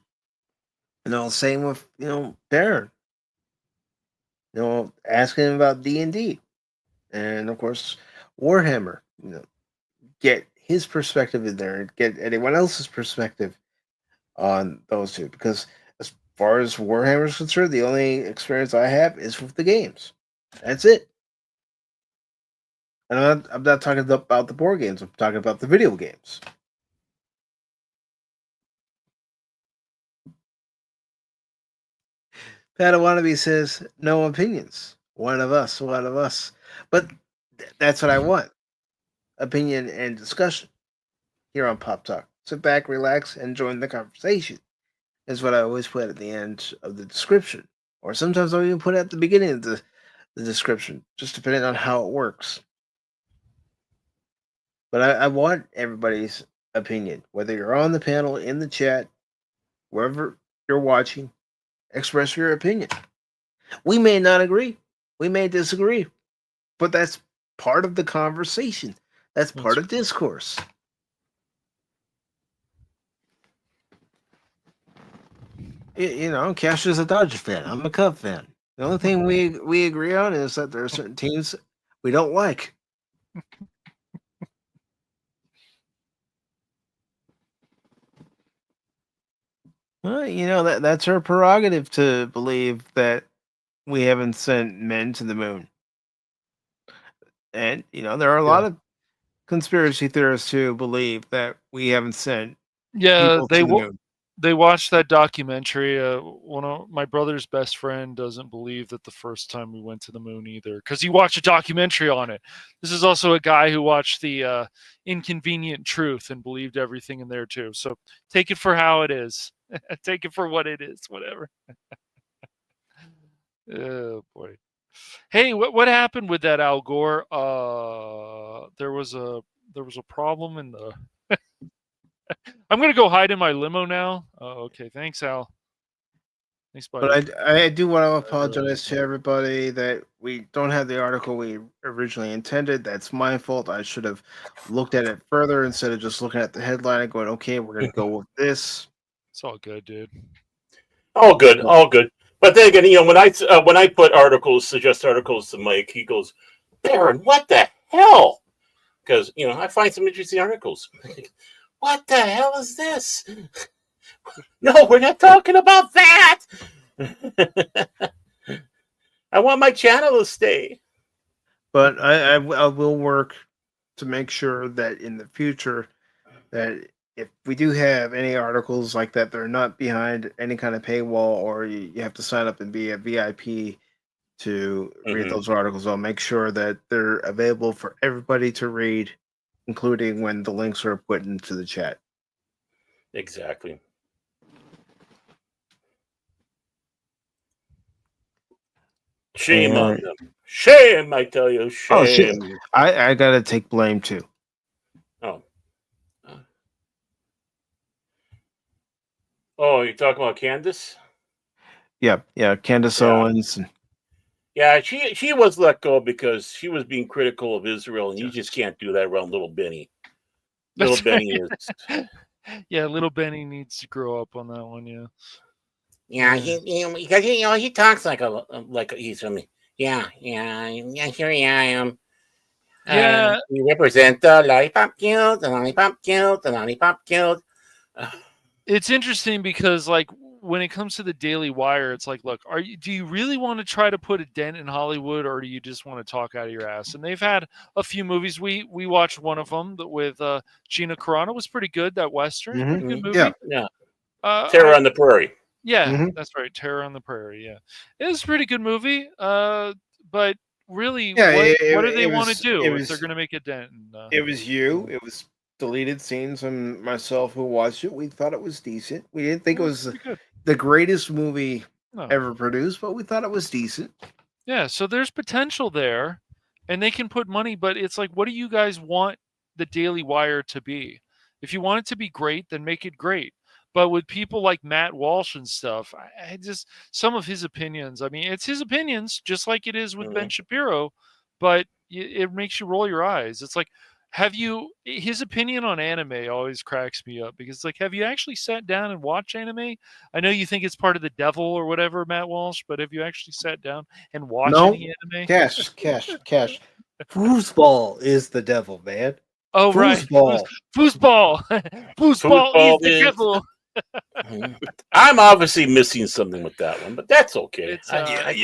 Same with Baron. Asking him about D&D, and of course Warhammer. Get his perspective in there, and get anyone else's perspective on those two. Because as far as Warhammer is concerned, the only experience I have is with the games. That's it. And I'm not talking about the board games. I'm talking about the video games. Padawannabe says, no opinions. One of us. But that's what I want. Opinion and discussion here on Pop Talk. Sit back, relax, and join the conversation. Is what I always put at the end of the description. Or sometimes I'll even put it at the beginning of the description, just depending on how it works. But I want everybody's opinion. Whether you're on the panel, in the chat, wherever you're watching, express your opinion. We may not agree. We may disagree. But that's part of the conversation. That's part of discourse. Cash is a Dodger fan. I'm a Cub fan. The only thing we agree on is that there are certain teams we don't like. Well, that's her prerogative to believe that we haven't sent men to the moon. And there are a lot of conspiracy theorists who believe that we haven't sent people to the moon. They watched that documentary. One of my brother's best friend doesn't believe that the first time we went to the moon either, because he watched a documentary on it. This is also a guy who watched the Inconvenient Truth and believed everything in there too. So take it for how it is. Take it for what it is. Whatever. Oh boy. Hey, what happened with that Al Gore? There was a problem in the. I'm gonna go hide in my limo now. Okay, thanks, Al. Thanks, buddy. But I do want to apologize to everybody that we don't have the article we originally intended. That's my fault. I should have looked at it further instead of just looking at the headline and going, "Okay, we're gonna go with this." It's all good, dude. All good, all good. But then again, when I put suggest articles to Mike, he goes, "Baron, what the hell?" Because I find some interesting articles. What the hell is this? No, we're not talking about that. I want my channel to stay. But I will work to make sure that in the future that if we do have any articles like that, they're not behind any kind of paywall or you have to sign up and be a VIP to read those articles. I'll make sure that they're available for everybody to read, including when the links are put into the chat. Exactly. Shame on them. Shame, I tell you. Shame. Oh, shit. I got to take blame, too. Oh, you're talking about Candace? Yeah, Candace Owens. Yeah, she was let go because she was being critical of Israel, and you just can't do that around little Benny. Little Benny is... Yeah, little Benny needs to grow up on that one, yeah. Yeah, because he talks like he's from me. Yeah, here I am. Yeah. We represent the lollipop guild, the lollipop guild, the lollipop guild. It's interesting because, like, when it comes to the Daily Wire, it's like, look, do you really want to try to put a dent in Hollywood, or do you just want to talk out of your ass? And they've had a few movies. We watched one of them with Gina Carano. Was pretty good. That Western, pretty good movie. Yeah. Terror on the Prairie. Yeah, that's right. Terror on the Prairie. Yeah, it was a pretty good movie. But really, what do they want to do if they're going to make a dent? It was you. It was deleted scenes and myself who watched it. We thought it was decent. We didn't think it was the greatest movie ever produced, but we thought it was decent. Yeah, so there's potential there, and they can put money, but it's like, what do you guys want the Daily Wire to be? If you want it to be great, then make it great. But with people like Matt Walsh and stuff, I just, some of his opinions, I mean, it's his opinions, just like it is with Ben Shapiro, but it makes you roll your eyes. It's like, his opinion on anime always cracks me up, because it's like, have you actually sat down and watched anime? I know you think it's part of the devil or whatever, Matt Walsh, but have you actually sat down and watched any anime? Cash. Foosball is the devil, man. Oh, Foosball. Foosball. Foosball is the devil. I'm obviously missing something with that one, but that's okay.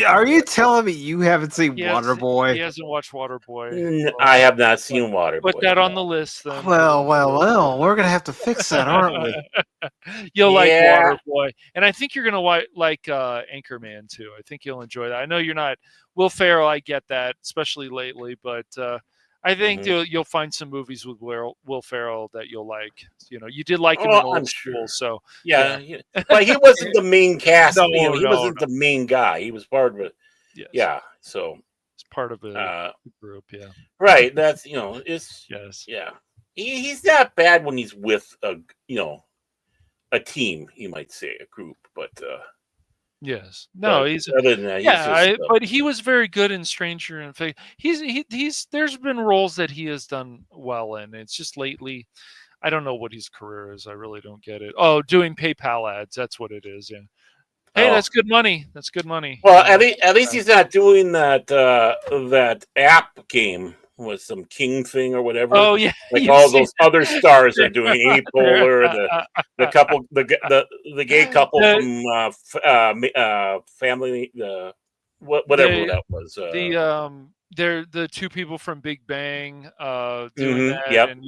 Are you telling me you haven't seen Waterboy? He hasn't watched Waterboy. I have not seen Waterboy. Put that on the list, then. Well. We're gonna have to fix that, aren't we? You'll like Waterboy, and I think you're gonna like Anchorman too. I think you'll enjoy that. I know you're not Will Ferrell. I get that, especially lately, but I think you'll find some movies with Will Ferrell that you'll like. You know, you did like him in Old School, so yeah. But he wasn't the main cast. He wasn't the main guy. He was part of it. Yes. Yeah, so it's part of a group. Yeah, right. That's it's yeah. He's not bad when he's with a team. You might say a group, but. Yes. No, he's other than that, but he was very good in Stranger in Faith. He's there's been roles that he has done well in. It's just lately, I don't know what his career is. I really don't get it. Oh, doing PayPal ads. That's what it is. Yeah. Hey, that's good money. That's good money. Well, at least he's not doing that app game with some King thing or whatever. Oh yeah, like all those other stars are doing. Amy Poehler, the couple, the gay couple from Family, whatever that was. They're the two people from Big Bang doing that. Yep. And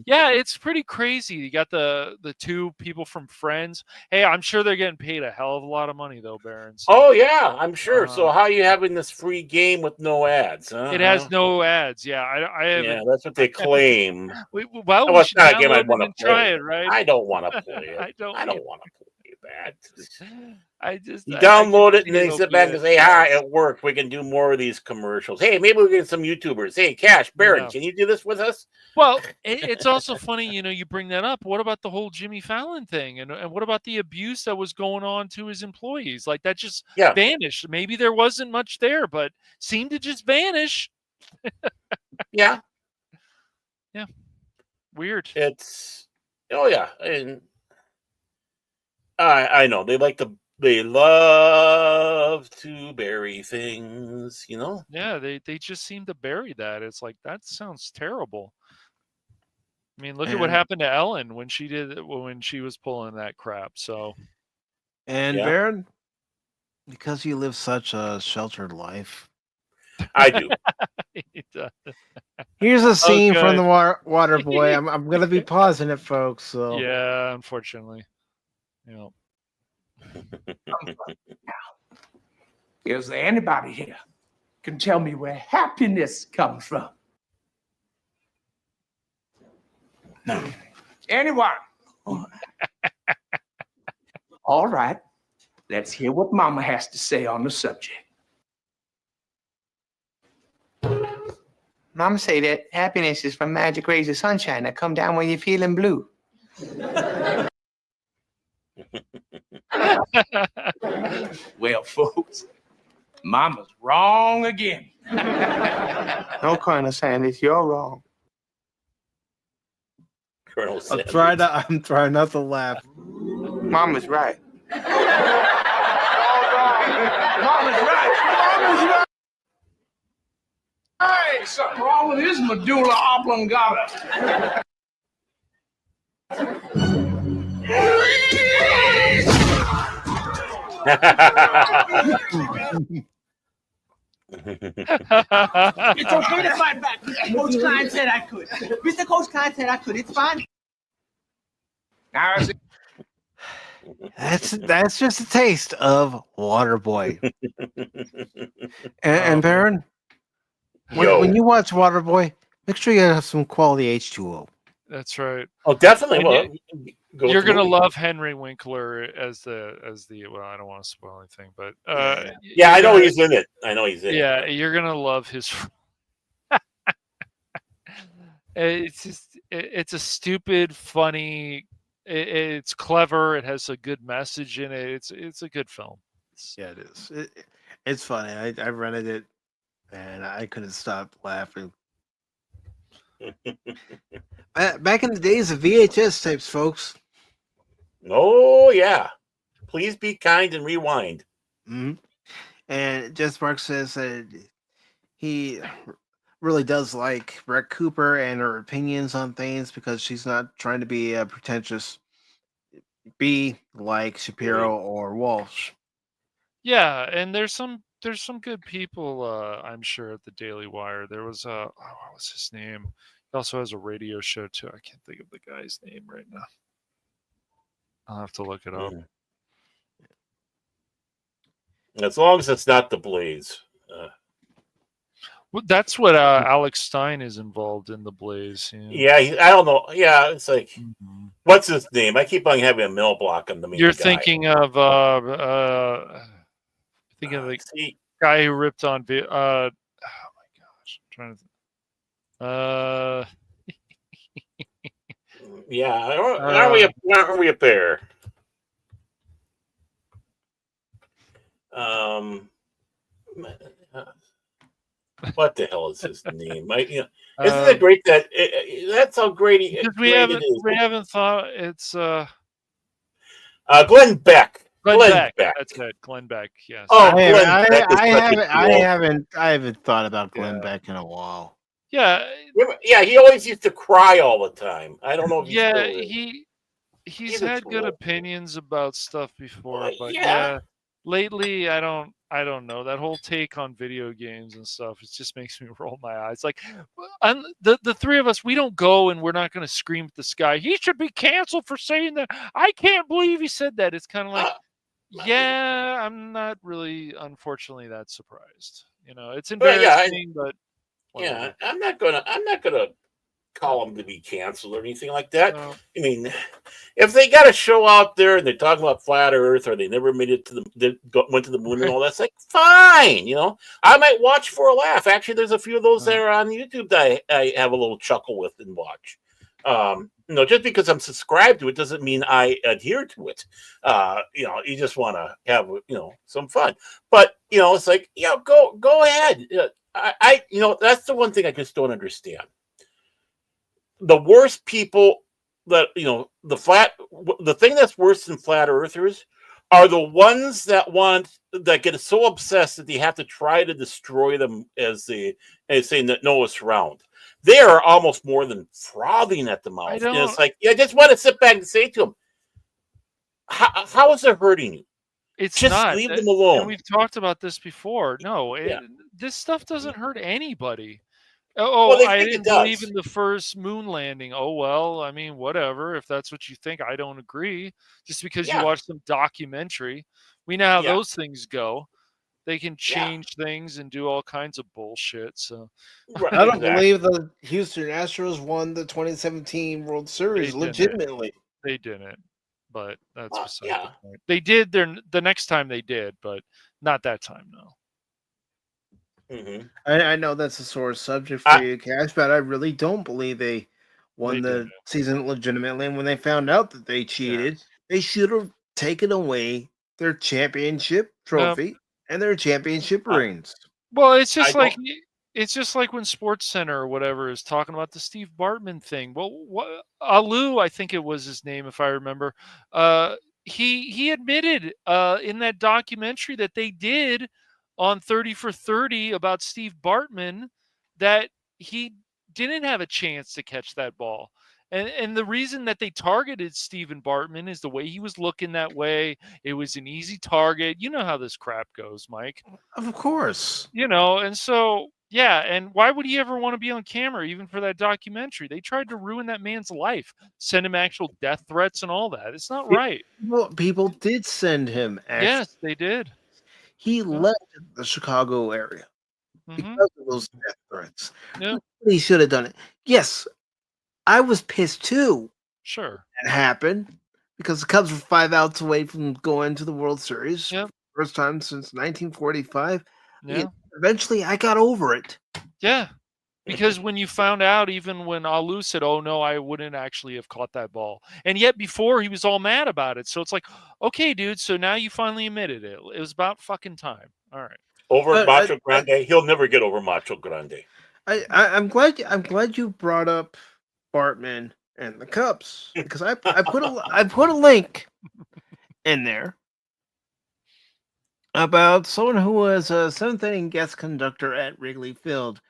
it's pretty crazy. You got the two people from Friends. Hey, I'm sure they're getting paid a hell of a lot of money though, Baron. So, oh yeah, I'm sure. So how are you having this free game with no ads? It has no ads. Yeah, I haven't. Yeah, that's what they claim. we should not game I'd want to try it, right? I don't want to play it. I don't want to play that. You download it and then sit back and say, "Hi, it worked. We can do more of these commercials. Hey, maybe we get some YouTubers. Hey, Cash Barron, can you do this with us?" Well, it's also funny, you bring that up. What about the whole Jimmy Fallon thing, and what about the abuse that was going on to his employees? Like that just vanished. Maybe there wasn't much there, but seemed to just vanish. Yeah. Weird. It's and I know they love to bury things, Yeah, they just seem to bury that. It's like, that sounds terrible. I mean, look at what happened to Ellen when she was pulling that crap. So, and Baron, because you live such a sheltered life, I do. Here's a scene from the Waterboy. I'm gonna be pausing it, folks. So yeah, unfortunately. Is there anybody here can tell me where happiness comes from? No. Anyone? All right. Let's hear what Mama has to say on the subject. Mama say that happiness is from magic rays of sunshine that come down when you're feeling blue. Well, folks, Mama's wrong again. No, Colonel Sanders, you're wrong. Colonel Sanders. I'm trying not to laugh. Mama's right. Mama's right. Hey, something wrong with his medulla oblongata. It's okay to fight back. Coach Klein said I could. Mr. Coach Klein said I could. It's fine. That's just a taste of Waterboy. And Baron, when you watch Waterboy, make sure you have some quality H2O. That's right. Oh, definitely. Well, you're gonna love Henry Winkler as the well, I don't want to spoil anything, but yeah, I know he's in it. I know he's in it. Yeah, you're gonna love his. It's a stupid, funny. It's clever. It has a good message in it. It's a good film. Yeah, it is. It's funny. I rented it, and I couldn't stop laughing. Back in the days of VHS tapes, folks. Oh yeah, please be kind and rewind. Mm-hmm. And Jess Mark says that he really does like Brett Cooper and her opinions on things because she's not trying to be pretentious. Be like Shapiro or Walsh. Yeah, and there's some good people. I'm sure at the Daily Wire. There was what was his name? He also has a radio show too. I can't think of the guy's name right now. I'll have to look it up. As long as it's not the Blaze. Well, that's what Alex Stein is involved in, the Blaze. Yeah, I don't know. Yeah, it's like, what's his name? I keep on having a mill block on the main You're guy. thinking of the guy who ripped on. Oh my gosh, I'm trying to. Yeah, aren't we up there? What the hell is his name? Isn't it great that that's how great he is? We haven't thought it's Glenn Beck. Glenn Beck. That's it. Glenn Beck. Yes. Oh, I haven't thought about Glenn Beck in a while. Yeah. Yeah, he always used to cry all the time. I don't know if he's had good opinions about stuff before, but lately I don't know. That whole take on video games and stuff, it just makes me roll my eyes. Like, the three of us, we don't go and we're not going to scream at the sky, he should be canceled for saying that. I can't believe he said that. It's kind of like, I'm not really, unfortunately, that surprised. It's embarrassing, but whatever. I'm not gonna call them to be canceled or anything like that. No. I mean, if they got a show out there and they're talking about flat Earth or they never made it to went to the moon and all that's like fine. I might watch for a laugh. Actually, there's a few of those that are on YouTube that I have a little chuckle with and watch. Just because I'm subscribed to it doesn't mean I adhere to it. You just want to have some fun. But it's like go ahead. I that's the one thing I just don't understand. The worst people that the thing that's worse than flat earthers are the ones that get so obsessed that they have to try to destroy them as saying that Noah's round. They are almost more than frothing at the mouth. And it's like, I just want to sit back and say to them, how is it hurting you? It's just not. Leave them alone. And we've talked about this before. No, this stuff doesn't hurt anybody. I didn't believe in the first moon landing. Oh, well, I mean, whatever. If that's what you think, I don't agree. Just because you watched some documentary. We know how those things go. They can change things and do all kinds of bullshit. So I don't believe the Houston Astros won the 2017 World Series legitimately. They didn't, but that's beside the point. They did the next time they did, but not that time, no. Mm-hmm. I know that's a sore subject for you, Cash, but I really don't believe they won the season legitimately. And when they found out that they cheated, they should have taken away their championship trophy and their championship rings. Well, it's just like when Sports Center or whatever is talking about the Steve Bartman thing. Well, Alu, I think it was his name, if I remember. He admitted in that documentary that they did on 30 for 30 about Steve Bartman that he didn't have a chance to catch that ball. And the reason that they targeted Stephen Bartman is the way he was looking that way. It was an easy target. You know how this crap goes, Mike. Of course. And so yeah, and why would he ever want to be on camera, even for that documentary? They tried to ruin that man's life, send him actual death threats and all that. It's not right. People did send him. Yes, they did. He left the Chicago area because of those death threats. Yeah. He should have done it. Yes, I was pissed too. Sure. That happened because the Cubs were 5 outs away from going to the World Series. Yep. First time since 1945. Yeah. Eventually, I got over it. Yeah. Because when you found out, even when Alou said, "Oh no, I wouldn't actually have caught that ball," and yet before he was all mad about it. So it's like, okay, dude. So now you finally admitted it. It was about fucking time. All right. Over Macho Grande, he'll never get over Macho Grande. I'm glad you brought up Bartman and the Cubs because I put a link in there about someone who was a seventh inning guest conductor at Wrigley Field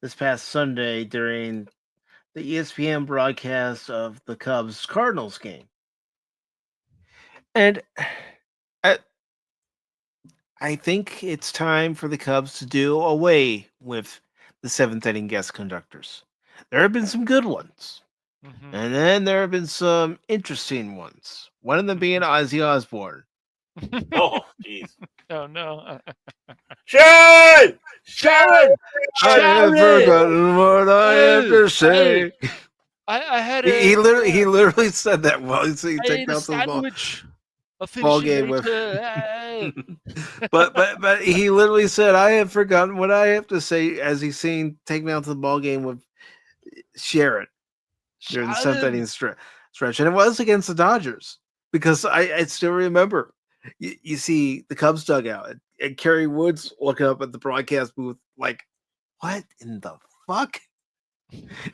this past Sunday during the ESPN broadcast of the Cubs Cardinals game, and I think it's time for the Cubs to do away with the seventh inning guest conductors. There have been some good ones. And then there have been some interesting ones. One of them being Ozzy Osbourne. Oh, jeez. Oh, no. Chen! Chen! I have forgotten what I have to say. I had He literally said that while he's taking out the ball game with. but he literally said, "I have forgotten what I have to say," as he's saying, "Take me out to the ball game with Sharon." During the seventh inning stretch, and it was against the Dodgers because I still remember. You see the Cubs dugout and Kerry Woods looking up at the broadcast booth like, "What in the fuck?"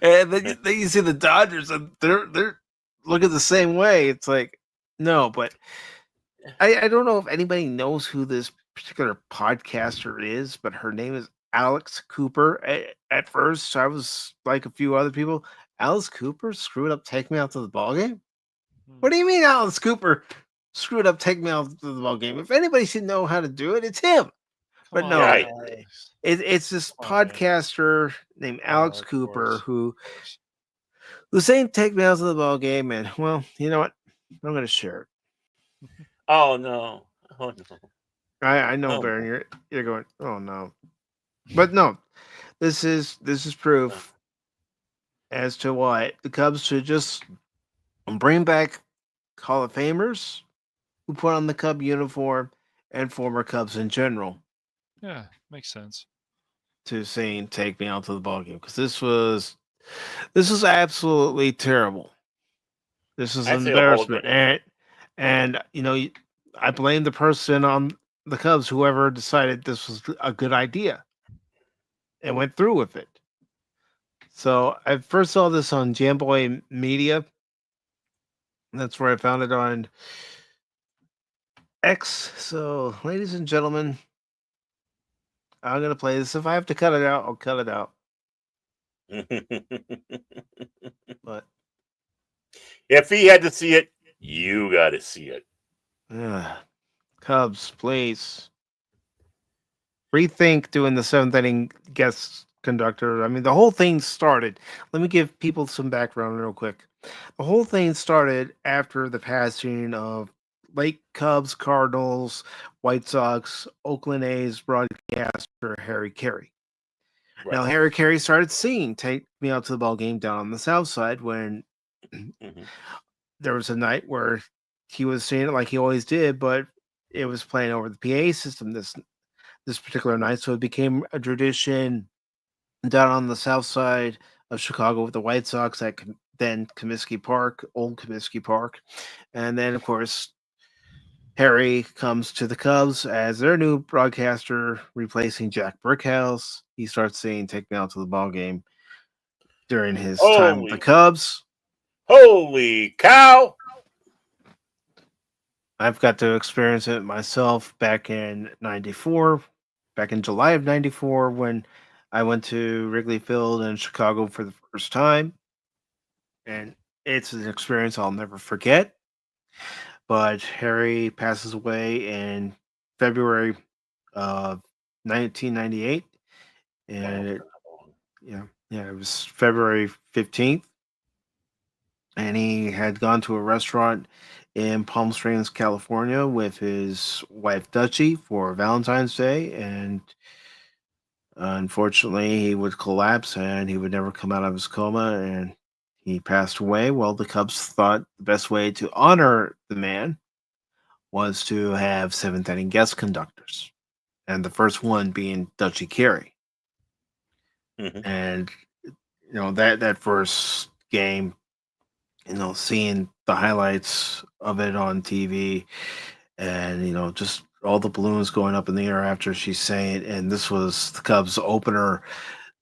And then you see the Dodgers and they're looking the same way. It's like, no, but I don't know if anybody knows who this particular podcaster is, but her name is Alex Cooper. At first, I was like a few other people. Alice Cooper screwed up Take Me Out to the Ball Game? What do you mean Alice Cooper screwed up Take Me Out to the Ball Game? If anybody should know how to do it, it's him. But no, it's this podcaster named Alex Cooper who's saying Take Me Out to the Ball Game, and well, you know what? I'm going to share it. Oh no! Oh no! I know, Baron. You're going. Oh no! But no, this is proof as to why the Cubs should just bring back Hall of Famers who put on the Cub uniform and former Cubs in general. Yeah, makes sense. To saying "Take me out to the ball game" because this was absolutely terrible. This is an embarrassment, and you know, I blame the person on the Cubs, whoever decided this was a good idea, and went through with it. So I first saw this on Jamboy Media. That's where I found it on X. So, ladies and gentlemen, I'm going to play this. If I have to cut it out, I'll cut it out. But if he had to see it, you got to see it. Cubs, please rethink doing the seventh inning guest conductor. I mean, the whole thing started. Let me give people some background real quick. The whole thing started after the passing of late Cubs, Cardinals, White Sox, Oakland A's broadcaster Harry Carey. Right. Now, Harry Carey started singing "Take Me Out to the Ball Game" down on the South Side when there was a night where he was singing it like he always did, but it was playing over the PA system this particular night. So it became a tradition down on the South Side of Chicago with the White Sox at then Comiskey Park, old Comiskey Park. And then, of course, Harry comes to the Cubs as their new broadcaster, replacing Jack Brickhouse. He starts saying "Take Me Out to the Ball Game" during his time with the Cubs. Holy cow! I've got to experience it myself back in '94, back in July of '94, when I went to Wrigley Field in Chicago for the first time. And it's an experience I'll never forget. But Harry passes away in February of 1998, and it was February 15th, and he had gone to a restaurant in Palm Springs, California, with his wife Dutchie for Valentine's Day, and unfortunately, he would collapse and he would never come out of his coma, and he passed away. Well, the Cubs thought the best way to honor the man was to have seventh inning guest conductors, and the first one being Dutchie Carey. And that first game, seeing the highlights of it on TV, and just all the balloons going up in the air after she sang it, and this was the Cubs opener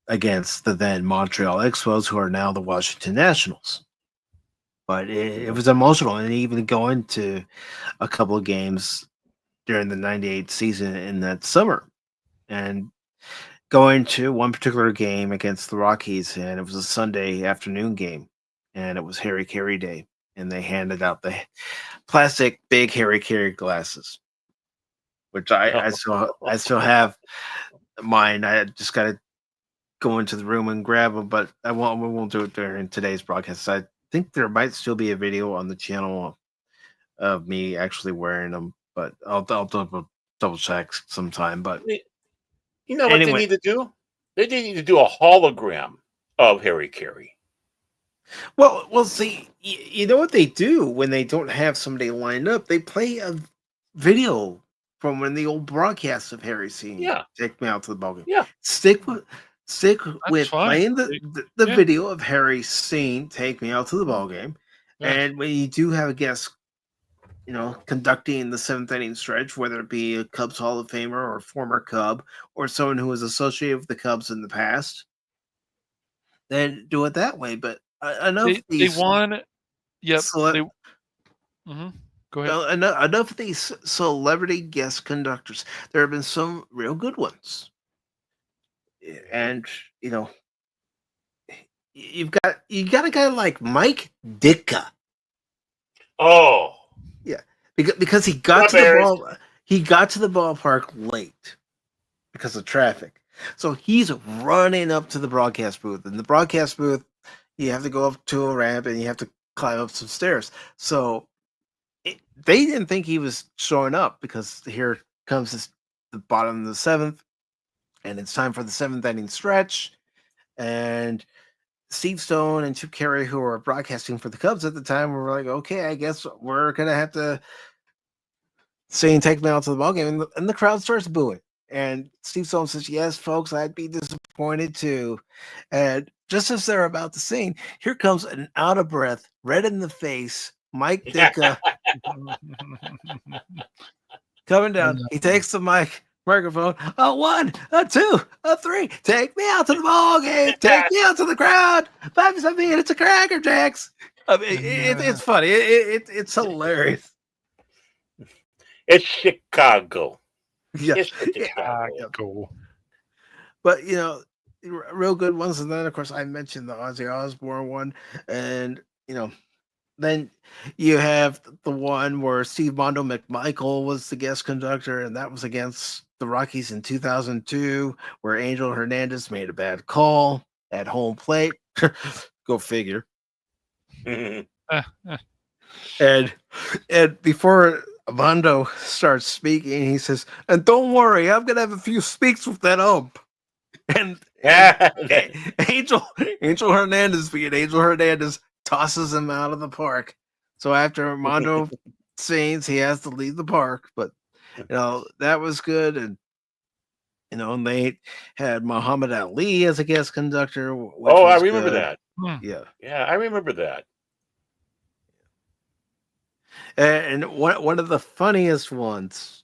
against the then Montreal Expos, who are now the Washington Nationals. But it was emotional, and even going to a couple of games during the '98 season in that summer, and going to one particular game against the Rockies, and it was a Sunday afternoon game, and it was Harry Carey Day, and they handed out the plastic big Harry Carey glasses, which I still have mine. I just got to go into the room and grab them, but we won't do it during today's broadcast. I think there might still be a video on the channel of me actually wearing them, but I'll double check sometime. But you know what they need to do? They need to do a hologram of Harry Carey. Well, see, you know what they do when they don't have somebody lined up? They play a video from when the old broadcasts of Harry saying, "Take me out to the ballgame." Yeah, stick with fine. playing the video of Harry saying, "Take me out to the ballgame," and when you do have a guest, conducting the seventh inning stretch, whether it be a Cubs Hall of Famer or a former Cub or someone who was associated with the Cubs in the past, then do it that way. But enough of these. They won. Yep. Go ahead. Enough of these celebrity guest conductors. There have been some real good ones, and you got a guy like Mike Ditka. Oh, yeah, because he got to the ball. He got to the ballpark late because of traffic. So he's running up to the broadcast booth. In the broadcast booth, you have to go up to a ramp and you have to climb up some stairs. So they didn't think he was showing up, because here comes the bottom of the seventh, and it's time for the seventh inning stretch. And Steve Stone and Chip Carey, who were broadcasting for the Cubs at the time, were like, "Okay, I guess we're gonna have to say take me out to the ballgame," and the crowd starts booing. And Steve Stone says, "Yes, folks, I'd be disappointed too." And just as they're about to sing, here comes an out of breath, red in the face Mike Ditka coming down. He takes the microphone. A 1, a 2, a 3. Take me out to the ball game. Take me out to the crowd. 5 minutes of Cracker Jacks. I mean, it's funny. It's hilarious. It's Chicago. Yeah. It's Chicago. But real good ones. And then of course I mentioned the Ozzy Osbourne one, and then you have the one where Steve Mondo McMichael was the guest conductor, and that was against the Rockies in 2002, where Angel Hernandez made a bad call at home plate. Go figure. And before Mondo starts speaking, he says, "And don't worry, I'm gonna have a few speaks with that ump." And Angel Hernandez, being Angel Hernandez, tosses him out of the park. So after Mondo sings, he has to leave the park. But that was good. And they had Muhammad Ali as a guest conductor. I remember that. Yeah, I remember that. And one of the funniest ones,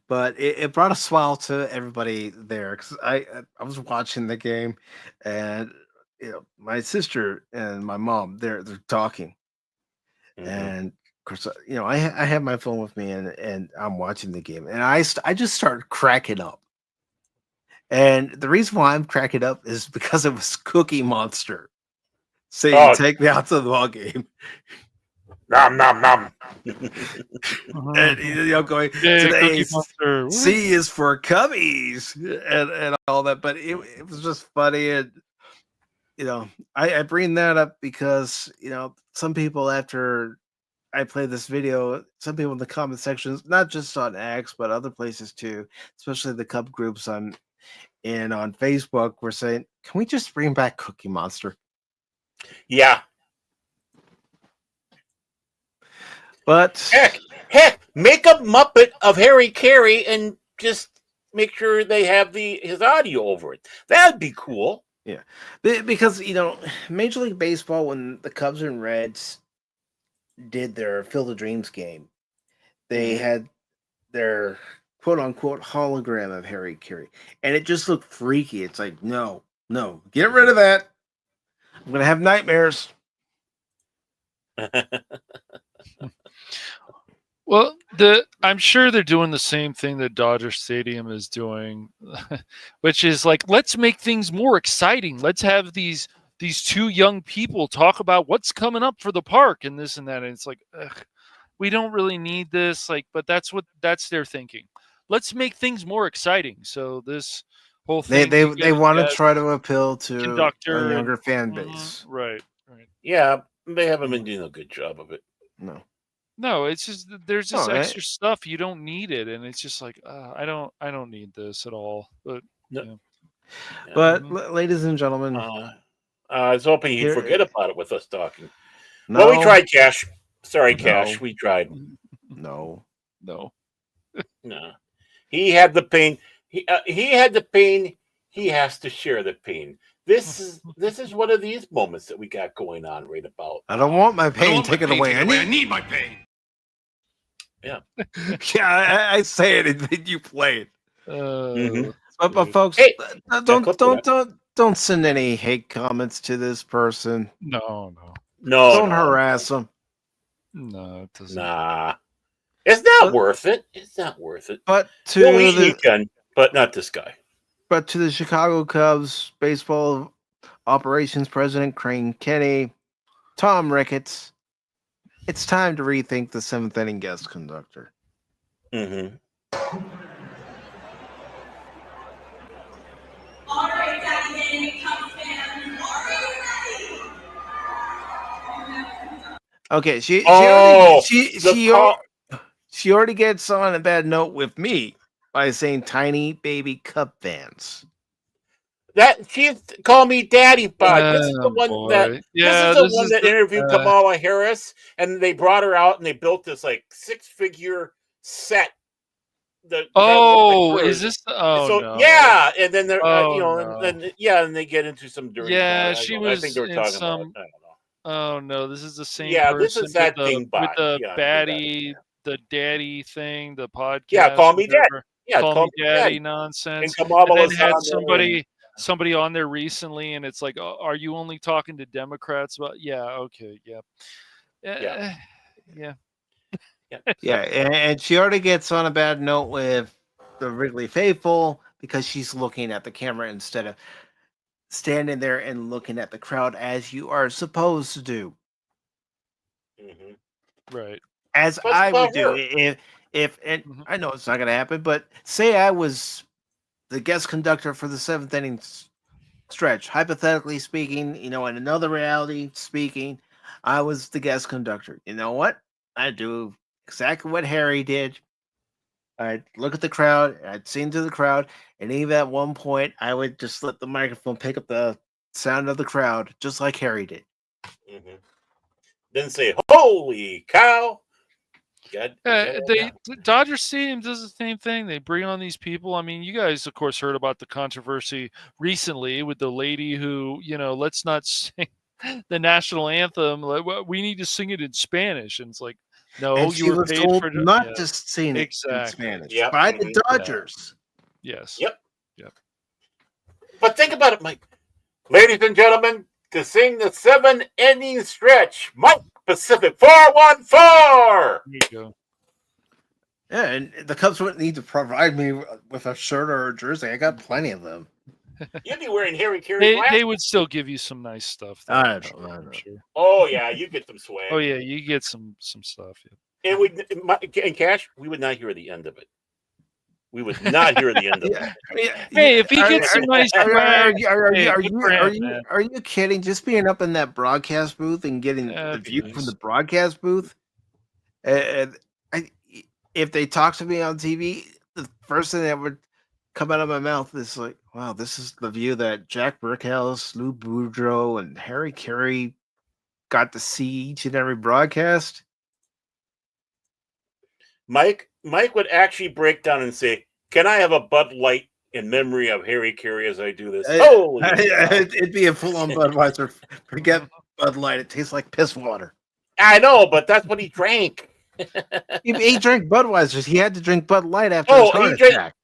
but it brought a smile to everybody there, because I was watching the game, and my sister and my mom, they're talking, and of course I have my phone with me, and I'm watching the game, and I just started cracking up. And the reason why I'm cracking up is because it was Cookie Monster saying, "Take me out to the ball game." Nom nom nom. And going today, C is for Cubbies and all that. But it was just funny, and I bring that up because some people after I play this video, some people in the comment sections, not just on X but other places too, especially the Cub groups I'm in on Facebook, were saying, "Can we just bring back Cookie Monster?" Yeah. But heck, make a Muppet of Harry Carey and just make sure they have his audio over it. That'd be cool. Yeah, because Major League Baseball, when the Cubs and Reds did their Field of Dreams game, they had their quote unquote hologram of Harry Carey, and it just looked freaky. It's like, no, get rid of that. I'm gonna have nightmares. Well, I'm sure they're doing the same thing that Dodger Stadium is doing, which is like, let's make things more exciting. Let's have these two young people talk about what's coming up for the park and this and that. And it's like, we don't really need this. Like, but that's their thinking. Let's make things more exciting. So this whole thing, they want to try to appeal to a younger fan base. base. Right. Yeah, they haven't been doing a good job of it. No, it's just there's this extra stuff, you don't need it, and it's just like I don't need this at all. But ladies and gentlemen, I was hoping you'd forget about it with us talking. No. Well, we tried, Cash. Sorry, Cash. We tried. No. He had the pain. He had the pain. He has to share the pain. This is one of these moments that we got going on right about. I don't want my pain taken away. I need my pain. Yeah. Yeah, I say it and then you play it. But folks, hey, don't send any hate comments to this person. No. Don't harass them. No, it doesn't. Nah. It's not worth it. It's not worth it. But you can, but not this guy. But to the Chicago Cubs baseball operations president, Crane Kenny, Tom Ricketts, it's time to rethink the seventh inning guest conductor. Mm-hmm. All right, Daddy, Cubs fans, are you ready? Okay, she already gets on a bad note with me by saying tiny baby Cub fans. That she's called me Daddy Bud. This is the one that interviewed Kamala Harris, and they brought her out and they built this like 6-figure set. Is this? No. Yeah, and then they're and they get into some dirty. She was. I think they were talking about. I don't know. Oh no, this is the same. Yeah, person this is that thing with the baddie, the daddy thing, the podcast. Yeah, call me Daddy. Yeah, call me daddy nonsense. And Kamala then had on somebody on there recently, and it's like, are you only talking to Democrats about? Yeah, okay, yeah. And she already gets on a bad note with the Wrigley faithful because she's looking at the camera instead of standing there and looking at the crowd as you are supposed to do. Mm-hmm. Right. As I would do if I know it's not going to happen, but say I was the guest conductor for the seventh inning stretch, hypothetically speaking, in another reality speaking, I was the guest conductor. You know what? I'd do exactly what Harry did. I'd look at the crowd, I'd sing to the crowd, and even at one point, I would just let the microphone pick up the sound of the crowd, just like Harry did. Mm-hmm. Then say, "Holy cow!" Dodger Stadium does the same thing. They bring on these people. I mean, you guys, of course, heard about the controversy recently with the lady who, let's not sing the national anthem. We need to sing it in Spanish. And it's like, no, and you were paid told for not to sing it in Spanish by the Dodgers. Yes. Yep. But think about it, Mike. Ladies and gentlemen, to sing the 7-inning stretch, Mike Pacific414. There you go. Yeah, and the Cubs wouldn't need to provide me with a shirt or a jersey. I got plenty of them. You'd be wearing Harry Carey glasses. They would still give you some nice stuff. Though, I I'm know. sure. Oh yeah, you get some swag. Oh yeah, you get some stuff. Yeah. And in Cash, we would not hear the end of it. We would not hear the end of it. Hey, if he gets some nice swag, are you kidding? Just being up in that broadcast booth and getting the view from the broadcast booth. If they talk to me on TV, the first thing that would come out of my mouth is like, "Wow, this is the view that Jack Brickhouse, Lou Boudreau, and Harry Carey got to see each and every broadcast." Mike would actually break down and say, "Can I have a Bud Light in memory of Harry Carey as I do this?" It'd be a full-on Budweiser. Forget Bud Light; it tastes like piss water. I know, but that's what he drank. he drank Budweiser. He had to drink Bud Light after his heart attack.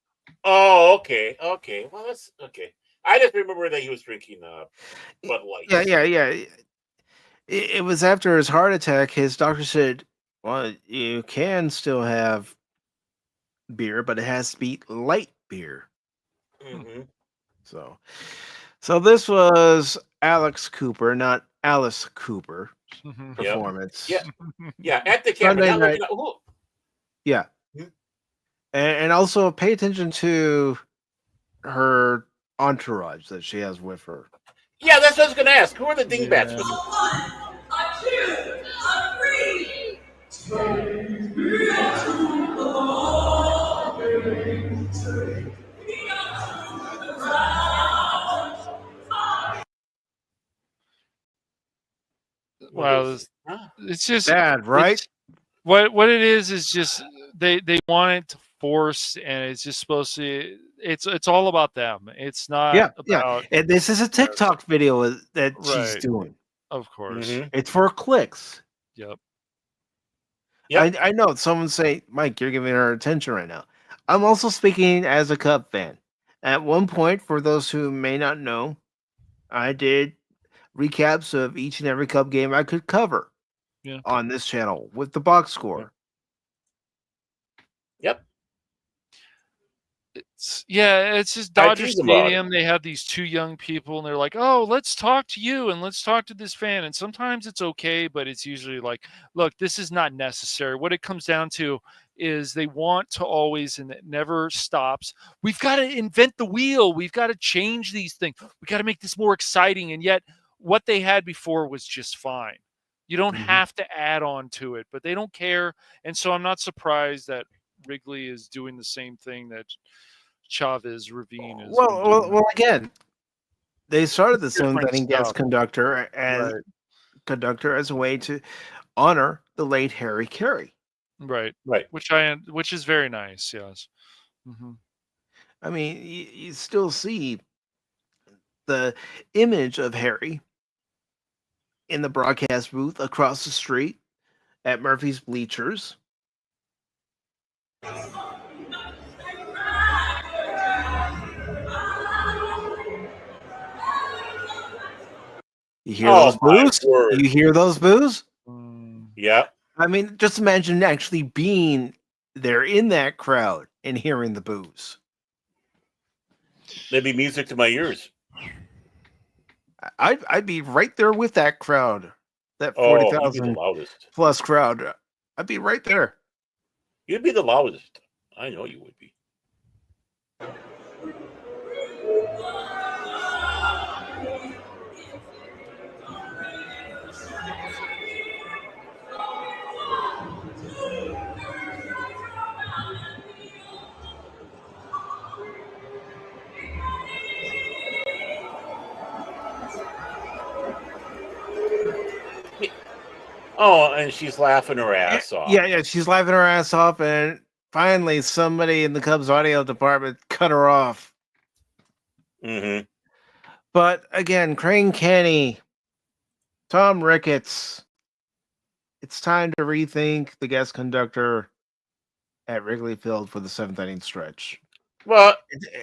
Oh, okay. Well, that's okay. I just remember that he was drinking Bud Light. Yeah. It was after his heart attack. His doctor said, "Well, you can still have beer, but it has to be light beer." Mm-hmm. So this was Alex Cooper, not Alice Cooper. Performance. Yeah. At the camera. Sunday night. Yeah. And also pay attention to her entourage that she has with her. Yeah, that's what I was going to ask. Who are the dingbats with her? Wow, it's just bad, right? What it is just they want it to force, and it's just supposed to. It's all about them. It's not about. And this is a TikTok video that she's doing. Of course, it's for clicks. Yep. I know someone say, "Mike, you're giving her attention right now." I'm also speaking as a Cub fan. At one point, for those who may not know, I did recaps of each and every Cub game I could cover on this channel with the box score. Yep. It's just Dodger Stadium. They have these two young people, and they're like, "Oh, let's talk to you and let's talk to this fan." And sometimes it's okay, but it's usually like, "Look, this is not necessary." What it comes down to is they want to always, and it never stops. We've got to invent the wheel. We've got to change these things. We got to make this more exciting. And yet, what they had before was just fine. You don't have to add on to it, but they don't care. And so I'm not surprised that Wrigley is doing the same thing that Chavez Ravine is. Well, again, they started the same thing guest conductor as a way to honor the late Harry Carey. Right. Which is very nice. Yes. I mean, you still see the image of Harry in the broadcast booth across the street at Murphy's Bleachers. You hear those boos? You hear those boos? Yeah. I mean, just imagine actually being there in that crowd and hearing the boos. That'd be music to my ears. I'd be right there with that crowd, that 40,000 plus crowd. I'd be right there. You'd be the loudest. I know you would be. Oh, and she's laughing her ass off. Yeah, she's laughing her ass off, and finally somebody in the Cubs audio department cut her off. But again, Crane Kenny, Tom Ricketts, it's time to rethink the guest conductor at Wrigley Field for the 7th inning stretch. Well,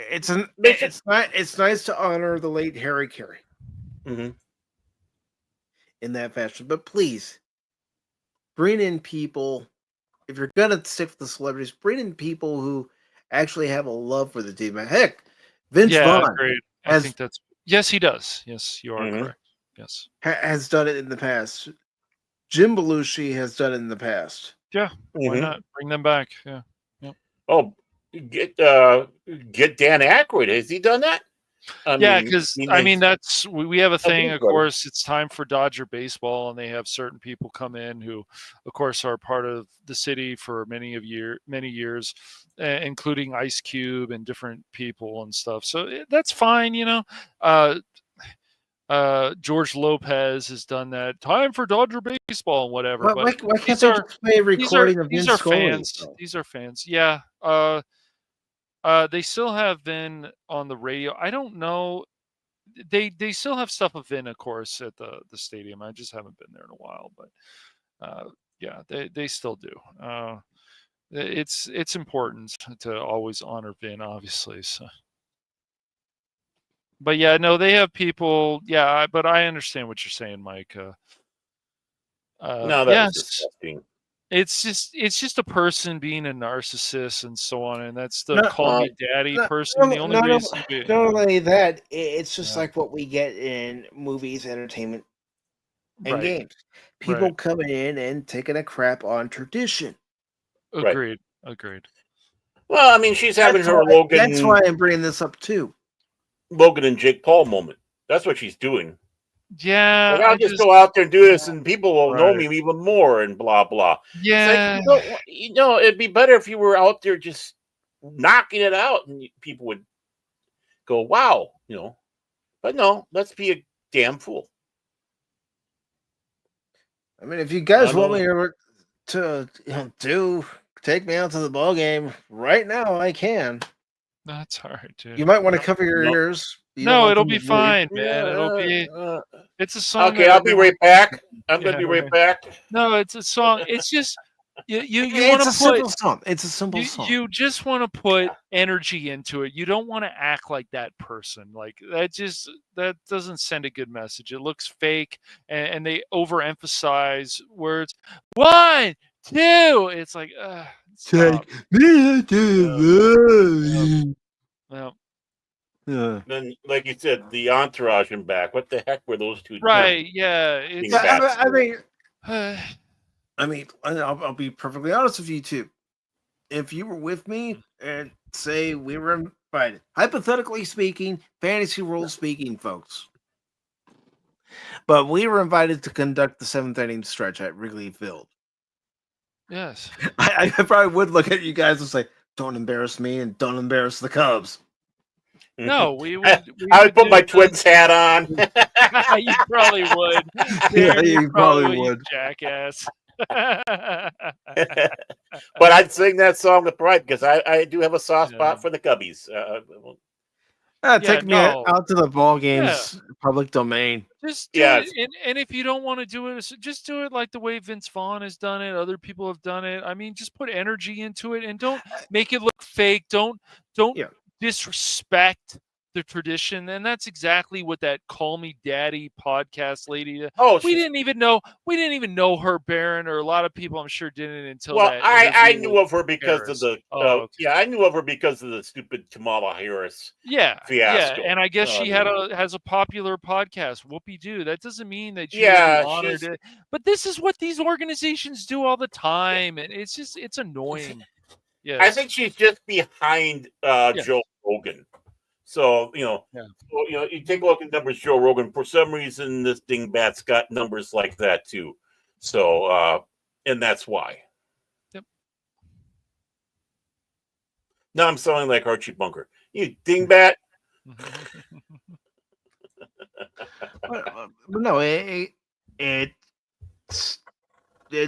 it's nice to honor the late Harry Carey in that fashion, but please bring in people. If you're gonna stick with the celebrities, bring in people who actually have a love for the team. Heck, Vince Vaughn. Great. I think that's yes, he does. Yes, you are Mhm. correct. Yes. Has done it in the past. Jim Belushi has done it in the past. Yeah. Why Mhm. not bring them back? Yeah. Yep. Oh, get Dan Aykroyd. Has he done that? Yeah, because I mean that's we have a thing. Of buddy. course, it's time for Dodger baseball, and they have certain people come in who, of course, are part of the city for many years, including Ice Cube and different people and stuff. So that's fine, you know. George Lopez has done that. Time for Dodger baseball and whatever. Why But can't these they are just play a recording of Vince Scully? fans. These are fans. Yeah. They still have Vin on the radio. I don't know. They still have stuff of Vin, of course, at the stadium. I just haven't been there in a while, but yeah, they still do. It's important to always honor Vin, obviously. So, but yeah, no, they have people. Yeah, but I understand what you're saying, Mike. No, that was Yes, disgusting. it's just a person being a narcissist and so on, and that's the No, call me daddy person. The only reason, not only that, it's just like what we get in movies, entertainment, and Right. games. People Right. coming in and taking a crap on tradition. Agreed. Well, I mean, she's having her Logan. That's why I'm bringing this up too. Logan and Jake Paul moment. That's what she's doing. Yeah, Like, I'll just go out there and do this, and people will know Right. me even more, and blah blah. Yeah. It's like, you know, it'd be better if you were out there just knocking it out, and people would go, "Wow," you know. But no, let's be a damn fool. I mean, if you guys want me to take me out to the ball game right now, I can. That's all right, dude. You might want to cover your ears. You don't No, want it'll them be to bleed. fine, man. It'll be. It's a song. Okay, that I'll be everyone- right back. I'm Yeah, gonna be right right. back. No, it's a song. It's just you It's want a to simple put. song. It's a simple song. You just want to put energy into it. You don't want to act like that person. Like that doesn't send a good message. It looks fake, and they overemphasize words. 1, 2. It's like, stop. me to No. Yeah. Then, like you said, the entourage and back. What the heck were those two doing? Right? Yeah. Being It's. bats? I mean, I'll be perfectly honest with you too. If you were with me and say we were invited, hypothetically speaking, fantasy role speaking, folks, but we were invited to conduct the 7th inning stretch at Wrigley Field. Yes. I probably would look at you guys and say, "Don't embarrass me and don't embarrass the Cubs." No, we would. I would put my Twins hat on. You probably would. Yeah, Darren, you probably you would. jackass. But I'd sing that song with pride because I do have a soft spot for the Cubbies. Take me no. out to the ball games, public domain. Just do Yeah, it. And if you don't want to do it, just do it like the way Vince Vaughn has done it. Other people have done it. I mean, just put energy into it and don't make it look fake. Don't disrespect the tradition. And that's exactly what that Call Me Daddy podcast lady. We didn't even know her, Baron, or a lot of people I'm sure didn't until well, that I interview knew of her with because Harris. of the Okay. yeah, I knew of her because of the stupid Kamala Harris fiasco. And I guess she has a popular podcast, Whoopie Doo. That doesn't mean that she Yeah, would be honored it. But this is what these organizations do all the time, and it's annoying. Yeah, I think she's just behind Joe Rogan. So you take a look at numbers. Joe Rogan, for some reason, this dingbat's got numbers like that too. So and that's why. Yep. Now I'm sounding like Archie Bunker. You dingbat. But no, it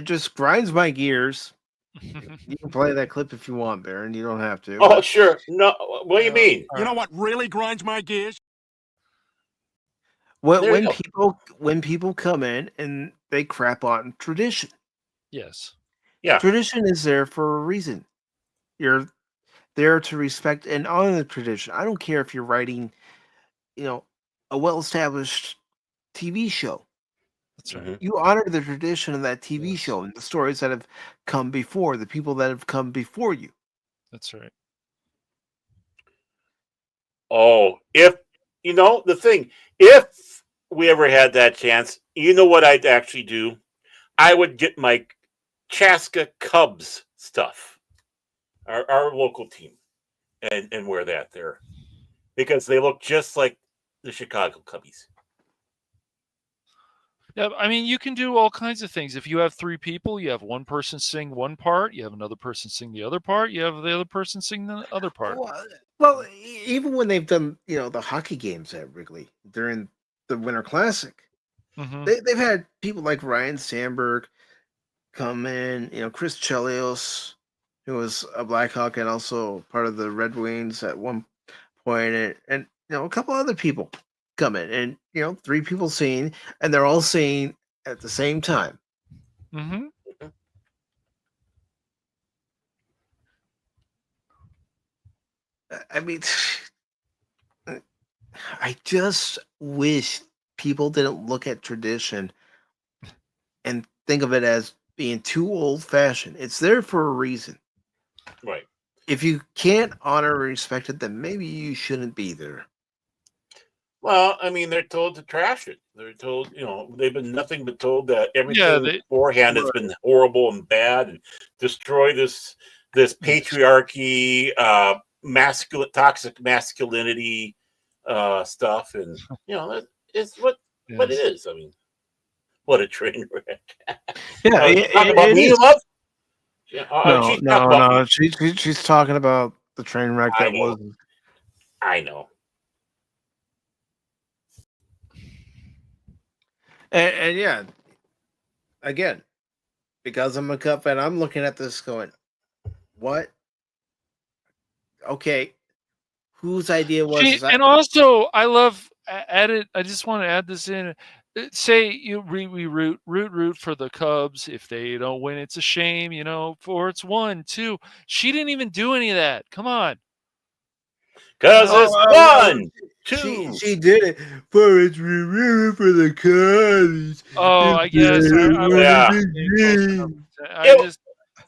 just grinds my gears. You can play that clip if you want, Baron. You don't have to. Oh, sure. No, what do you mean? You know what really grinds my gears? When people come in and they crap on tradition. Yes. Yeah. Tradition is there for a reason. You're there to respect and honor the tradition. I don't care if you're writing, a well-established TV show. That's right. You honor the tradition of that TV show and the stories that have come before, the people that have come before you. That's right. Oh, if you know, the thing, if we ever had that chance, you know what I'd actually do? I would get my Chaska Cubs stuff, our local team, and wear that there because they look just like the Chicago Cubbies. Yeah, I mean, you can do all kinds of things. If you have 3 people, you have one person sing one part, you have another person sing the other part, you have the other person sing the other part. Well, even when they've done, the hockey games at Wrigley during the Winter Classic, they've had people like Ryan Sandberg come in, Chris Chelios, who was a Blackhawk and also part of the Red Wings at one point, and a couple other people come in, and 3 people sing, and they're all singing at the same time. Mm-hmm. I mean, I just wish people didn't look at tradition and think of it as being too old-fashioned. It's there for a reason. Right. If you can't honor and respect it, then maybe you shouldn't be there. Well, I mean, they're told to trash it. They're told, they've been nothing but told that everything beforehand has been horrible and bad, and destroy this patriarchy, toxic masculinity stuff, and that is what it is. I mean, what a train wreck. Yeah, talk about me, love. No. She's talking about the train wreck that was. I know. And yeah, again, because I'm a Cub fan, I'm looking at this going, what? Okay, whose idea was this? And also, I love added. I just want to add this in. Say we root for the Cubs. If they don't win, it's a shame. For it's 1, 2. She didn't even do any of that. Come on. Because it's 1, 2. She did it for it's rooting for the Cubs. Oh, I guess.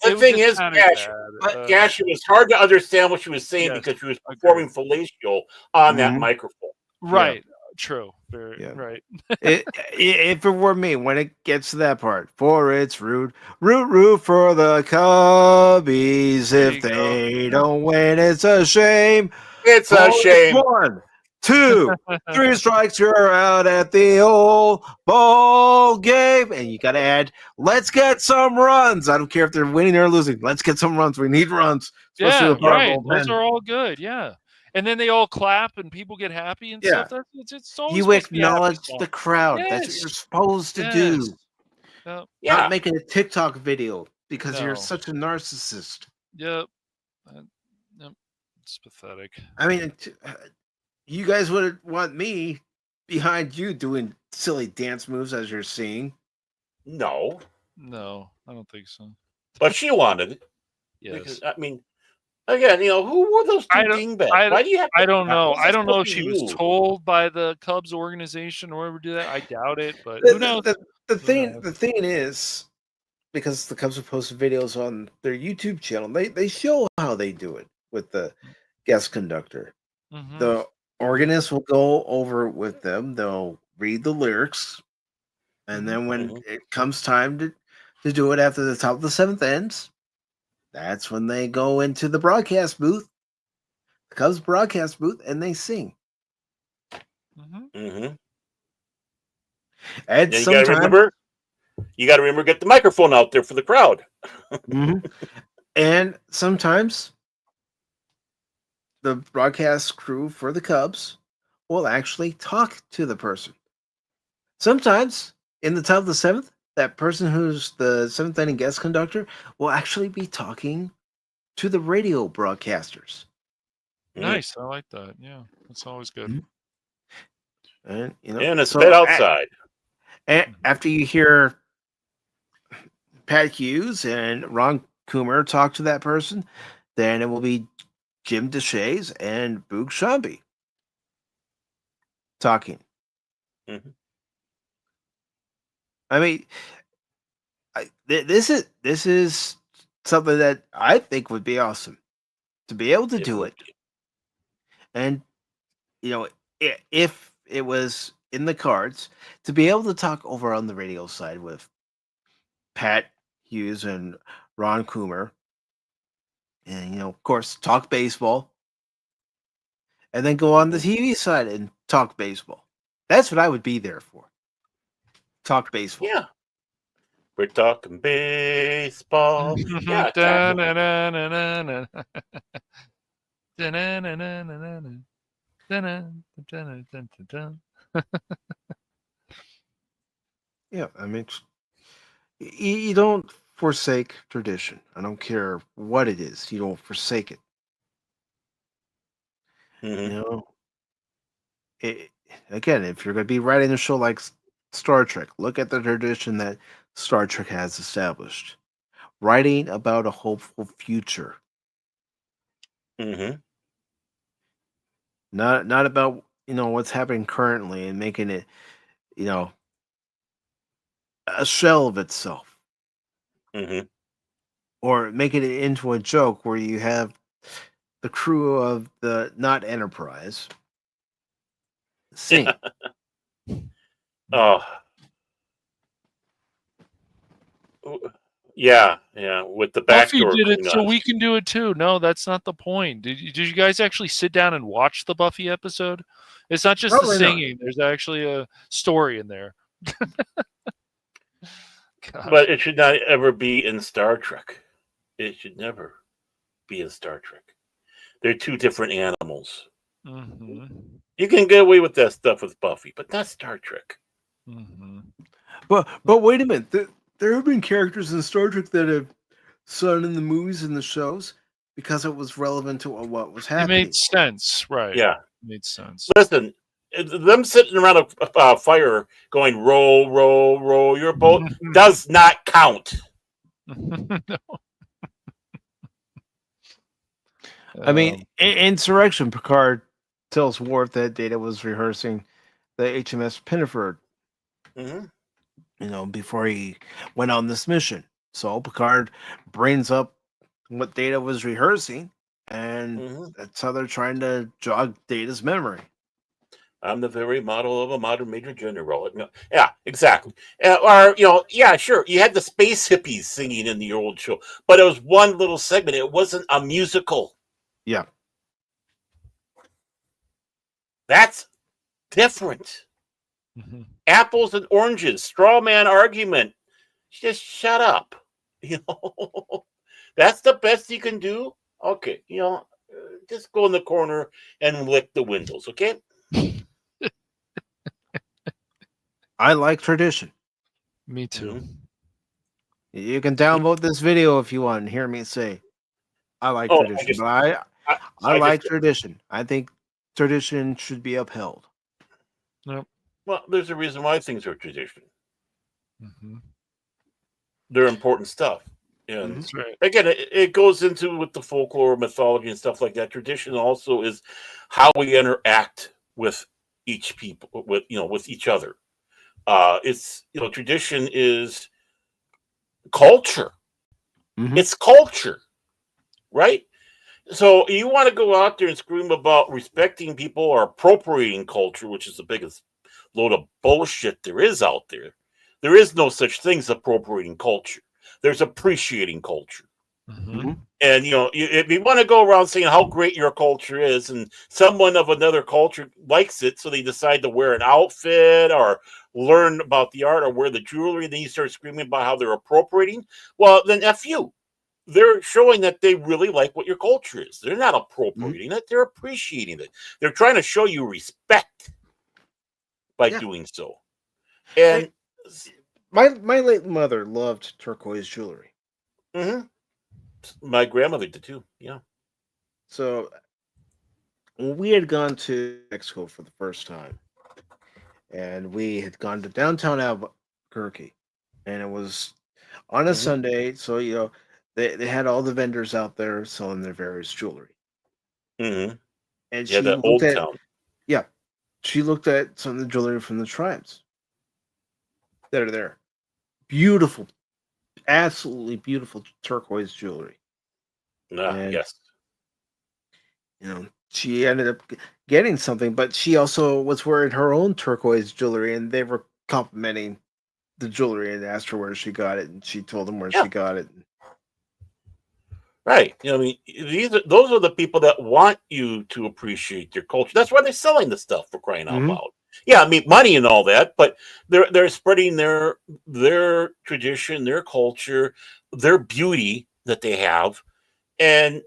The thing is, Gash, it was hard to understand what she was saying because she was performing fellatio on that microphone. Right. True. Right. If it were me, when it gets to that part, for it's root for the Cubbies. If they don't win, it's a shame. It's a shame. 1, 2, 3 strikes, you're out at the old ball game. And you got to add, let's get some runs. I don't care if they're winning or losing. Let's get some runs. We need runs. Yeah, right. Those are all good. Yeah. And then they all clap and people get happy and stuff. It's always you acknowledge the crowd. Yes. That's what you're supposed to do. Not making a TikTok video because you're such a narcissist. Yep. It's pathetic. I mean, you guys would want me behind you doing silly dance moves as you're seeing. No, I don't think so. But she wanted it. Yes. Because, I mean, again, who were those 2 dingbags? Why do you have I don't know. I don't know if she was told by the Cubs organization or whoever did that. I doubt it, but who knows? The thing is, because the Cubs have posted videos on their YouTube channel, they show how they do it with the guest conductor. Mm-hmm. The organist will go over with them. They'll read the lyrics, and then when it comes time to do it after the top of the 7th ends, that's when they go into the broadcast booth, the Cubs broadcast booth, and they sing. Mm-hmm. And you got to remember, get the microphone out there for the crowd. And sometimes the broadcast crew for the Cubs will actually talk to the person. Sometimes in the top of the 7th, that person who's the 7th inning guest conductor will actually be talking to the radio broadcasters. Nice. I like that. Yeah. That's always good. And it's bit outside. And after you hear Pat Hughes and Ron Coomer talk to that person, then it will be Jim Deshays and Boog Shambi talking. Mm-hmm. I mean, this is something that I think would be awesome to be able to do it. And if it was in the cards to be able to talk over on the radio side with Pat Hughes and Ron Coomer, and of course, talk baseball, and then go on the TV side and talk baseball. That's what I would be there for. Talk baseball. Yeah. We're talking baseball. Yeah, exactly. Yeah, I mean, you don't forsake tradition. I don't care what it is. You don't forsake it. It, again, if you're going to be writing a show like Star Trek, look at the tradition that Star Trek has established. Writing about a hopeful future. Not about what's happening currently and making it a shell of itself, or making it into a joke where you have the crew of the not Enterprise sing. Oh, yeah, with the Buffy backdoor did it, so Klingons. we can do it too. No, that's not the point. Did you guys actually sit down and watch the Buffy episode? It's not just Probably the not. singing. There's actually a story in there. But it should not ever be in Star Trek. It should never be in Star Trek. They're two different animals. You can get away with that stuff with Buffy, but not Star Trek. But wait a minute. There have been characters in Star Trek that have sung in the movies and the shows because it was relevant to what was It happening. made sense, right? Yeah. It made sense. Listen, them sitting around a fire going, row, row, row your boat, does not count. No. I mean, in Insurrection, Picard tells Worf that Data was rehearsing the HMS Pinneford, before he went on this mission. So Picard brings up what Data was rehearsing, and that's how they're trying to jog Data's memory. I'm the very model of a modern major general. Yeah, exactly. Or, yeah, sure. You had the space hippies singing in the old show, but it was one little segment. It wasn't a musical. Yeah. That's different. Apples and oranges, straw man argument. Just shut up. That's the best you can do. Okay, just go in the corner and lick the windows, okay? I like tradition. Me too. You can download this video if you want and hear me say, I like tradition. But I like tradition. I think tradition should be upheld. Yep. Well, there's a reason why things are tradition. They're important stuff. And That's right. Again, it goes into with the folklore, mythology, and stuff like that. Tradition also is how we interact with each people, with each other. It's tradition is culture. It's culture, right? So you want to go out there and scream about respecting people or appropriating culture, which is the biggest load of bullshit there is out there. There is no such thing as appropriating culture. There's appreciating culture. And if you want to go around saying how great your culture is, and someone of another culture likes it, so they decide to wear an outfit or learn about the art or wear the jewelry, then you start screaming about how they're appropriating. Well, then F you. They're showing that they really like what your culture is. They're not appropriating it. They're appreciating it. They're trying to show you respect by doing so. And my late mother loved turquoise jewelry. My grandmother did too. Yeah. So when we had gone to Mexico for the first time, and we had gone to downtown Albuquerque, and it was on a Sunday, so they had all the vendors out there selling their various jewelry. And she that looked old at, town. yeah, she looked at some of the jewelry from the tribes that are there. Beautiful, absolutely beautiful turquoise jewelry. Yes. she ended up getting something, but she also was wearing her own turquoise jewelry, and they were complimenting the jewelry and asked her where she got it, and she told them where Yeah. she got it. Right. I mean, those are the people that want you to appreciate their culture. That's why they're selling the stuff, for crying out loud. Yeah, I mean, money and all that, but they're spreading their tradition, their culture, their beauty that they have, and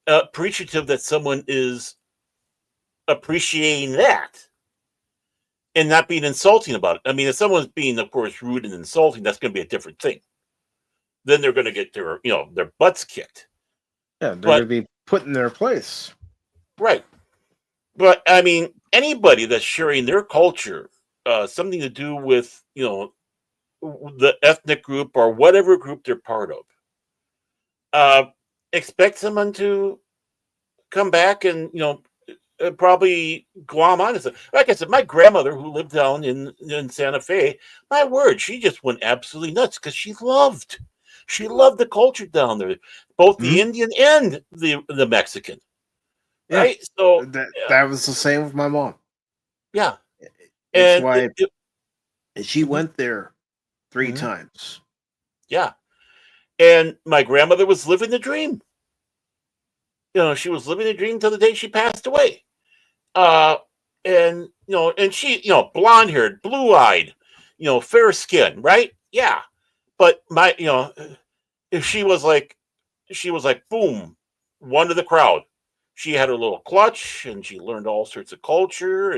appreciative that someone is appreciating that and not being insulting about it. I mean, if someone's being, of course, rude and insulting, that's going to be a different thing. Then they're going to get their butts kicked. Yeah, they're going to be put in their place. Right. But I mean, anybody that's sharing their culture, something to do with, the ethnic group or whatever group they're part of, expect someone to come back and, probably glom on to. Like I said, my grandmother who lived down in Santa Fe, my word, she just went absolutely nuts because she loved the culture down there, both the Indian and the Mexican. Yeah. Right? So that was the same with my mom. Yeah. That's why she went there 3 times. Yeah. And my grandmother was living the dream. She was living the dream till the day she passed away. And she, blonde haired, blue eyed, fair skin, right? Yeah. But if she was like, boom, one to the crowd. She had her little clutch and she learned all sorts of culture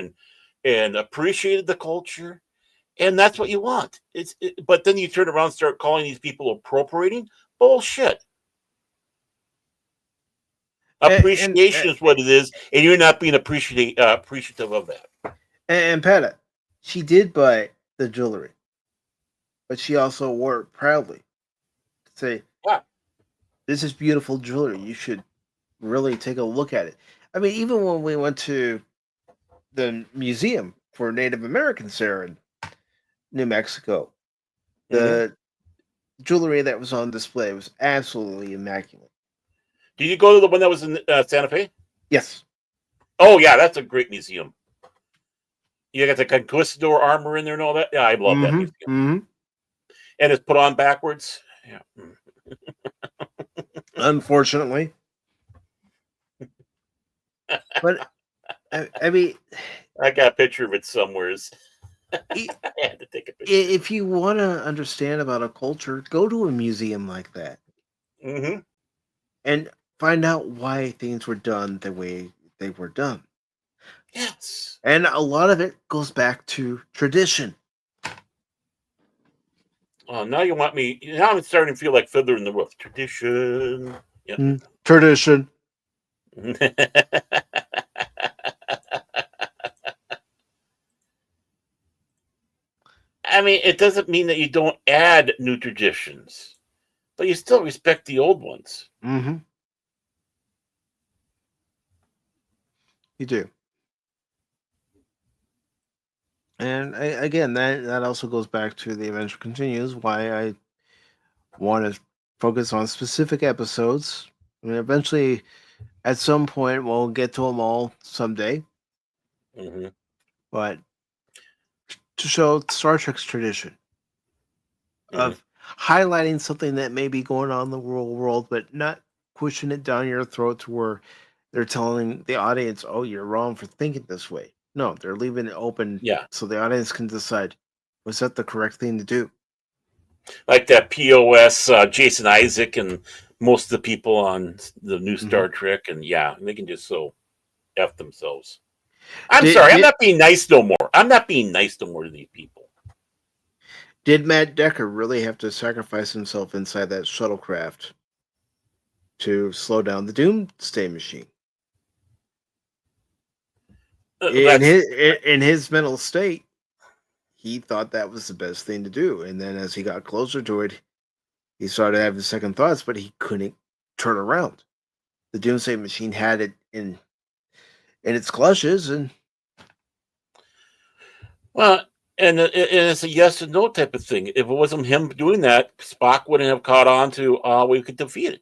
and appreciated the culture. And that's what you want. But then you turn around and start calling these people appropriating. Bullshit. Appreciation is what it is, and you're not being appreciative of that. And Petta, she did buy the jewelry, but she also wore it proudly. Say, this is beautiful jewelry. You should really take a look at it. I mean, even when we went to the museum for Native Americans there in New Mexico, the jewelry that was on display was absolutely immaculate. Did you go to the one that was in Santa Fe? Yes. Oh, yeah, that's a great museum. You got the conquistador armor in there and all that. Yeah, I love that museum. And it's put on backwards. Yeah. Unfortunately. But, I mean... I got a picture of it somewhere. I had to take a picture. If you want to understand about a culture, go to a museum like that. And find out why things were done the way they were done. Yes. And a lot of it goes back to tradition. Oh, now you want me. Now I'm starting to feel like Fiddler in the Roof. Tradition. Yeah. Tradition. I mean, it doesn't mean that you don't add new traditions, but you still respect the old ones. You do. And again, that also goes back to the adventure continues, why I want to focus on specific episodes. I mean, eventually, at some point, we'll get to them all someday. But to show Star Trek's tradition of highlighting something that may be going on in the real world, but not pushing it down your throat to where they're telling the audience, oh, you're wrong for thinking this way. No, they're leaving it open so the audience can decide, was that the correct thing to do? Like that POS, Jason Isaac and most of the people on the new Star Trek, and they can just so F themselves. I'm sorry, I'm not being nice no more. I'm not being nice no more to these people. Did Matt Decker really have to sacrifice himself inside that shuttlecraft to slow down the Doomsday Machine? In his mental state, he thought that was the best thing to do. And then as he got closer to it, he started having second thoughts, but he couldn't turn around. The Doomsday Machine had it in its clutches, and it's a yes and no type of thing. If it wasn't him doing that, Spock wouldn't have caught on to we could defeat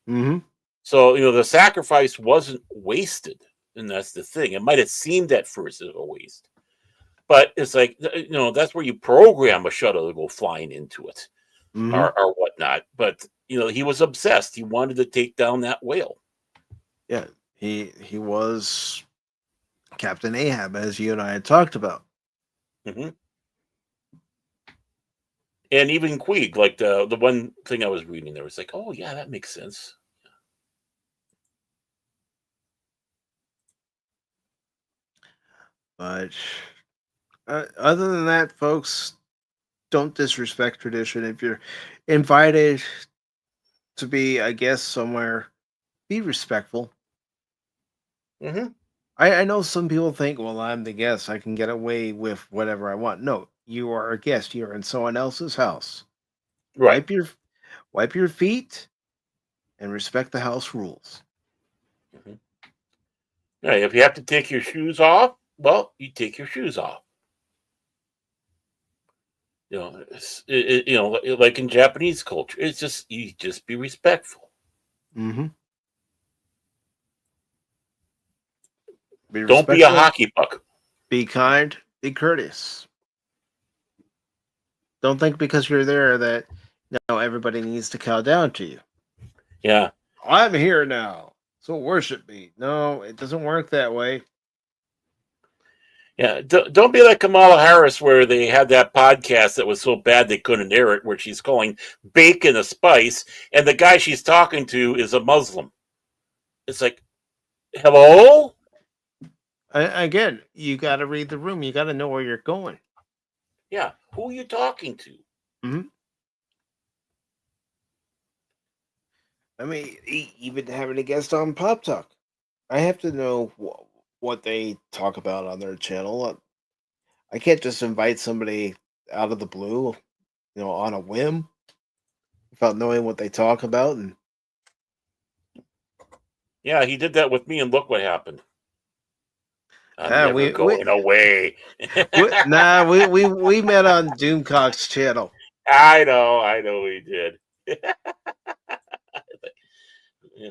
it. So the sacrifice wasn't wasted. and that's the thing. It might have seemed at first as a waste, but it's like, that's where you program a shuttle to go flying into it, or whatnot. But he was obsessed. He wanted to take down that whale. Yeah, he was Captain Ahab, as you and I had talked about. And even Queeg, like the one thing I was reading there was like, oh yeah, that makes sense. But other than that, folks, don't disrespect tradition. If you're invited to be a guest somewhere, be respectful. I know some people think, well, I'm the guest, I can get away with whatever I want. No, you are a guest. You're in someone else's house. Right. Wipe your feet and respect the house rules. Right. If you have to take your shoes off, well, you take your shoes off. Like in Japanese culture, it's just you just be respectful. Don't be a hockey puck. Be kind. Be courteous. Don't think because you're there that everybody needs to cow down to you. Yeah. I'm here now, so worship me. No, it doesn't work that way. Yeah, don't be like Kamala Harris, where they had that podcast that was so bad they couldn't air it, where she's calling bacon a spice, and the guy she's talking to is a Muslim. It's like, hello? Again, you got to read the room. You got to know where you're going. Yeah, who are you talking to? I mean, even having a guest on Pop Talk, I have to know what they talk about on their channel. I can't just invite somebody out of the blue, on a whim, without knowing what they talk about. And yeah, he did that with me, and look what happened. I'm never going away. we met on Doomcock's channel. I know we did.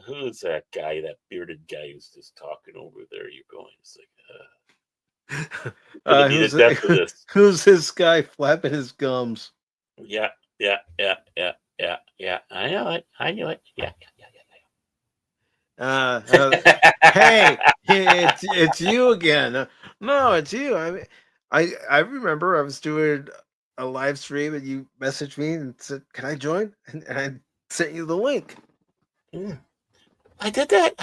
Who's that guy, that bearded guy who's just talking over there? You're going, it's like, who's this guy flapping his gums? Yeah. I know it. Yeah. Hey, it's you again. No, it's you. I mean, I remember I was doing a live stream and you messaged me and said, "Can I join?" And I sent you the link. I did that.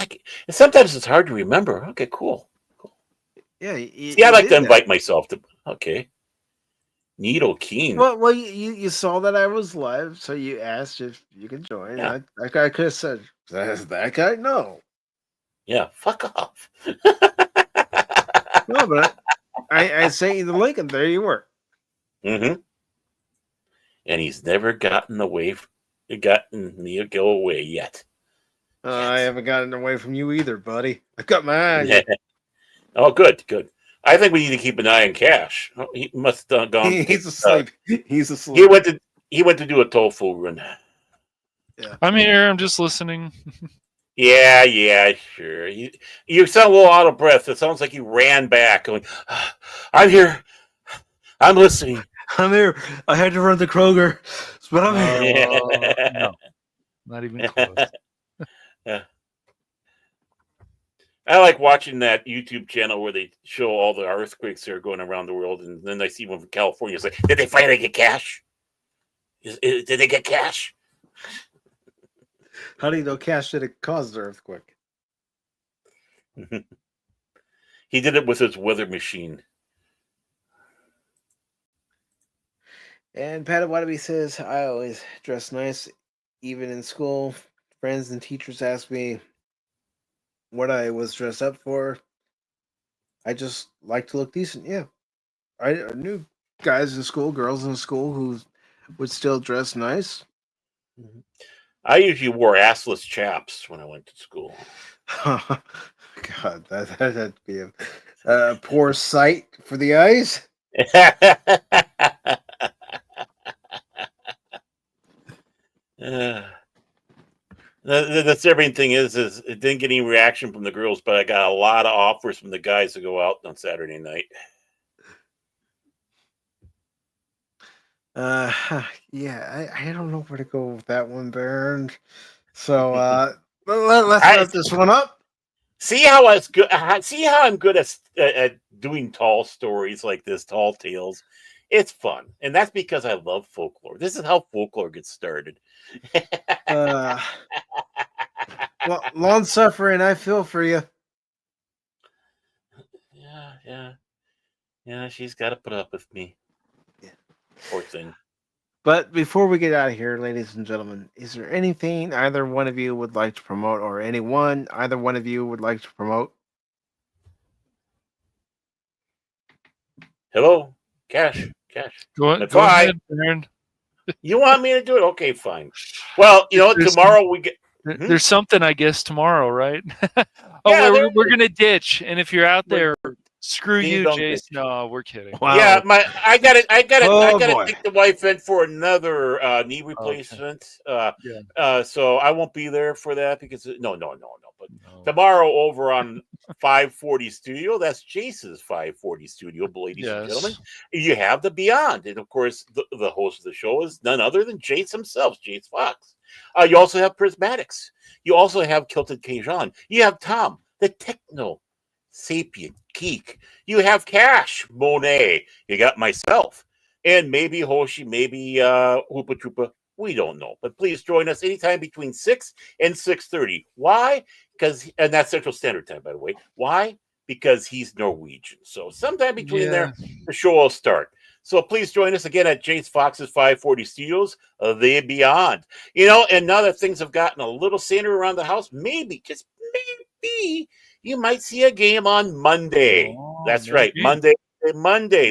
Sometimes it's hard to remember. Okay, cool. Yeah, I like to invite myself to. Okay, Needle Keen. Well, you saw that I was live, so you asked if you could join. Yeah. I could have said, "Is that guy?" No. Yeah, fuck off. No, but I sent you the link, and there you were. And he's never gotten me to go away yet. I haven't gotten away from you either, buddy. I've got my eye on you. Oh, good. I think we need to keep an eye on Cash. He must have gone. He's asleep. He's asleep. He went to do a tofu run. Yeah. I'm here. I'm just listening. Yeah, sure. You sound a little out of breath. It sounds like you ran back, going, "I'm here. I'm listening. I'm here. I had to run to Kroger, but I'm here." No, not even close. Yeah. I like watching that YouTube channel where they show all the earthquakes that are going around the world, and then I see one from California. It's like, did they finally get Cash? Did they get Cash? How do you know Cash didn't cause the earthquake? He did it with his weather machine. And Pat Wadaby says, "I always dress nice, even in school. Friends and teachers ask me what I was dressed up for. I just like to look decent." Yeah. I knew guys in school, girls in school who would still dress nice. I usually wore assless chaps when I went to school. God, that'd be a poor sight for the eyes. The disturbing thing is it didn't get any reaction from the girls, but I got a lot of offers from the guys to go out on Saturday night. Yeah, I don't know where to go with that one, Baron. So let's wrap this one up. See how it's good. See how I'm good at doing tall stories like this, tall tales. It's fun, and that's because I love folklore. This is how folklore gets started. Well, long suffering, I feel for you. Yeah. She's got to put up with me. Yeah, poor thing. But before we get out of here, ladies and gentlemen, is there anything either one of you would like to promote, or either one of you would like to promote? Hello, Cash. Go ahead, Baron. You want me to do it? Okay, fine. Well, tomorrow we get. There's something, I guess, tomorrow, right? We're gonna ditch, and if you're out there, screw you, Jace. No, we're kidding. Wow. Yeah, I gotta take the wife in for another knee replacement. Okay. So I won't be there for that because no. But tomorrow over on 540 Studio, that's Jace's 540 Studio, ladies and gentlemen. You have the Beyond, and of course, the host of the show is none other than Jace himself, Jace Fox. You also have Prismatics. You also have Kilted Keijan. You have Tom, the Techno Sapient Geek. You have Cash, Monet. You got myself, and maybe Hoshi, maybe Hoopa Troopa. We don't know, but please join us anytime between 6 and 6:30. Why? And that's Central Standard Time, by the way. Why? Because he's Norwegian. So sometime between there, the show will start. So please join us again at Jace Fox's 540 Studios, The Beyond. And now that things have gotten a little saner around the house, maybe, just maybe, you might see a game on Monday. That's right, Monday.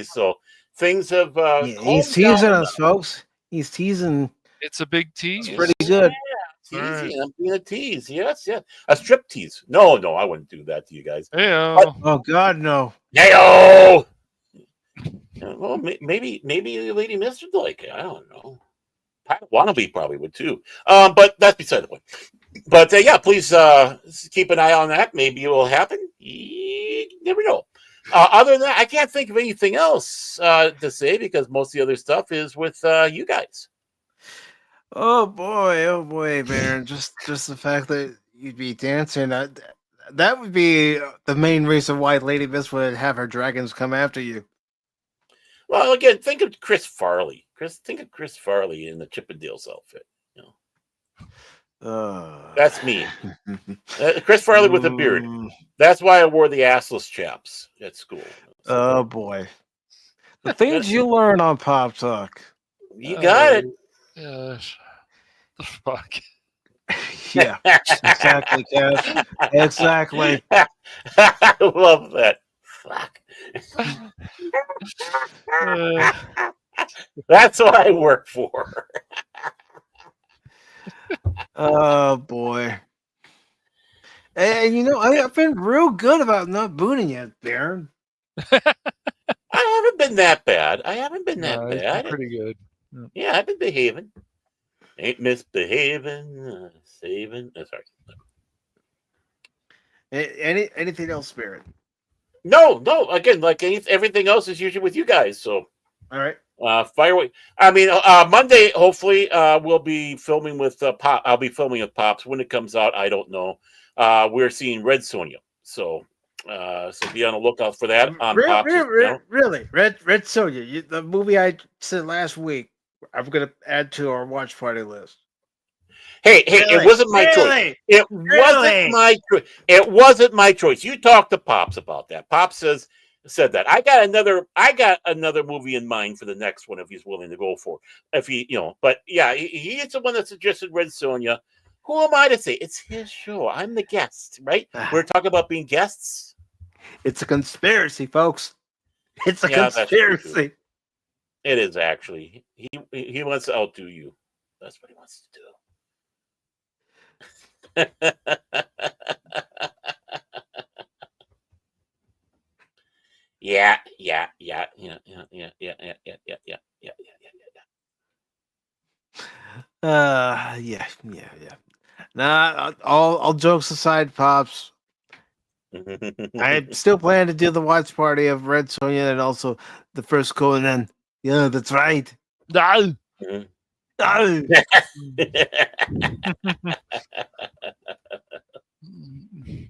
So things have he's teasing us, folks. He's teasing. It's a big tease. It's pretty good. Teasing. I'm being a tease. Yes. A strip tease. No, I wouldn't do that to you guys. Oh God, no. Heyo. Well, maybe Lady Mister would like it. I don't know. Wannabe probably would too. But that's beside the point. But please keep an eye on that. Maybe it will happen. You never know. Other than that, I can't think of anything else to say because most of the other stuff is with you guys. Oh boy, Baron! just the fact that you'd be dancing, that would be the main reason why Lady Miss would have her dragons come after you. Well, again, think of Chris Farley. Think of Chris Farley in the Chippendales outfit. That's me. Chris Farley with a beard. That's why I wore the assless chaps at school. Oh boy, the things you learn on Pop Talk. You got it. The fuck. Yeah, exactly, Cash. Exactly. I love that. Fuck. That's what I work for. Oh boy. And I've been real good about not booting you, Baron. I haven't been that bad. Been pretty good. Yeah, I've been behaving. Ain't misbehaving. Saving. Sorry. Anything else, Spirit? No. Again, like everything else is usually with you guys. So, all right. Fire away. I mean, Monday, hopefully, we'll be filming with Pop. I'll be filming with Pops. When it comes out, I don't know. We're seeing Red Sonja. So be on the lookout for that on Pops. Really? Red Sonja, the movie I said last week, I'm going to add to our watch party list. Hey, it wasn't my choice. It wasn't my choice. You talked to Pops about that. Pops said that. I got another movie in mind for the next one if he's willing to go for. But yeah, he is the one that suggested Red Sonja. Who am I to say? It's his show. I'm the guest, right? We're talking about being guests. It's a conspiracy, folks. It's a conspiracy. It is actually. He wants to outdo you. That's what he wants to do. Yeah. Nah, all jokes aside, Pops. I still plan to do the watch party of Red Sonja and also the first Conan. Yeah, that's right. No. No.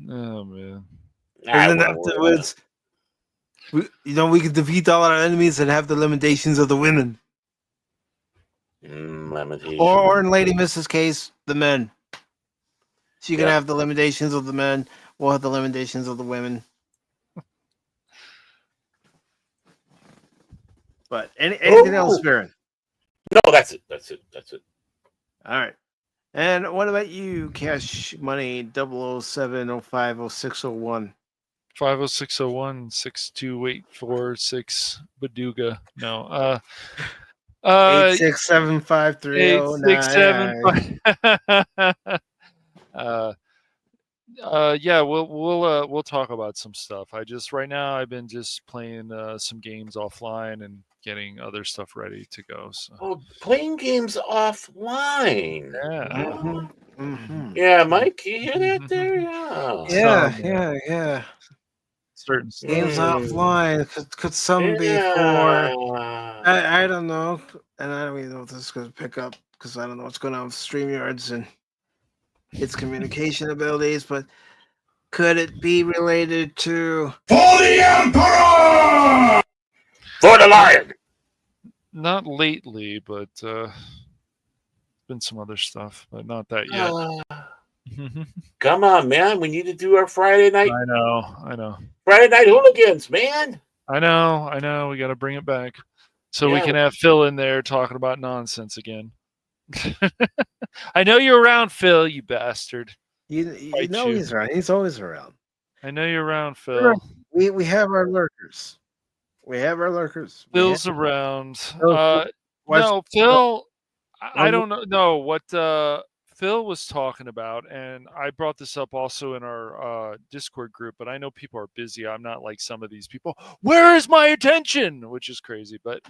Oh man. And then afterwards, we could defeat all our enemies and have the limitations of the women. Limitations. Or in Lady Mrs. case, the men. She can have the limitations of the men. We'll have the limitations of the women. But anything else, Baron? No, that's it. That's it. That's it. All right. And what about you, Cash Money 007050601? 50601 62846 Baduga. No. 8675309. Yeah, we'll talk about some stuff. Right now I've been just playing some games offline and getting other stuff ready to go. So playing games offline. Yeah. Yeah, Mike, you hear that there? Yeah. Certain games offline could some be for I don't know, and I don't even know if this is going to pick up because I don't know what's going on with StreamYards and its communication abilities, but could it be related to For the Emperor! For the Lion! Not lately, but been some other stuff, but not that yet. Come on, man. We need to do our Friday night. I know. Friday night hooligans, man. I know. We got to bring it back so we Yeah. can have Phil in there talking about nonsense again. I know you're around, Phil, you bastard. You know he's around. He's always around. I know you're around, Phil. We have our lurkers. Phil's around. Phil- No, Phil. I don't know what Phil was talking about, and I brought this up also in our Discord group. But I know people are busy. I'm not like some of these people. Where is my attention? Which is crazy. But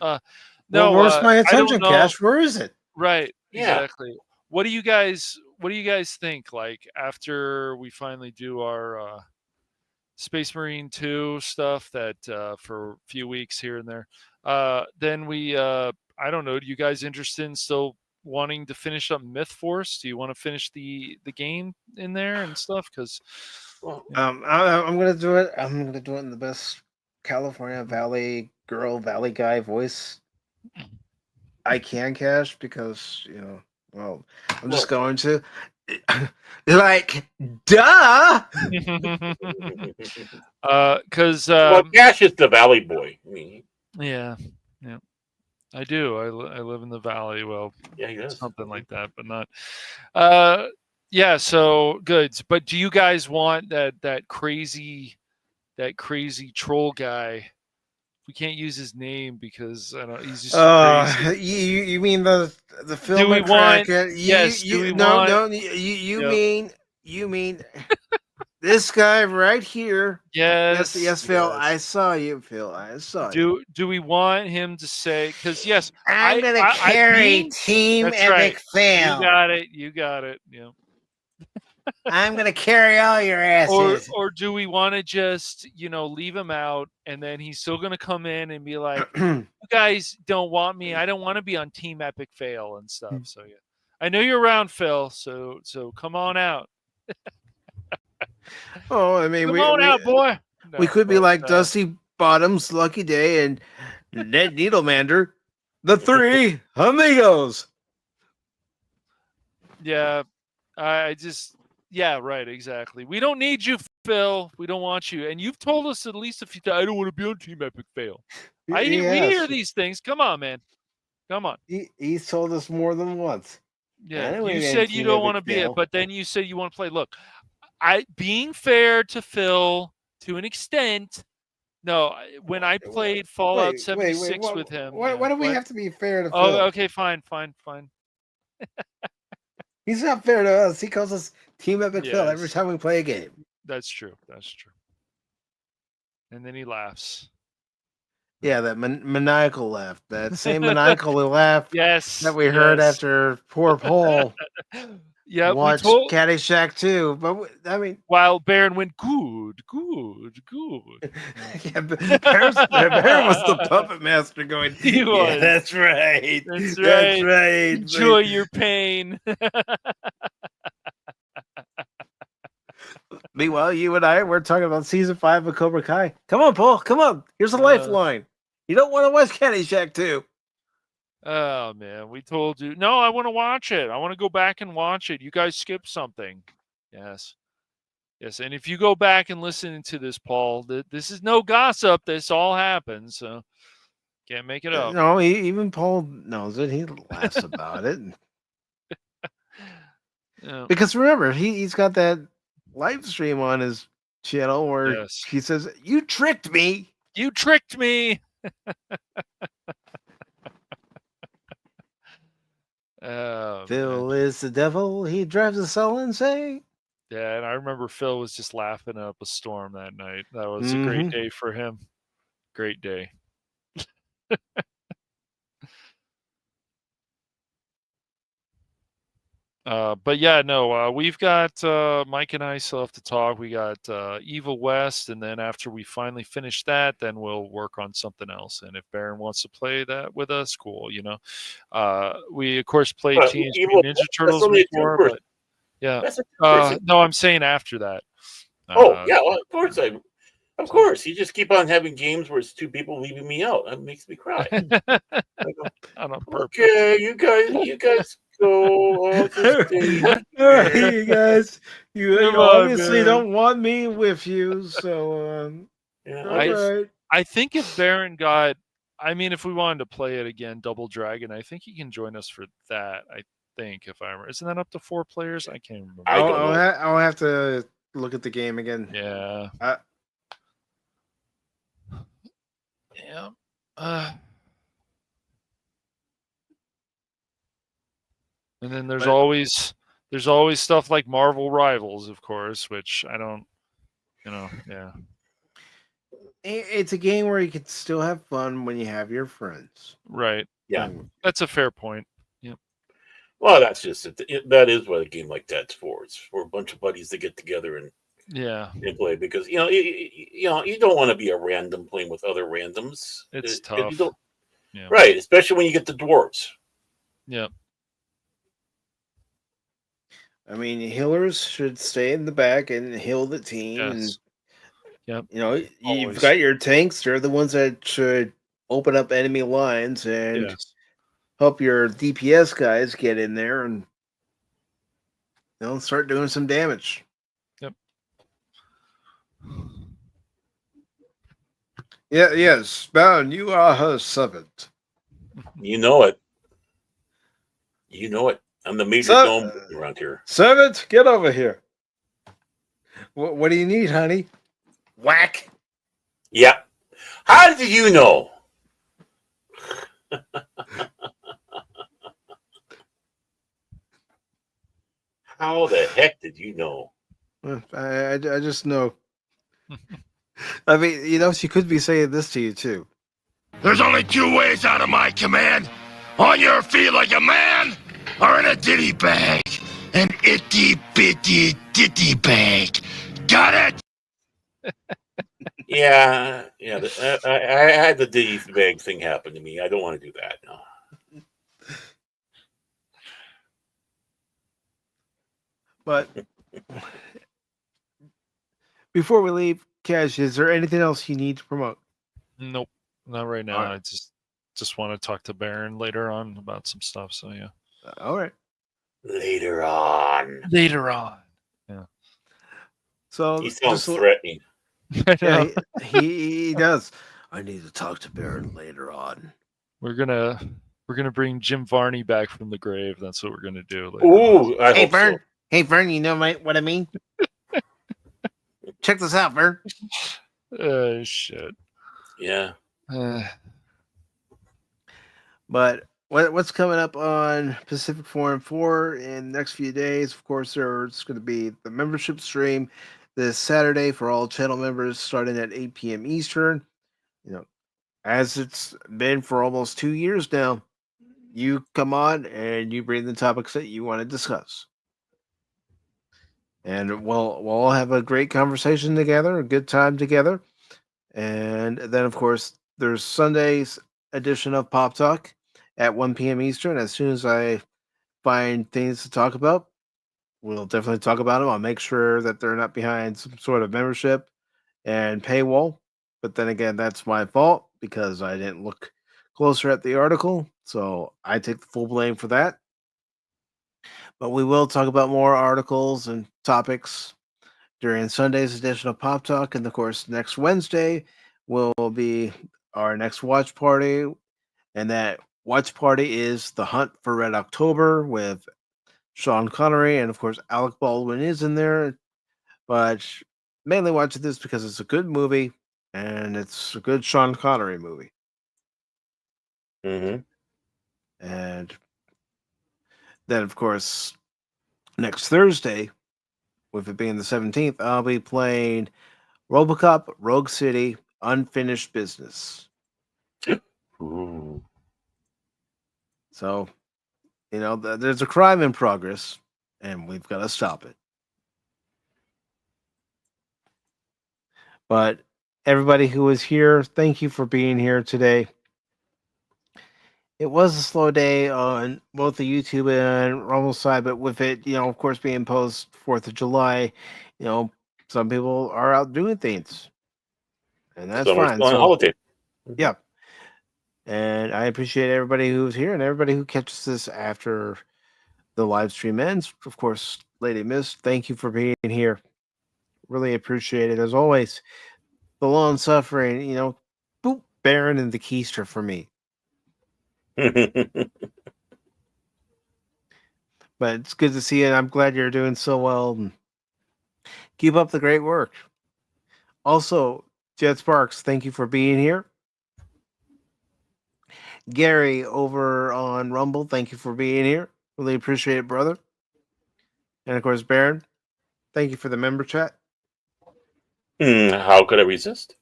no, where's my I don't attention, know. Cash? Where is it? Right. Yeah. Exactly. What do you guys think? Like after we finally do our Space Marine 2 stuff that for a few weeks here and there, then we I don't know. Do you guys interested in still wanting to finish up Myth Force? Do you want to finish the game in there and stuff? Because I'm gonna do it. I'm gonna do it in the best California Valley guy voice I can, Cash, because I'm just going to like duh. Because Cash is the Valley boy. I mean, yeah. I do. I live in the valley. Well, yeah, he does. Something like that, but not. Yeah. So good. But do you guys want that crazy troll guy? We can't use his name because I don't. He's just crazy. You mean the film? Do we want? Yes. Do we no, want? no. You mean this guy right here? Yes. Yes, Phil. I saw you, Phil. I saw you. Do we want him to say? Because yes, I'm gonna carry Team that's Epic right. Fail. You got it. Yeah. I'm gonna carry all your asses. Or do we want to just leave him out and then he's still gonna come in and be like, you guys don't want me. I don't want to be on Team Epic Fail and stuff. So yeah, I know you're around, Phil. So come on out. Oh, I mean, come on out, boy. We could be like Dusty Bottoms, Lucky Day, and Ned Needlemander, the three amigos. Yeah, yeah, right, exactly. We don't need you, Phil. We don't want you. And you've told us at least a few times, I don't want to be on Team Epic Fail. We hear these things. Come on, man. Come on. He's told us more than once. Yeah, you said you don't want to be it, but then you said you want to play. Look, being fair to Phil to an extent. No, when I played Fallout 76 with him. Why do we have to be fair to Phil? Oh, okay, fine. He's not fair to us. He calls us Team Epic Fail every time we play a game. That's true. And then he laughs. Yeah, that maniacal laugh. That same maniacal laugh that we heard after poor Paul Yeah, we watch told. Caddyshack too. But I mean, While Baron went good, good, good. yeah, Baron was the puppet master going. He Yeah, was. that's right. That's That's right. right. Enjoy your pain. Meanwhile, you and I, we're talking about season 5 of Cobra Kai. Come on, Paul. Come on. Here's a lifeline. You don't want to watch Caddyshack too. Oh man, we told you. No, I want to watch it. I want to go back and watch it. You guys skipped something. Yes. Yes, and if you go back and listen to this, Paul, this is no gossip. This all happens, so can't make it up. No, even Paul knows it. He laughs about it. Yeah. Because remember, he's got that live stream on his channel where he says, "You tricked me. You tricked me." Phil is the devil. He drives us all insane. Yeah, and I remember Phil was just laughing up a storm that night. That was a great day for him. Great day. But yeah, no, we've got Mike and I still have to talk. We got Evil West, and then after we finally finish that, then we'll work on something else. And if Baron wants to play that with us, cool. You know, we of course played Teenage Mutant Ninja Turtles before, but yeah, no, I'm saying after that. Yeah, well, of course. You just keep on having games where it's two people leaving me out. That makes me cry. On purpose. Okay, you guys go off the stage. All right, you guys, you Come obviously on, don't want me with you, so I think if Baron got, I mean, if we wanted to play it again, Double Dragon, I think he can join us for that. I think, if I remember, isn't that up to 4 players? I can't remember. I'll have to look at the game again. Yeah. Yeah. And then there's always stuff like Marvel Rivals, of course, which I don't, yeah. It's a game where you can still have fun when you have your friends. Right. Yeah. That's a fair point. Yeah. Well, that's just it. That is what a game like that's for. It's for a bunch of buddies to get together and play, because you don't want to be a random playing with other randoms. It's tough. Right, especially when you get the dwarves. Yeah. I mean, healers should stay in the back and heal the team. Yes. And, you've got your tanks. They're the ones that should open up enemy lines and help your DPS guys get in there and start doing some damage. Yep. Yes, Bound, you are her servant. You know it. I'm the major dome around here. Servant, get over here. What do you need, honey? Whack. Yeah. How did you know? How the heck did you know? I just know. I mean, she could be saying this to you too. There's only 2 ways out of my command. On your feet like a man, or in a ditty bag. An itty bitty ditty bag. Got it? Yeah. I had the ditty bag thing happen to me. I don't want to do that. No. But before we leave, Cash, is there anything else you need to promote? Nope, not right now. Right. I just want to talk to Baron later on about some stuff. So yeah. All right. Later on. Yeah. So he sounds threatening. Yeah, he does. I need to talk to Baron later on. We're gonna bring Jim Varney back from the grave. That's what we're gonna do. Ooh, hey Vern. So. Hey Vern, you know what I mean? Check this out, Vern. Shit. Yeah. But what's coming up on Pacific414 in the next few days? Of course, there's going to be the membership stream this Saturday for all channel members, starting at 8 p.m. Eastern. As it's been for almost 2 years now, you come on and you bring the topics that you want to discuss. and we'll all have a great conversation together, a good time together. And then, of course, there's Sunday's edition of Pop Talk at 1 p.m. Eastern. As soon as I find things to talk about, we'll definitely talk about them. I'll make sure that they're not behind some sort of membership and paywall. But then again, that's my fault because I didn't look closer at the article. So I take the full blame for that. But we will talk about more articles and topics during Sunday's edition of Pop Talk. And of course, next Wednesday will be our next watch party. And that watch party is The Hunt for Red October with Sean Connery. And of course, Alec Baldwin is in there. But mainly watching this because it's a good movie and it's a good Sean Connery movie. Mm-hmm. And then, of course, next Thursday, with it being the 17th, I'll be playing RoboCop Rogue City Unfinished Business. Ooh. So, there's a crime in progress, and we've got to stop it. But everybody who is here, thank you for being here today. It was a slow day on both the YouTube and Rumble side, but with it, of course, being post 4th of July, some people are out doing things. And that's fine. On holiday. Yeah. And I appreciate everybody who's here and everybody who catches this after the live stream ends. Of course, Lady Miss, thank you for being here. Really appreciate it. As always, the long suffering, boop, Baron and the Keister for me. But it's good to see you, and I'm glad you're doing so well. Keep up the great work. Also, Jet Sparks, thank you for being here. Gary over on Rumble, thank you for being here. Really appreciate it, brother. And of course, Baron, thank you for the member chat. How could I resist?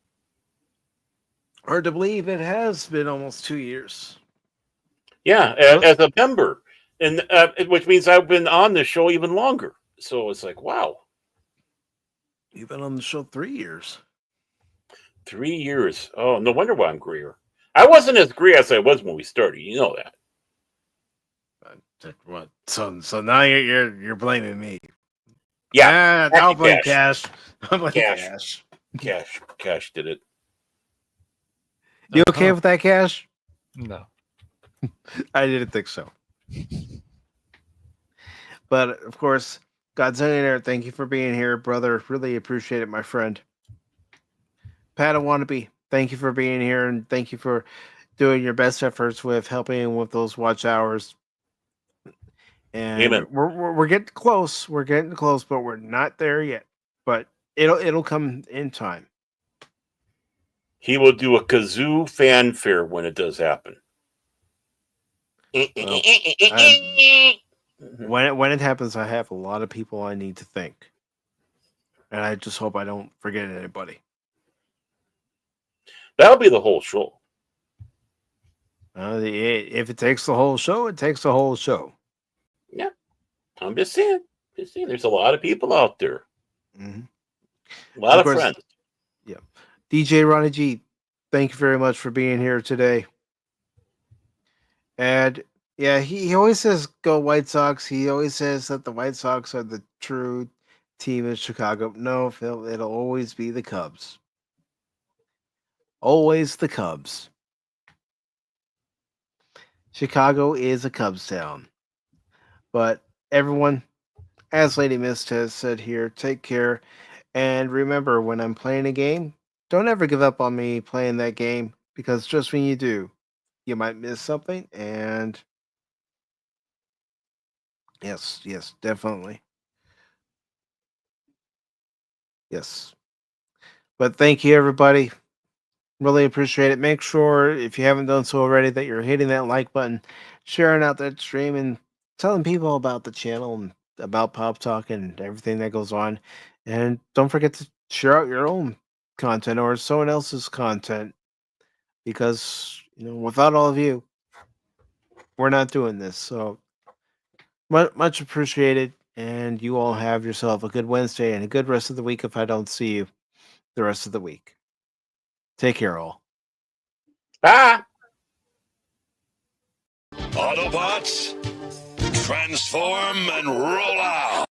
Hard to believe it has been almost 2 years. Yeah, as a member, and which means I've been on the show even longer. So it's like, wow. You've been on the show 3 years. 3 years. Oh, no wonder why I'm grayer. I wasn't as gray as I was when we started. You know that. What? So now you're blaming me. Yeah, I'll blame Cash. I'll blame Cash did it. You okay with that, Cash? No. I didn't think so. But of course, Godzillionaire, thank you for being here, brother. Really appreciate it, my friend. Padawannabe, thank you for being here, and thank you for doing your best efforts with helping with those watch hours. And we're getting close. We're getting close, but we're not there yet. But it'll come in time. He will do a kazoo fanfare when it does happen. Well, when it happens, I have a lot of people I need to thank, and I just hope I don't forget anybody. That'll be the whole show. If it takes the whole show, it takes the whole show. Yeah, I'm just saying. There's a lot of people out there. Mm-hmm. A lot of friends. Yeah. DJ Ronnie G, thank you very much for being here today. And yeah, he always says go White Sox. He always says that the White Sox are the true team in Chicago. No, Phil, it'll always be the Cubs. Always the Cubs. Chicago is a Cubs town. But everyone, as Lady Mist has said here, take care. And remember, when I'm playing a game, don't ever give up on me playing that game, because just when you do, you might miss something. And yes, definitely. Yes. But thank you, everybody. Really appreciate it. Make sure, if you haven't done so already, that you're hitting that like button, sharing out that stream, and telling people about the channel and about Pop Talk and everything that goes on. And don't forget to share out your own content or someone else's content, because without all of you, we're not doing this. So much appreciated. And you all have yourself a good Wednesday and a good rest of the week if I don't see you the rest of the week. Take care, all. Bye. Autobots, transform and roll out.